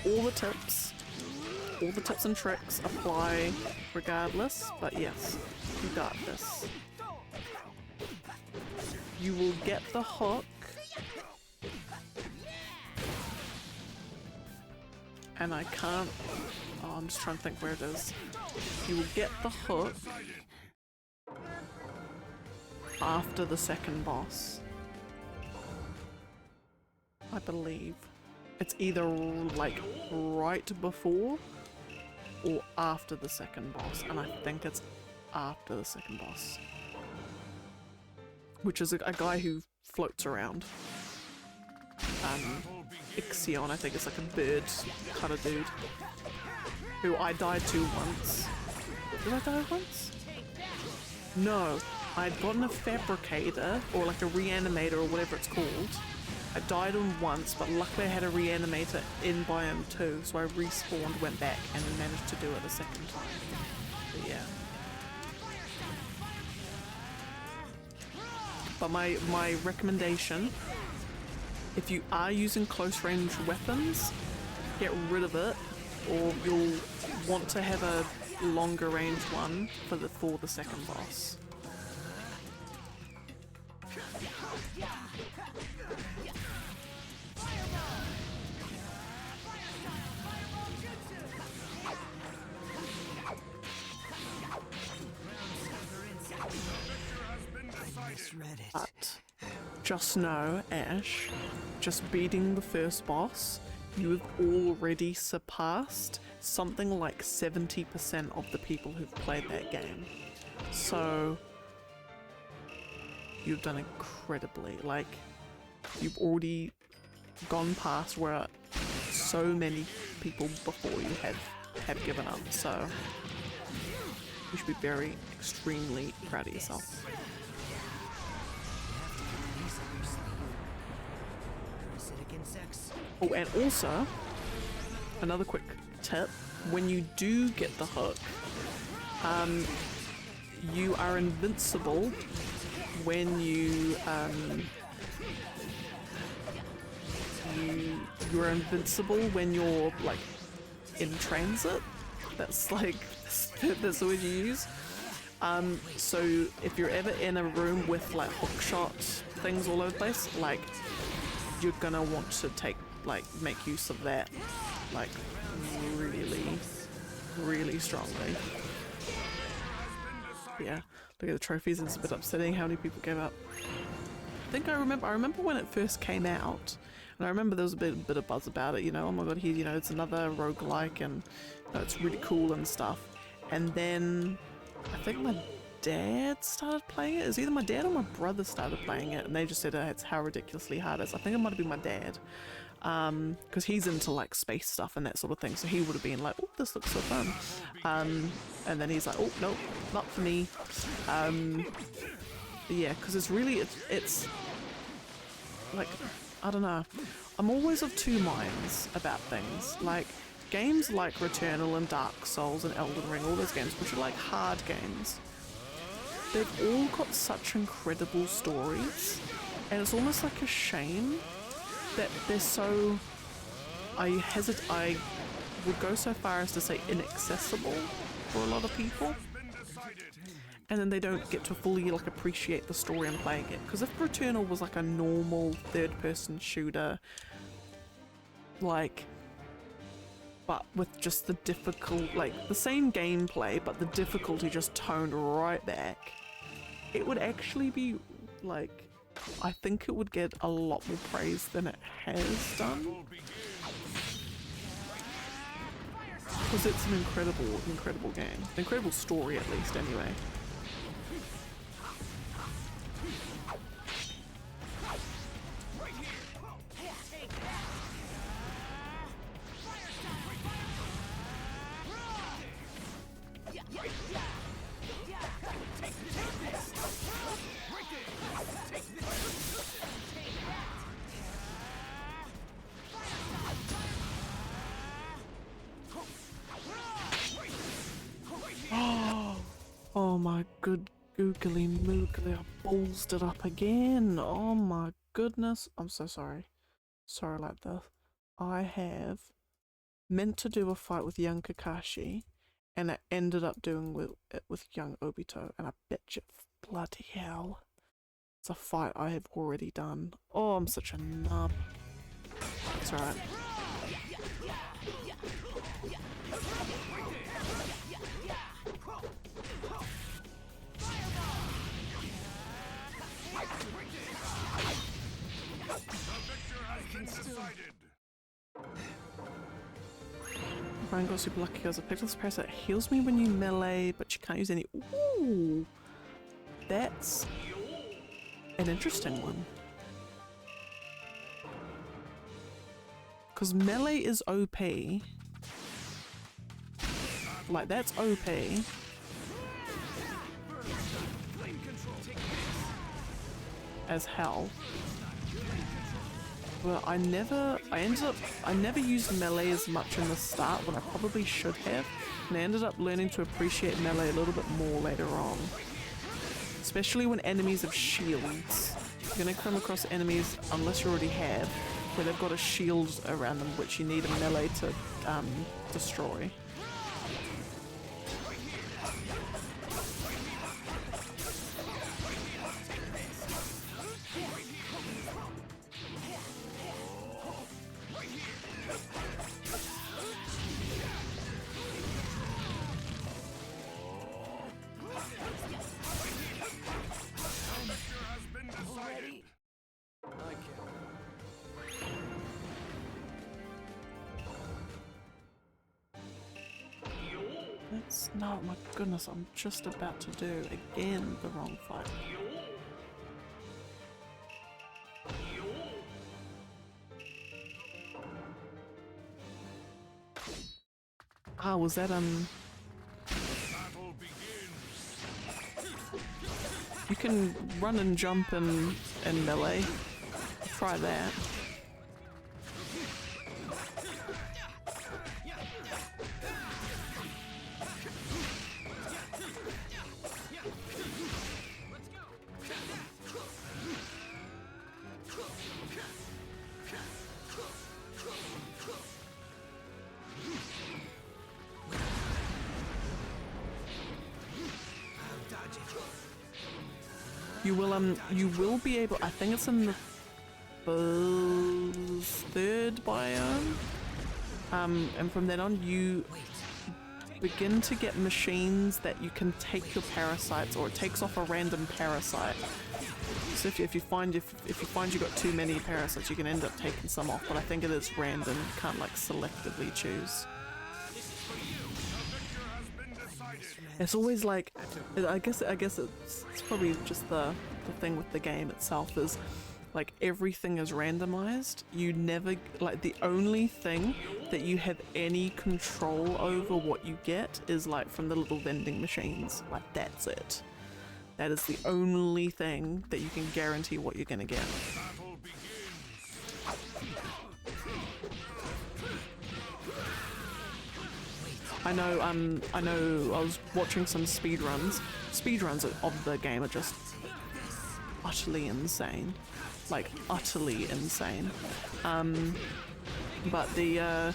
all the tips and tricks apply regardless, but yes, you got this. you will get the hook. And I can't... Oh, I'm just trying to think where it is. You will get the hook after the second boss. I believe. It's either like right before or after the second boss. And I think it's after the second boss. Which is a guy who floats around. Ixion, I think it's like a bird kind of dude. Who I died to once. Did I die once? No. I'd gotten a fabricator, or like a reanimator, or whatever it's called. I died on once, but luckily I had a reanimator in biome 2, so I respawned, went back, and then managed to do it a second time. But yeah. But my recommendation, if you are using close range weapons, get rid of it, or you'll want to have a longer range one for the second boss. But just know, Ash, just beating the first boss, you have already surpassed something like 70% of the people who've played that game. So you've done incredibly. Like, you've already gone past where so many people before you have given up. So you should be very extremely proud of yourself. Oh, and also, another quick tip, when you do get the hook, you are invincible when you're invincible when you're like in transit. That's like that's the word you use. So if you're ever in a room with like hook shot things all over the place, like you're gonna want to make use of that like really strongly. Yeah, look at the trophies. It's a bit upsetting how many people gave up. I remember when it first came out, and I remember there was a bit of buzz about it, you know, oh my god, it's another roguelike, and it's really cool and stuff. And then I think my dad started playing it. It was either my dad or my brother started playing it, and they just said it's how ridiculously hard it is. I think it might have been my dad, because he's into like space stuff and that sort of thing, so he would have been like, oh, this looks so fun, and then he's like, oh no, not for me. Yeah, because it's like, I don't know, I'm always of two minds about things. Like games like Returnal and Dark Souls and Elden Ring, all those games which are like hard games, they've all got such incredible stories, and it's almost like a shame that they're so, I would go so far as to say inaccessible for a lot of people, and then they don't get to fully like appreciate the story and playing it. Because if Returnal was like a normal third-person shooter, like, but with just the difficult, like the same gameplay, but the difficulty just toned right back, it would actually be like, I think it would get a lot more praise than it has done. Because it's an incredible game. An incredible story, at least, anyway. Oh my good googly moogly, I ballsed it up again. Oh my goodness. I'm so sorry. Sorry like this. I have meant to do a fight with young Kakashi, and I ended up doing it with young Obito, and I bet you bloody hell It's a fight I have already done. Oh, I'm such a nub. It's alright. Ryan got super lucky because a Pickless Parasite heals me when you melee, but you can't use any. Ooh! That's an interesting one. Because melee is OP. Like, that's OP. As hell. But I never used melee as much in the start when I probably should have. And I ended up learning to appreciate melee a little bit more later on. Especially when enemies have shields. You're gonna come across enemies, unless you already have, where they've got a shield around them which you need a melee to destroy. That's not, my goodness, I'm just about to do again the wrong fight. Ah, was that you can run and jump in melee. Try that. You will be able, I think it's in the third biome, and from then on you begin to get machines that you can take your parasites, or it takes off a random parasite. So if you find you got too many parasites, you can end up taking some off, but I think it is random. You can't like selectively choose. It's always like, I guess it's probably just the thing with the game itself is like everything is randomized. You never, like, the only thing that you have any control over what you get is like from the little vending machines. Like, that's it. That is the only thing that you can guarantee what you're gonna get. I know I was watching some speedruns. Speedruns of the game are just utterly insane. Like, utterly insane. But the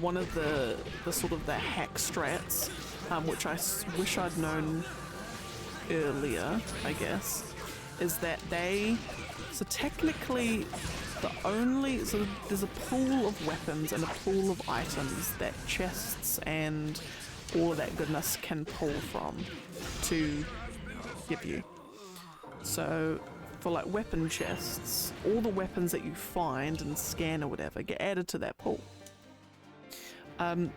one of the sort of the hack strats, which I wish I'd known earlier, I guess, is that so technically so there's a pool of weapons and a pool of items that chests and all of that goodness can pull from to give you. So for like weapon chests, all the weapons that you find and scan or whatever get added to that pool.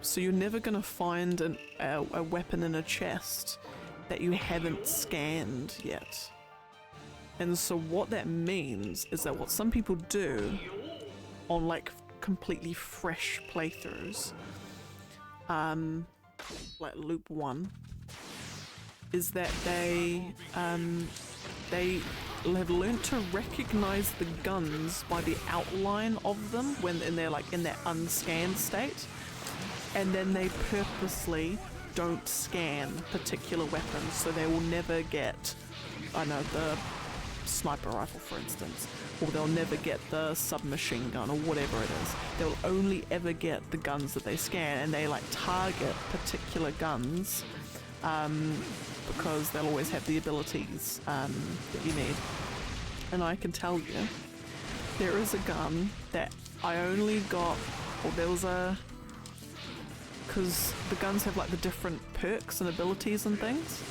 So you're never gonna find a weapon in a chest that you haven't scanned yet. And so what that means is that what some people do on like completely fresh playthroughs, like loop 1, is that they have learned to recognize the guns by the outline of them when they're like in their unscanned state, and then they purposely don't scan particular weapons, so they will never get, I know, the sniper rifle for instance, or they'll never get the submachine gun or whatever it is. They'll only ever get the guns that they scan, and they like target particular guns because they'll always have the abilities that you need. and I can tell you, there is a gun that I only got, or there was a, because the guns have like the different perks and abilities and things.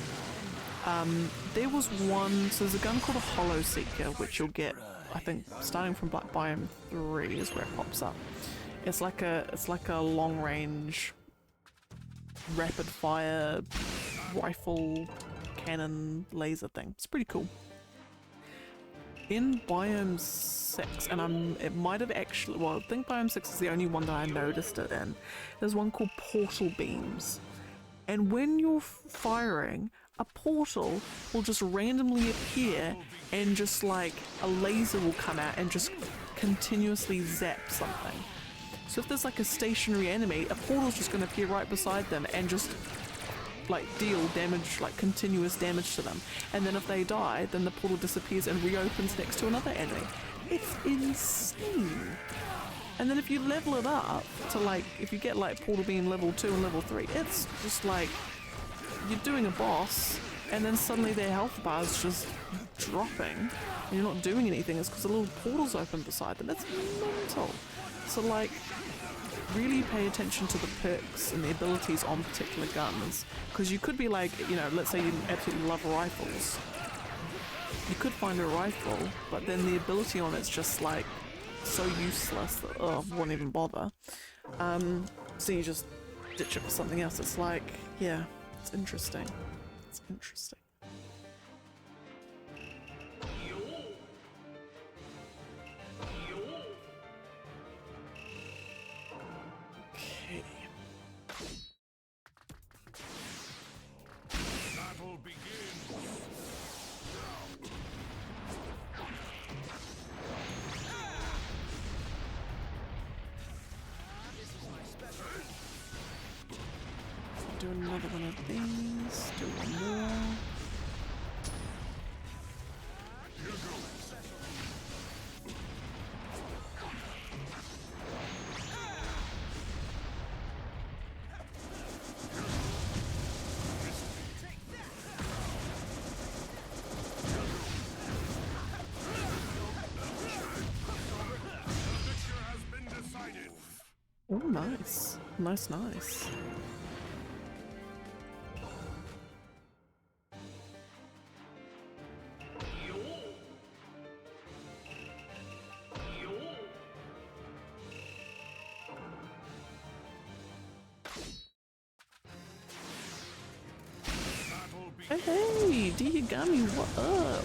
There was one, so there's a gun called a Hollow Seeker, which you'll get, I think, starting from Black Biome 3 is where it pops up. It's like a long range, rapid fire rifle cannon laser thing. It's pretty cool. In Biome 6, and it might have actually, well, I think Biome 6 is the only one that I noticed it in. There's one called Portal Beams. And when you're firing, a portal will just randomly appear and just like a laser will come out and just continuously zap something. So if there's like a stationary enemy, a portal's just going to appear right beside them and just like deal damage, like continuous damage to them. And then if they die, then the portal disappears and reopens next to another enemy. It's insane. And then if you level it up to like, if you get like Portal Beam level 2 and level 3, it's just like you're doing a boss and then suddenly their health bar is just dropping and you're not doing anything. It's because the little portal's open beside them. It's mental. So like, really pay attention to the perks and the abilities on particular guns, because you could be like, you know, let's say you absolutely love rifles. You could find a rifle, but then the ability on it's just like so useless that I won't even bother. So you just ditch it for something else. It's like, yeah, it's interesting. It's interesting. Okay. Battle begins. Do another one of these. Do one more. Oh, nice. Nice, nice. Hey, Diagami, what up?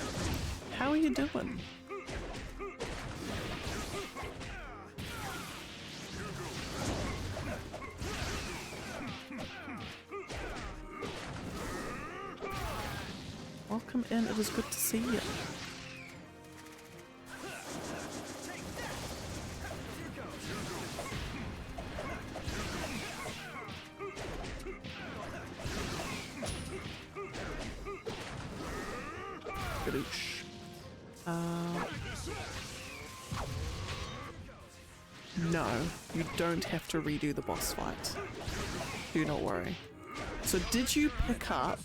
How are you doing? Welcome in, it is good to see you. Gadoosh. No, you don't have to redo the boss fight. Do not worry. So did you pick up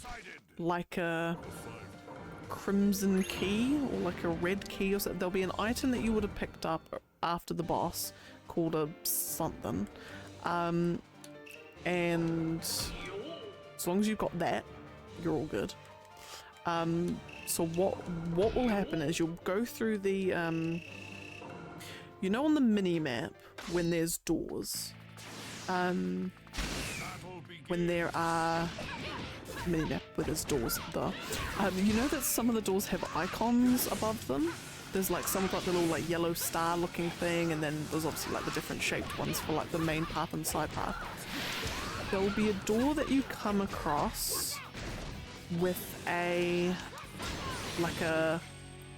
like a crimson key or like a red key or something? There'll be an item that you would have picked up after the boss called a something. And as long as you've got that, you're all good. So what will happen is you'll go through the you know, on the mini map when there's doors, when there are mini map where there's doors though, you know that some of the doors have icons above them. There's like some with like the little like yellow star looking thing, and then there's obviously like the different shaped ones for like the main path and side path. There'll be a door that you come across with a like a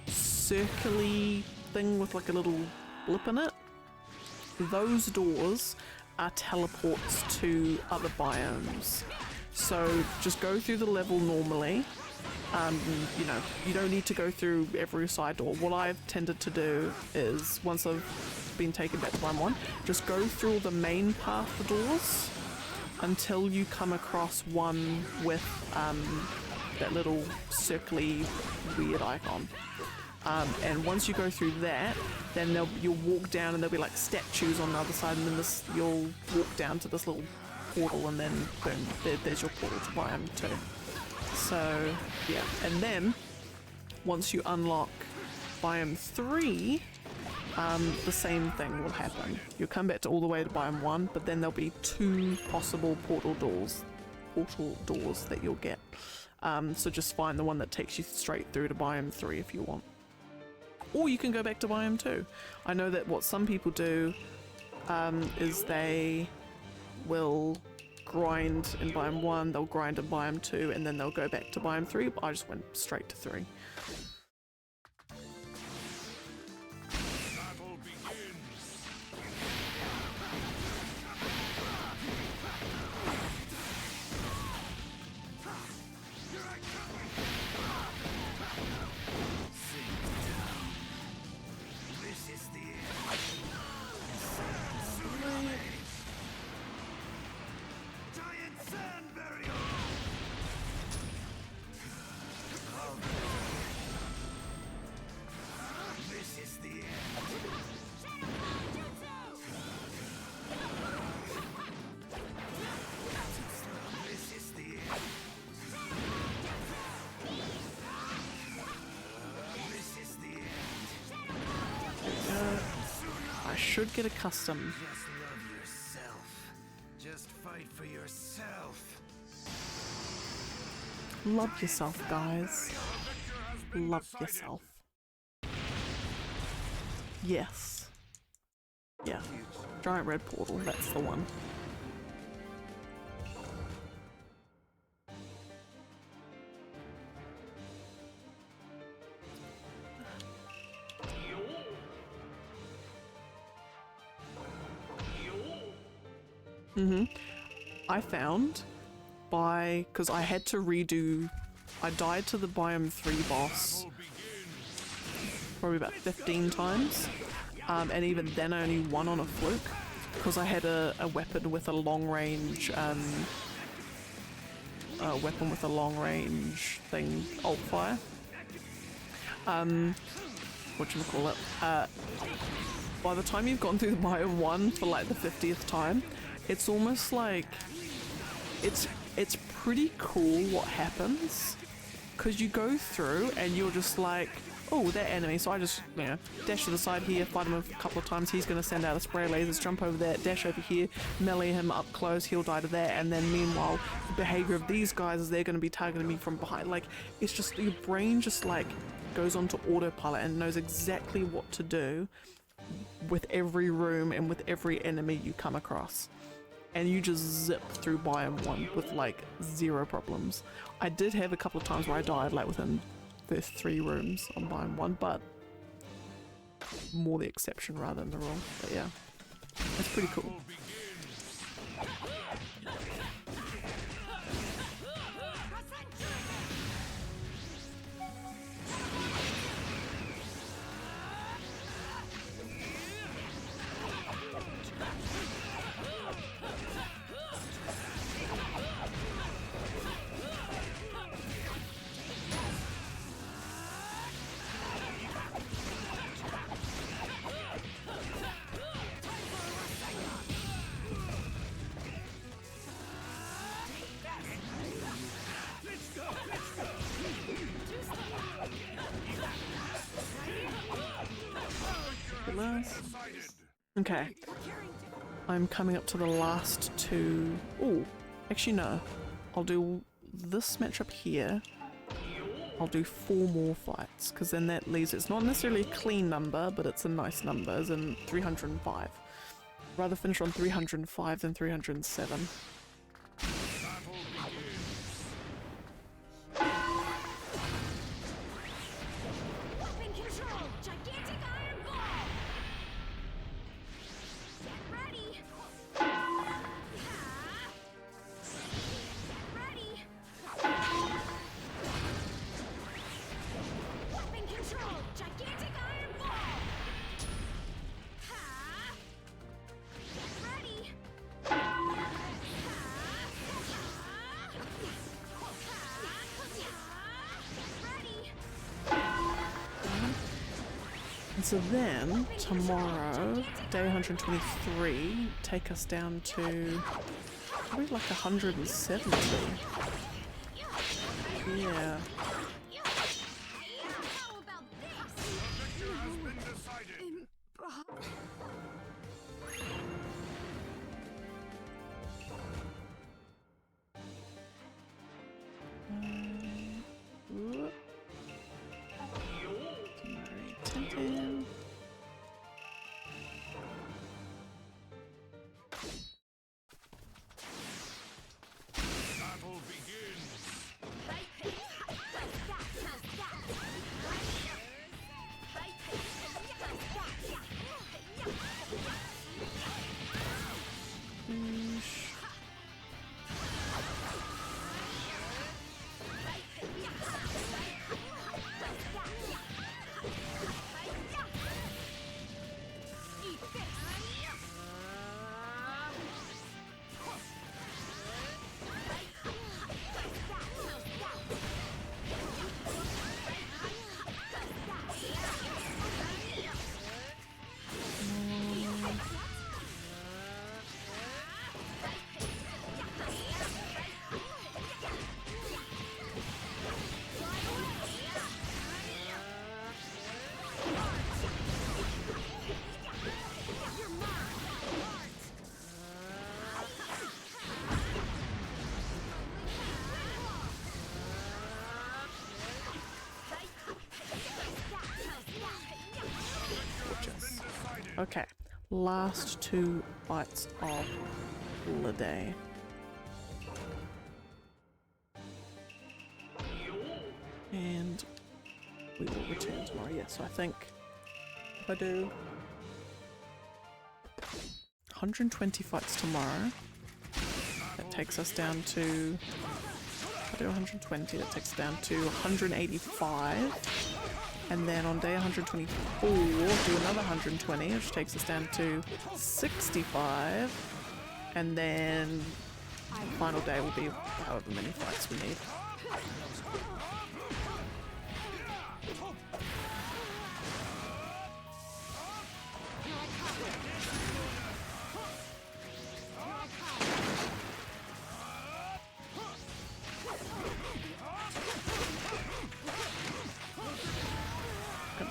circular thing with like a little blip in it. Those doors are teleports to other biomes. So just go through the level normally. You know, you don't need to go through every side door. What I've tended to do is, once I've been taken back to Biome 1, just go through the main path of doors until you come across one with that little circly weird icon. And once you go through that, then you'll walk down and there'll be like statues on the other side, and then you'll walk down to this little portal, and then boom, there's your portal to biome 2. So yeah, and then once you unlock biome 3, the same thing will happen. You'll come back to all the way to biome 1, but then there'll be 2 possible portal doors that you'll get. So just find the one that takes you straight through to biome 3 if you want. Or you can go back to biome 2. I know that what some people do is they will grind in biome 1, they'll grind in biome 2, and then they'll go back to biome 3, but I just went straight to 3. Battle begins. Here I come. Sink down. This is the end. Giant sand burial. This is the end. This is the end. This is the end. I should get a custom. Just love yourself. Just fight for yourself. Love yourself, guys. Love yourself. Yes. Yeah. Giant red portal, that's the one. I found because I had to redo, I died to the biome 3 boss probably about 15 times, and even then I only won on a fluke because I had a weapon with a long range thing, alt fire. Whatchamacallit, by the time you've gone through the biome 1 for like the 50th time, it's almost like it's pretty cool what happens, because you go through and you're just like, oh, that enemy, so I just, you know, dash to the side here, fight him a couple of times, he's going to send out a spray of lasers, jump over there, dash over here, melee him up close, he'll die to that, and then meanwhile the behavior of these guys is they're going to be targeting me from behind. Like, it's just, your brain just like goes onto autopilot and knows exactly what to do with every room and with every enemy you come across. And you just zip through biome 1 with like 0 problems. I did have a couple of times where I died like within the 3 rooms on biome 1, but more the exception rather than the rule. But yeah, it's pretty cool. Okay, I'm coming up to the last 2. Oh, actually no, I'll do this matchup here. I'll do 4 more fights, because then that leaves, it's not necessarily a clean number, but it's a nice number, as in 305. Rather finish on 305 than 307. So then, tomorrow, day 123, take us down to probably like 170. Yeah. How about this? Victor has been decided. Whoop. Mary Tintin. Battle begins. Whoosh. Okay, last 2 bites of the day. And we will return tomorrow. Yeah, so I think if I do 120 fights tomorrow, that takes us down to, if I do 120, that takes us down to 185. And then on day 124, do another 120, which takes us down to 65. And then the final day will be however many fights we need.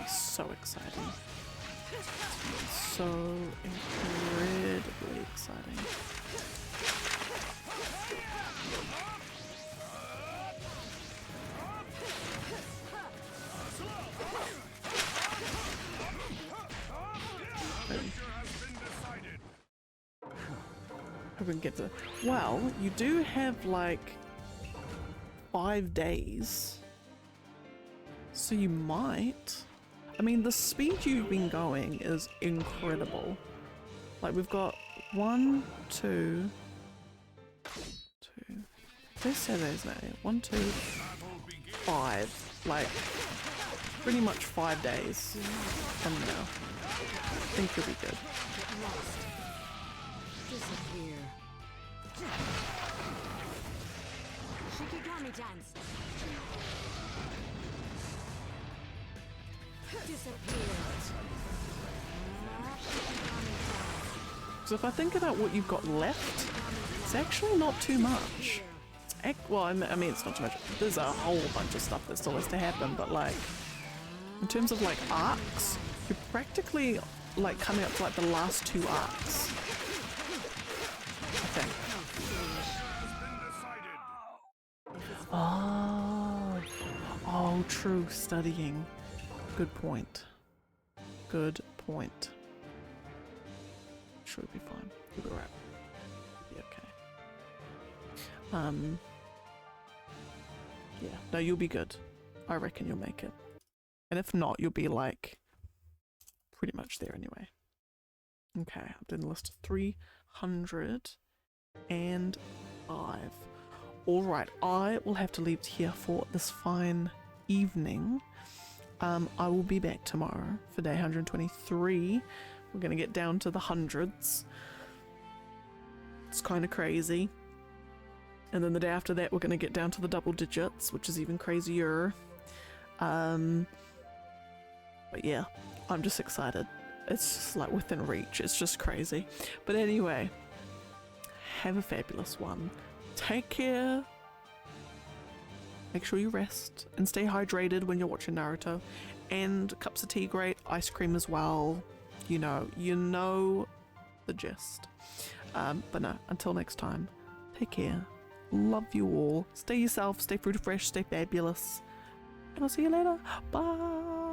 So exciting. So incredibly exciting. Hope we can get to. Well, you do have like 5 days, so you might. I mean, the speed you've been going is incredible. Like, we've got 1, 2, 2. Let's say there's no 1, 2, 5. Like, pretty much 5 days from now. I think you'll be good. Disappear. Shikigami dance. Disappear. So if I think about what you've got left, it's actually not too much. Well, I mean, it's not too much. There's a whole bunch of stuff that still has to happen, but like, in terms of like arcs, you're practically like coming up to like the last 2 arcs. I think. Oh. Oh, true. Studying. Good point. Good point. Sure, we'll be fine. We'll be right. We'll be okay. Yeah. No, you'll be good. I reckon you'll make it. And if not, you'll be like pretty much there anyway. Okay, I've done a list of 305. Alright, I will have to leave here for this fine evening. I will be back tomorrow for day 123. We're gonna get down to the hundreds. It's kind of crazy. And then the day after that, we're gonna get down to the double digits, which is even crazier. But yeah, I'm just excited. It's just like within reach. It's just crazy. But anyway, have a fabulous one. Take care. Make sure you rest and stay hydrated when you're watching Naruto. And cups of tea great, ice cream as well. You know the gist. But no, until next time, take care. Love you all. Stay yourself, stay fruity fresh, stay fabulous. And I'll see you later. Bye.